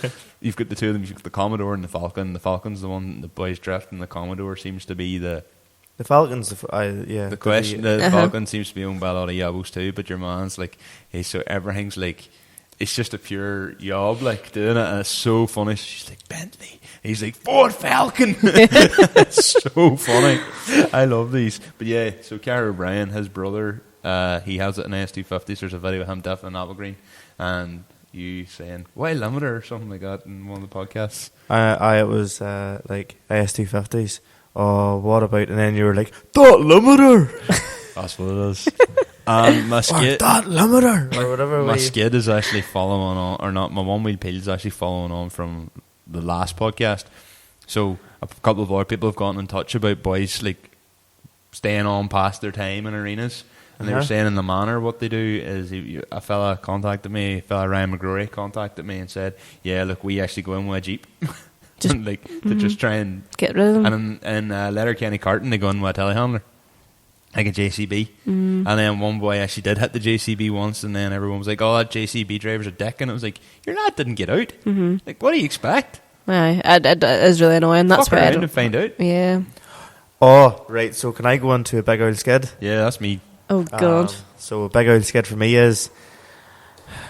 you've got the two of them. You've got the Commodore and the Falcon. The Falcon's the one the boys drift, and the Commodore seems to be the Falcon's the question. The Falcon seems to be owned by a lot of yabos too, but your man's like, hey, so everything's like, it's just a pure yob, like doing it, and it's so funny. She's like, Bentley. He's like, Ford Falcon. It's so funny. I love these. But yeah, so Cara O'Brien, his brother, he has it in S250s. There's a video of him definitely in apple green, and you saying "why limiter" or something like that in one of the podcasts. It was like S250s. Oh, what about? And then you were like, that limiter. That's what it is. And my skid, that limiter, or whatever. My skid is actually following on, or not? My one wheel peel is actually following on from the last podcast. So a couple of other people have gotten in touch about boys like staying on past their time in arenas, and they were saying in the manor what they do is a fella contacted me, Ryan McGrory contacted me and said, "Yeah, look, we actually go in with a Jeep." Just like to just try and get rid of them. And in Letterkenny Carton, they go in with a telehandler, like a JCB. And then one boy actually did hit the JCB once, and then everyone was like, "Oh, that JCB driver's a dick," and it was like, "Your lad didn't get out. Like, what do you expect?" Aye, it is really annoying. That's why why I don't find out. Yeah. Oh, right. So can I go on to a big old skid? Yeah, that's me. Oh God. So a big old skid for me is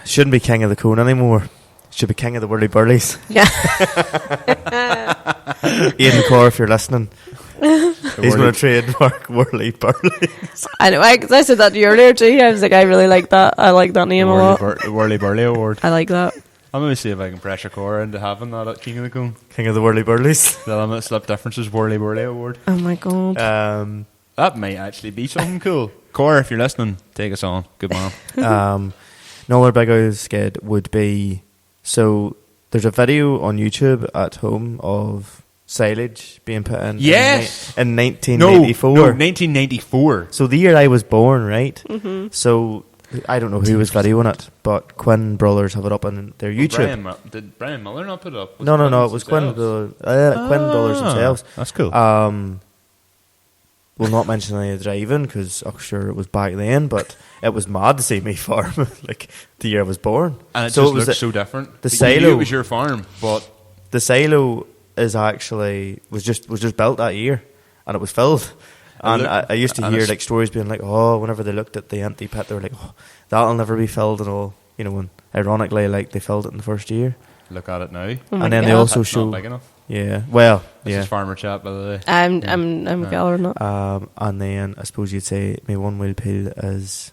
shouldn't be king of the cone anymore. Should be king of the whirly burlies. Yeah. Ian Core, if you're listening, he's going to trademark whirly burlies. Anyway, because I said that to you earlier too. I was like, I really like that. I like that name a lot. The Whirly Burly Award. I like that. I'm going to see if I can pressure Cora into having that at King of the Cone. King of the whirly burlies. The Limit Slip Differences Whirly Burly Award. Oh my God. That might actually be something cool. Cora, if you're listening, take us on. Good man. Another big old skid would be, so there's a video on YouTube at home of silage being put in. Yes! In 1984. No, 1994. So the year I was born, right? So I don't know who was videoing it, but Quinn Brothers have it up on their YouTube. Did Brian Miller not put it up? No, it was Quinn Brothers themselves. That's cool. We'll not mention any of the driving because I'm sure it was back then, but it was mad to see me farm like the year I was born. And it just looks so different. The silo, it was your farm, but the silo is actually was just built that year, and it was filled. And I used to hear like stories being like, oh, whenever they looked at the empty pit, they were like, oh, that'll never be filled and all, you know. And ironically, like they filled it in the first year. Look at it now. And then they also show. Not big enough. Yeah, well, this is farmer chat, by the way. I'm gathering up. And then I suppose you'd say my one wheel peel is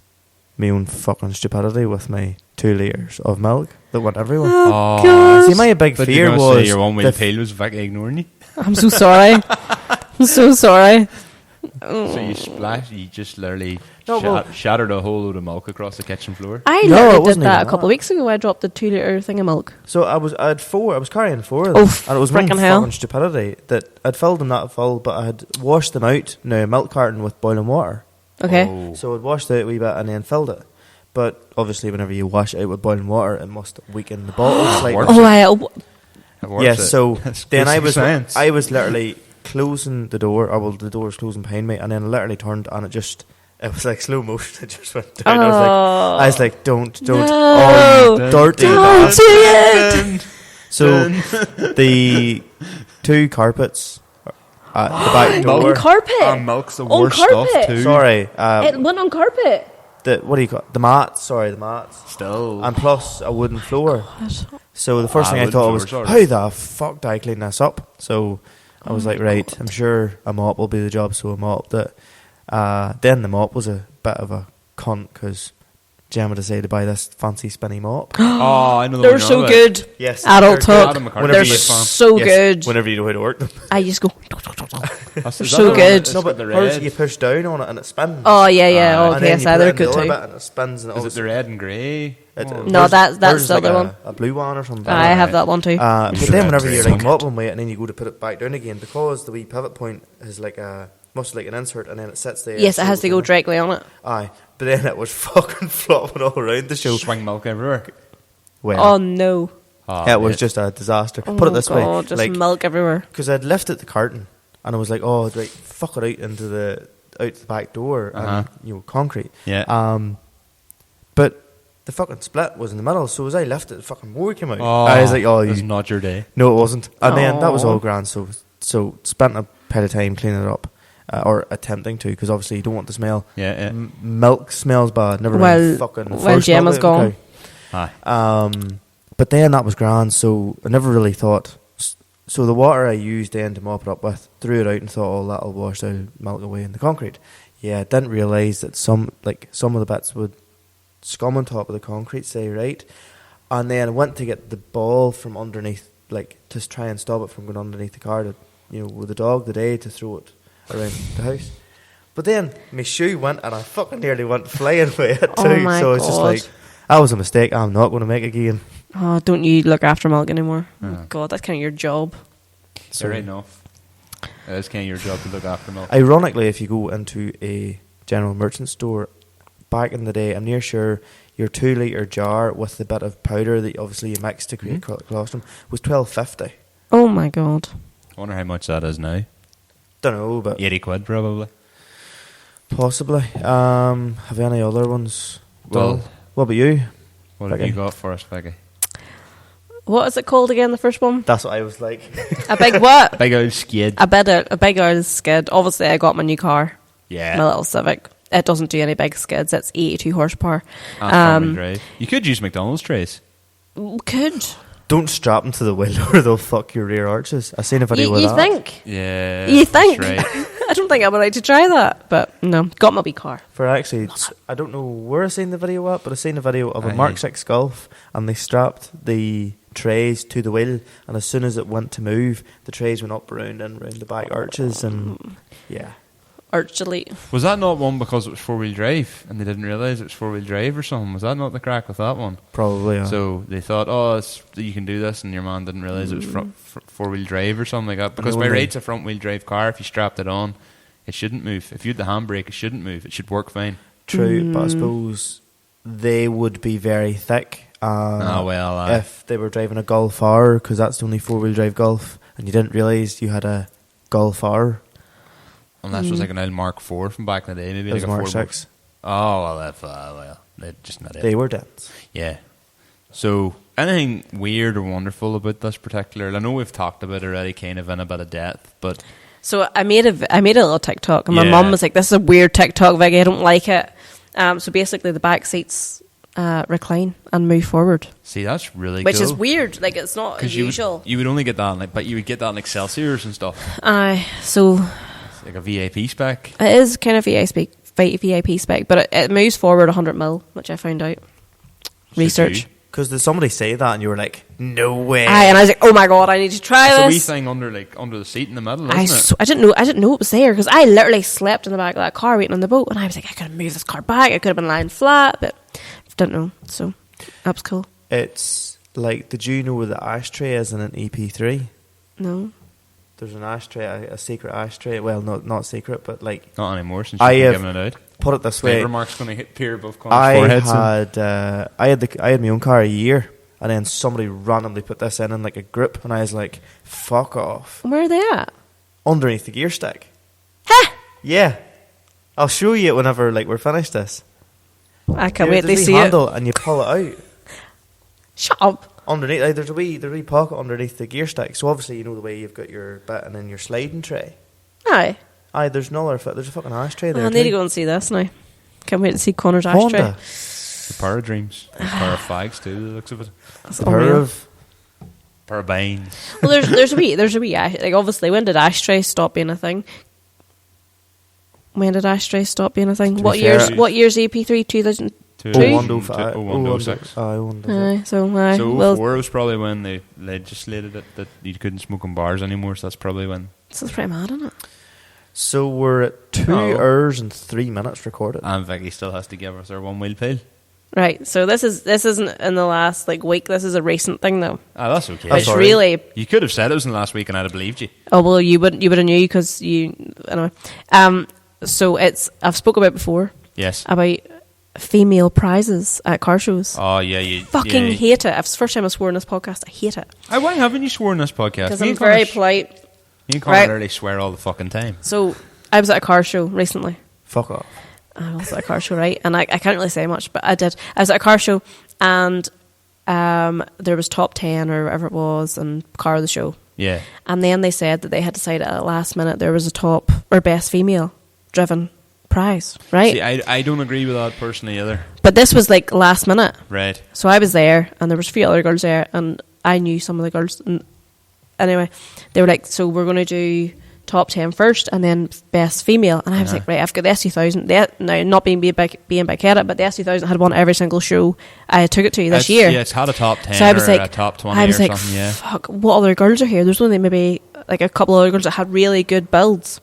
my own fucking stupidity with my 2 litres of milk that went everywhere. Oh, God. See, my big fear was your one wheel peel was Vicky ignoring you. I'm so sorry. I'm so sorry. So you just literally shattered a whole load of milk across the kitchen floor. I literally did that a couple of weeks ago. I dropped a 2 litre thing of milk. So I had 4. I was carrying 4 of them. And it was one fucking stupidity that I'd filled them that full, but I had washed them out in a milk carton with boiling water. Okay. Oh. So I'd washed it out a wee bit and then filled it. But obviously, whenever you wash it out with boiling water, it must weaken the bottle slightly. Yes. So then I was literally closing the door. The door was closing behind me, and then I literally turned, and it was like slow motion. It just went down. I was like, don't, no, oh, dirty, don't do it. So the 2 carpets at the back door. On carpet. Milk's the worst stuff too. Sorry, it went on carpet. What do you call it? The mats? Sorry, the mats. Still. And plus a wooden floor. God. So the first thing I thought was, how the fuck do I clean this up? So I was like, right, I'm sure a mop will be the job, so I mopped it. Then the mop was a bit of a cunt because Gemma decided to buy this fancy spinny mop. Oh, I know. They're so good. Yes. Adult talk. They're so yes, good. Whenever you know how to work them. I just go. They're so good. No, but hers you push down on it and it spins. Oh, yeah. Okay, so they're good too. And it spins and is it the red and grey? No, that's the other one. A blue one or something. I have that one too. But then whenever you're like mopping with it and then you go to put it back down again, because the wee pivot point is like must like an insert and then it sits there. Yes, it has to go directly on it. Aye, but then it was fucking flopping all around the show. Swing milk everywhere. Well, oh no. It was just a disaster. Put it this way. Just milk everywhere. Because I'd lifted the carton and I was like, oh, right, fuck it out into the out the back door and concrete. Yeah. But the fucking split was in the middle, so as I lifted, the fucking mower came out. Oh, I was like, it's not your day. No, it wasn't. And then that was all grand. So spent a bit of time cleaning it up, or attempting to, because obviously you don't want the smell. Yeah. Milk smells bad. Never mind fucking. Well, Gemma's gone. Aye. But then that was grand. So I never really thought. So the water I used then to mop it up with, threw it out and thought, oh, that'll wash the milk away in the concrete. Yeah, didn't realise that some of the bits would scum on top of the concrete, say, right? And then I went to get the ball from underneath, like, to try and stop it from going underneath the car, with the dog today, to throw it around the house. But then my shoe went, and I fucking nearly went flying with it too. Oh my so it's just like, that was a mistake. I'm not going to make it again. Oh, don't you look after milk anymore? Oh, God, that's kind of your job. Fair enough. It is kind of your job to look after milk. Ironically, if you go into a general merchant store, back in the day, I'm near sure your 2 litre jar with the bit of powder that obviously you mix to create colostrum was $12.50. Oh my God. I wonder how much that is now. Don't know, but 80 quid probably. Possibly. Have you any other ones? Well, what about you? What have you got for us, Becky? What is it called again, the first one? That's what I was like. A big what? Bagel Skid. A big old skid. Obviously, I got my new car. Yeah. My little Civic. It doesn't do any big skids. It's 82 horsepower. Drive. You could use McDonald's trays. Could. Don't strap them to the wheel or they'll fuck your rear arches. I seen a video with that. You think? Yeah. You think? Right. I don't think I would like to try that. But no, got my wee car. For actually, I don't know where I seen the video at, but I seen a video of a Mark 6 Golf and they strapped the trays to the wheel, and as soon as it went to move, the trays went up around the back arches, and Arch delete. Was that not one because it was 4-wheel drive and they didn't realise it was 4-wheel drive or something? Was that not the crack with that one? Probably, yeah. So they thought, you can do this, and your man didn't realise it was 4-wheel drive or something like that. Because by rate's a front-wheel drive car, if you strapped it on, it shouldn't move. If you had the handbrake, it shouldn't move. It should work fine. True, but I suppose they would be very thick. If they were driving a Golf R, because that's the only 4-wheel drive Golf, and you didn't realise you had a Golf R. Unless it was like an old Mark IV from back in the day, maybe like a Mark 6. Oh, well, they're just not it. They were dense. Yeah. So, anything weird or wonderful about this particular? I know we've talked about it already, kind of in a bit of depth, but so I made a little TikTok, and my mum was like, "This is a weird TikTok, Vicky. I don't like it." So basically, the back seats recline and move forward. See, that's really which cool. is weird. Like, it's not usual. You would only get that, but you would get that in Excelsiors and stuff. So it's like a VIP spec. It is kind of VIP spec, but it moves forward 100 mil, which I found out. Research. Because did somebody say that and you were like, no way? And I was like, oh my God, I need to try this. It's a wee thing under the seat in the middle, isn't it? I didn't know it was there, because I literally slept in the back of that car waiting on the boat, and I was like, I could have moved this car back. I could have been lying flat, but I didn't know. So that was cool. It's like, did you know where the ashtray is in an EP3? No. There's an ashtray, a secret ashtray. Well, not secret, but like... Not anymore, since you've given it out. Put it this way. Favour mark's going to hit peer above Conor's forehead. I had my own car a year, and then somebody randomly put this in like a group, and I was like, fuck off. Where are they at? Underneath the gear stick. Huh? Yeah. I'll show you whenever we're finished this. I can't wait to see handle, and you pull it out. Shut up. Underneath, there's a wee pocket underneath the gear stick. So obviously, you know the way you've got your bit and then your sliding tray. Aye. There's another. There's a fucking ashtray there. I need to go and see this now. Can't wait to see Conor's ashtray. The power of dreams. The power of fags too. The looks of it. The power of beans. Well, there's a wee like, obviously, when did ashtray stop being a thing? What year's EP3? 2002? 0106. So 04 was probably when they legislated it that you couldn't smoke in bars anymore, so that's probably when. So that's pretty mad, isn't it? So we're at 2 hours and 3 minutes recorded. And Vicky still has to give us our 1 wheel peel. Right, so this isn't in the last week. This is a recent thing, though. That's okay. It's really. You could have said it was in the last week, and I'd have believed you. Oh well, you would have knew, because you anyway. So I've spoken about before. Yes. About female prizes at car shows. Oh yeah, you fucking hate it. It's the first time I've sworn in this podcast. I hate it. Why haven't you sworn in this podcast? Because I'm very polite. You can't literally swear all the fucking time. So I was at a car show recently. Fuck off. I was at a car show, right? And I can't really say much, but I did. I was at a car show, and there was top 10 or whatever it was, and car of the show. Yeah. And then they said that they had decided at the last minute there was a top or best female driven prize, right? See, I don't agree with that personally either. But this was like last minute. Right. So I was there, and there was 3 other girls there, and I knew some of the girls. And anyway, they were like, so we're going to do top 10 first, and then best female. And I was like, right, I've got the S2000. Now, not being back at it, but the S2000 had won every single show I took it to this year. Yeah, it's had a top 10 so I was like, a top 20 I was or like, something, yeah. Fuck, what other girls are here? There's only maybe like a couple of other girls that had really good builds.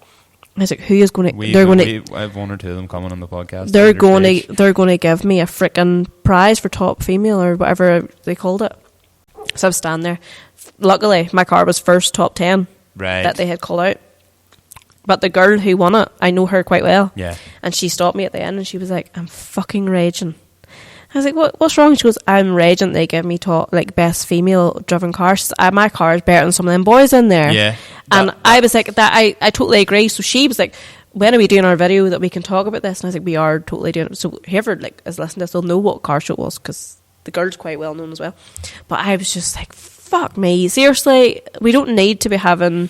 I was like, who is going to... I have 1 or 2 of them coming on the podcast. They're going to give me a frickin' prize for top female or whatever they called it. So I was standing there. Luckily, my car was first top 10 that they had called out. But the girl who won it, I know her quite well. Yeah. And she stopped me at the end and she was like, I'm fucking raging. I was like, what's wrong? She goes, I'm raging. They give me best female driven car. She says, my car is better than some of them boys in there. Yeah. And I was like, I totally agree. So she was like, when are we doing our video that we can talk about this? And I was like, we are totally doing it. So whoever is listening to this will know what car show it was, because the girl's quite well known as well. But I was just like, fuck me, seriously, we don't need to be having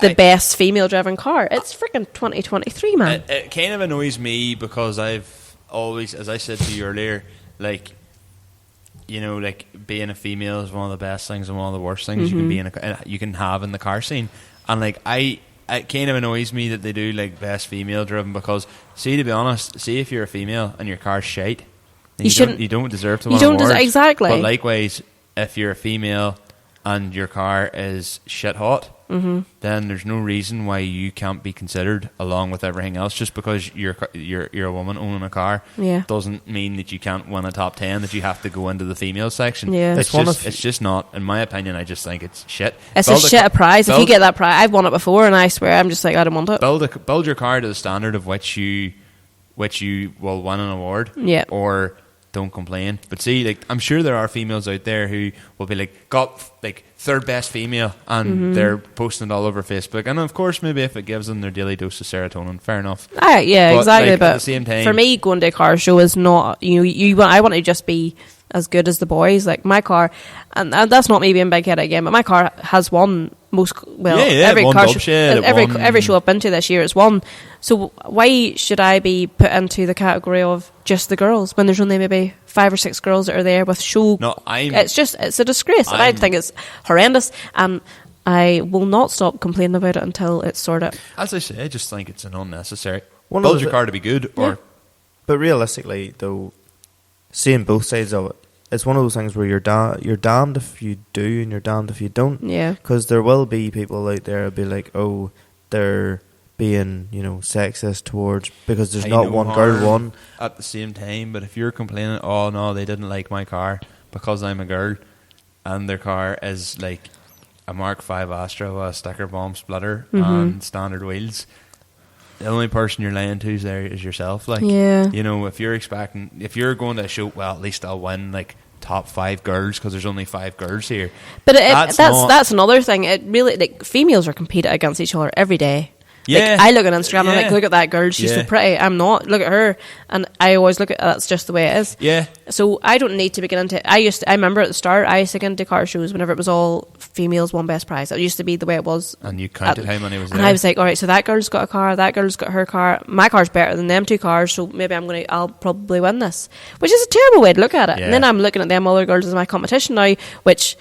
the best female driven car. It's freaking 2023, man. It kind of annoys me because I've always, as I said to you earlier, like, you know, like being a female is one of the best things and one of the worst things you can be you can have in the car scene. And like it kind of annoys me that they do like best female driven, because see, to be honest, see if you're a female and your car's shite, you don't deserve to win awards. Exactly. But likewise, if you're a female and your car is shit hot, then there's no reason why you can't be considered along with everything else. Just because you're a woman owning a car doesn't mean that you can't win a top 10, that you have to go into the female section. Yeah. It's just not, in my opinion. I just think it's shit. It's a prize. If you get that prize, I've won it before, and I swear I'm just like, I don't want it. Build your car to the standard of which you will win an award. Yeah. Or don't complain. But see, like, I'm sure there are females out there who will be like, got like third best female, and they're posting it all over Facebook. And of course, maybe if it gives them their daily dose of serotonin, fair enough. Yeah, but, exactly. Like, but at the same time, for me, going to a car show is not I want to just be as good as the boys. Like my car, and that's not me being big-headed again, but my car has won every car show, every show I've been to this year it's won. So why should I be put into the category of just the girls when there's only maybe 5 or 6 girls that are there with show? No, it's a disgrace, and I think it's horrendous, and I will not stop complaining about it until it's sorted. As I say, I just think it's an unnecessary. Build your car to be good, but realistically, though, seeing both sides of it, it's one of those things where you're damned if you do and you're damned if you don't. Yeah. Because there will be people out there who'll be like, oh, they're being, sexist towards, because there's not one girl won. At the same time, but if you're complaining, oh no, they didn't like my car because I'm a girl, and their car is like a Mark V Astra with a sticker bomb splitter and standard wheels, the only person you're lying to is yourself. Like, if you're going to a show, well, at least I'll win like top 5 girls because there's only 5 girls here. But that's another thing. It really, like, females are competing against each other every day. Yeah. Like, I look at Instagram and I'm like, look at that girl, she's so pretty. I'm not. Look at her. And I always look at that's just the way it is. Yeah. So I don't need to be getting into I remember at the start I used to get into car shows whenever it was all females won best prize. It used to be the way it was. And you counted how many was there. And I was like, alright, so that girl's got a car, that girl's got her car, my car's better than them 2 cars, so maybe I'll probably win this. Which is a terrible way to look at it. Yeah. And then I'm looking at them other girls as my competition now, which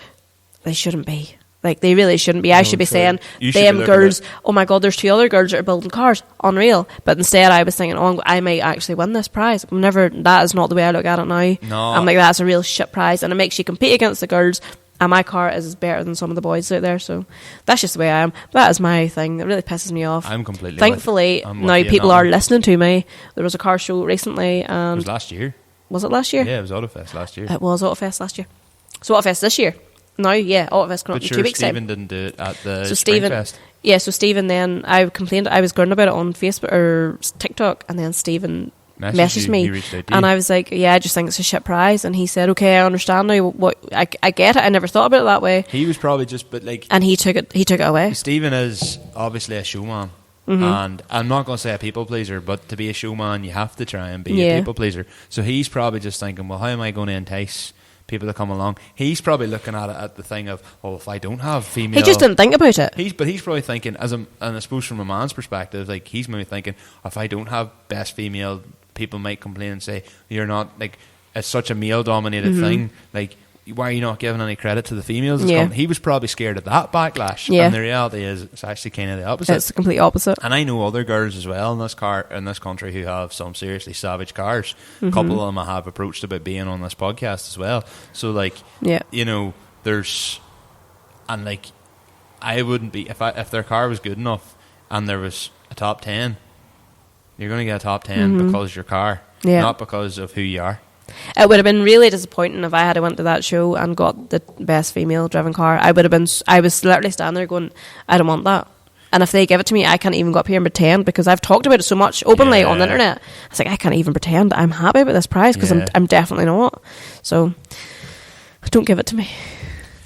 they shouldn't be. Like, they really shouldn't be. I should be saying, them girls, oh my God, there's 2 other girls that are building cars. Unreal. But instead, I was thinking, oh, I might actually win this prize. That is not the way I look at it now. No. I'm like, that's a real shit prize. And it makes you compete against the girls. And my car is better than some of the boys out there. So that's just the way I am. That is my thing. It really pisses me off. I'm completely Thankfully, now people are listening to me. There was a car show recently. And it was last year. Was it last year? Yeah, it was Autofest last year. It was Autofest last year. So Autofest this year. No, yeah, Autofest coming up in 2 weeks' time. Stephen didn't do it at the Springfest. Yeah, so Stephen then, I complained, I was going about it on Facebook or TikTok, and then Stephen messaged me, and I was like, I just think it's a shit prize, and he said, okay, I understand now, I get it, I never thought about it that way. He was probably just, but like... And he took it away. Stephen is obviously a showman. And I'm not going to say a people pleaser, but to be a showman, you have to try and be a people pleaser. So he's probably just thinking, well, how am I going to entice people to come along? He's probably looking at it at the thing of, oh, if I don't have female... He just didn't think about it. He's probably thinking, and I suppose from a man's perspective, like, he's maybe thinking, if I don't have best female, people might complain and say, you're not, like, it's such a male-dominated thing, like, why are you not giving any credit to the females? He was probably scared of that backlash, and the reality is it's actually kind of the opposite. It's the complete opposite. And I know other girls as well in this country who have some seriously savage cars. A couple of them I have approached about being on this podcast as well. So, like, you know, there's, and like, I wouldn't be if their car was good enough and there was a top 10. You're going to get a top 10 because of your car, not because of who you are. It would have been really disappointing if I had went to that show and got the best female driven car. I was literally standing there going, I don't want that. And if they give it to me, I can't even go up here and pretend, because I've talked about it so much openly on the internet. I was like, I can't even pretend I'm happy about this prize, because I'm definitely not. So don't give it to me,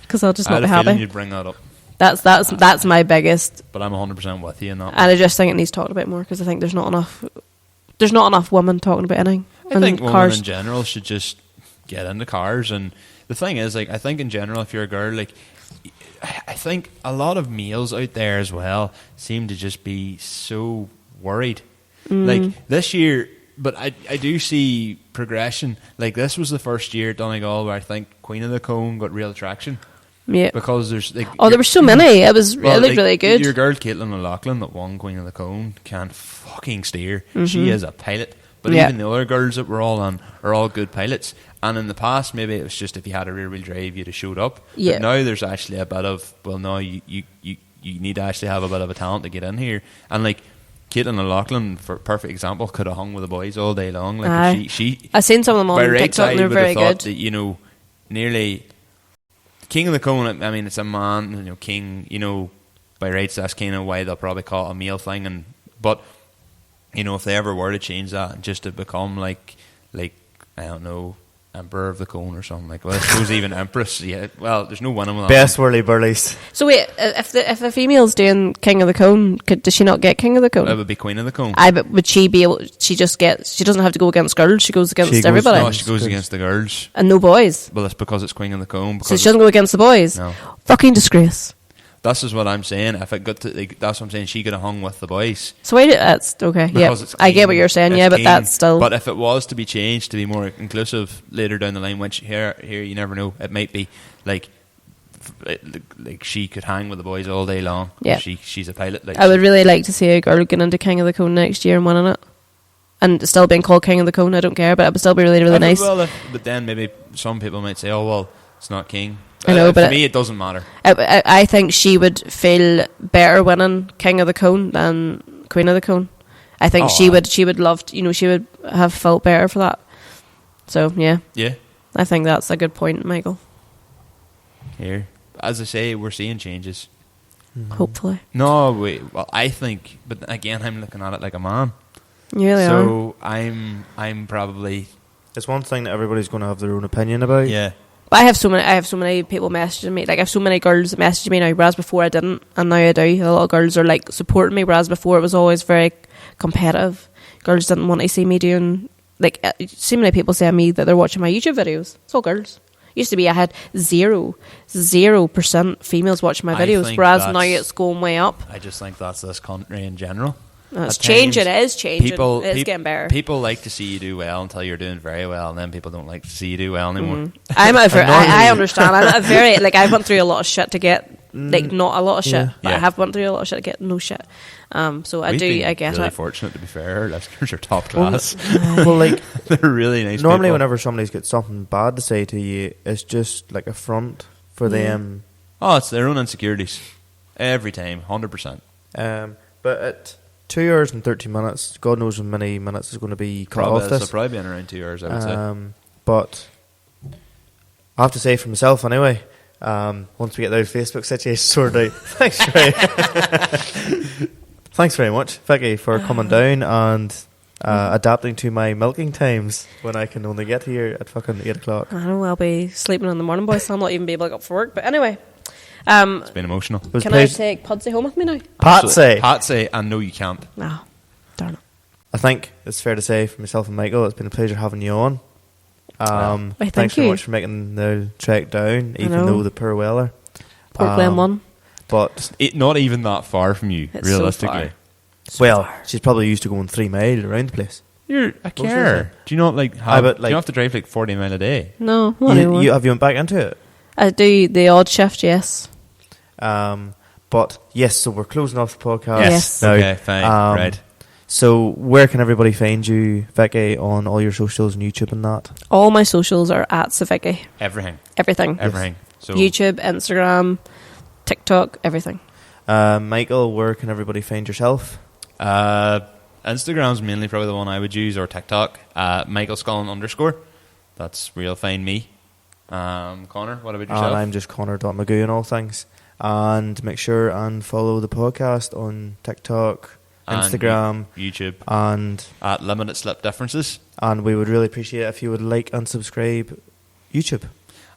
because I'll just not be happy. I had a feeling you'd bring that up. That's my biggest. But I'm 100% with you in that. And I just think it needs talked about more, because I think there's not enough women talking about anything. I think women in general should just get into cars. And the thing is, like, I think in general, if you're a girl, like, I think a lot of males out there as well seem to just be so worried. Like, this year, but I do see progression. Like, this was the first year at Donegal where I think Queen of the Cone got real traction. Yeah. Because there's, like... Oh, there were so many. It was really good. Your girl, Caitlin O'Loughlin, that won Queen of the Cone, can fucking steer. She is a pilot. But even the other girls that were all on are all good pilots. And in the past, maybe it was just if you had a rear-wheel drive, you'd have showed up. Yeah. But now there's actually a bit of, well, no, you need to actually have a bit of a talent to get in here. And, like, Caitlin O'Loughlin, for a perfect example, could have hung with the boys all day long. Like, I've seen some of them on TikTok and they're very good. That, you know, nearly... King of the Cone, I mean, it's a man, you know, king, you know, by rights, that's kind of why they'll probably call it a male thing. But, you know, if they ever were to change that and just to become like I don't know, Emperor of the Cone or something, like, well, I suppose even Empress, well, there's no winning with that. Best whirly burlies. So wait, if the female's doing King of the Cone, does she not get King of the Cone? It would be Queen of the Cone. But would she be able, she doesn't have to go against girls, she goes against everybody? No, she goes against the girls. And no boys? Well, it's because it's Queen of the Cone. So she doesn't go against the boys? No. Fucking disgrace. This is what I'm saying. If it got to, like, that's what I'm saying. She could have hung with the boys. So that's okay. Yeah, I get what you're saying. Yeah, but that's still. But if it was to be changed to be more inclusive later down the line, when here you never know. It might be like she could hang with the boys all day long. Yeah, she's a pilot. Like, I would really like to see a girl get into King of the Cone next year and winning it, and still being called King of the Cone. I don't care, but it would still be really, really nice. Well, but then maybe some people might say, "Oh, well, it's not King." I know, but for me, it doesn't matter. I think she would feel better winning King of the Cone than Queen of the Cone. I think she would love to, you know, she would have felt better for that. So yeah, I think that's a good point, Michael. Here, as I say, we're seeing changes. Hopefully. No, well, I think, but again, I'm looking at it like a man. You really are. So I'm probably. It's one thing that everybody's going to have their own opinion about. Yeah. But I have so many people messaging me. Like, I have so many girls that message me now, whereas before I didn't, and now I do. A lot of girls are like supporting me, whereas before it was always very competitive. Girls didn't want to see me doing, like, so many people say to me that they're watching my YouTube videos. It's all girls. Used to be I had 0% females watching my videos, whereas now it's going way up. I just think that's this country in general. It's changing. It is changing. It's getting better. People like to see you do well until you're doing very well, and then people don't like to see you do well anymore. I understand. I'm a very, like, I went through a lot of shit to get, like, not a lot of shit, but I have went through a lot of shit to get no shit. So I get really it. Fortunate, to be fair. Our listeners are top class. Well, like, they're really nice. Normally, people. Whenever somebody's got something bad to say to you, it's just like a front for them. Oh, it's their own insecurities every time, 100%. But at 2 hours and 30 minutes, God knows how many minutes is going to be cut off this. It'll probably be in around 2 hours, I would say. But I have to say for myself anyway, once we get the Facebook situation sorted out, thanks very much, Vicky, for coming down and adapting to my milking times when I can only get here at fucking 8 o'clock. I know, I'll be sleeping in the morning, boys, so I'll not even be able to get up for work. But anyway, It's been emotional. Can I take Pudsey home with me now? Patsy, and no, you can't. No, darn it. I think it's fair to say for myself and Michael, it's been a pleasure having you on. Thank thanks you very much for making the trek down, even though the poor weather. Port Glen one. But not even that far from you, it's realistically. So far. She's probably used to going 3 miles around the place. You're a care. Do you not do you have to drive like 40 mile a day? No, not anymore. Have you went back into it? I do the odd shift, yes. But yes, so we're closing off the podcast. Yes. Now. Okay, fine. Right. So where can everybody find you, Vicky, on all your socials and YouTube and that? All my socials are at Civicky. Everything. Yes. So YouTube, Instagram, TikTok, everything. Michael, where can everybody find yourself? Instagram's mainly probably the one I would use, or TikTok. Michael Scullin _ That's real fine me. Conor, what about yourself? And I'm just Conor.magoo and all things. And make sure and follow the podcast on TikTok, Instagram, YouTube, and at Limited Slip Differences. And we would really appreciate it if you would like and subscribe YouTube.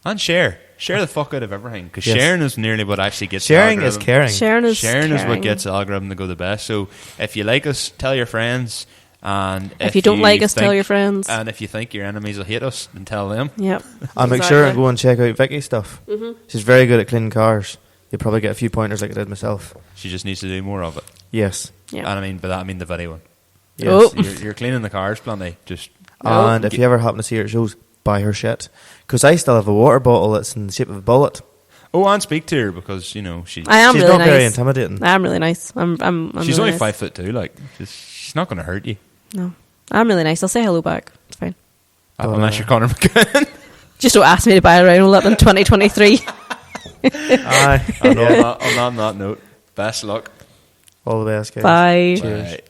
And share the fuck out of everything, because sharing is nearly what actually gets sharing is caring. Sharing is what gets the algorithm to go the best. So if you like us, tell your friends, and if you don't like us, tell your friends. And if you think your enemies will hate us, then tell them. Yep. And make sure and go and check out Vicky's stuff. Mm-hmm. She's very good at cleaning cars. You'll probably get a few pointers like I did myself. She just needs to do more of it. Yes. Yep. And by that I mean the video one. Yes. You're cleaning the cars plenty. And if you ever happen to see her at shows, buy her shit. Because I still have a water bottle that's in the shape of a bullet. Oh, and speak to her, because she's she's really not nice. Very intimidating. I am really nice. I'm she's really only nice. 5'2". Like she's not going to hurt you. No, I'm really nice. I'll say hello back. It's fine. Unless you're Conor McGann. Just don't ask me to buy a round lip in 2023. Aye. On that note, best luck. All the best, guys. Bye. Cheers. Bye.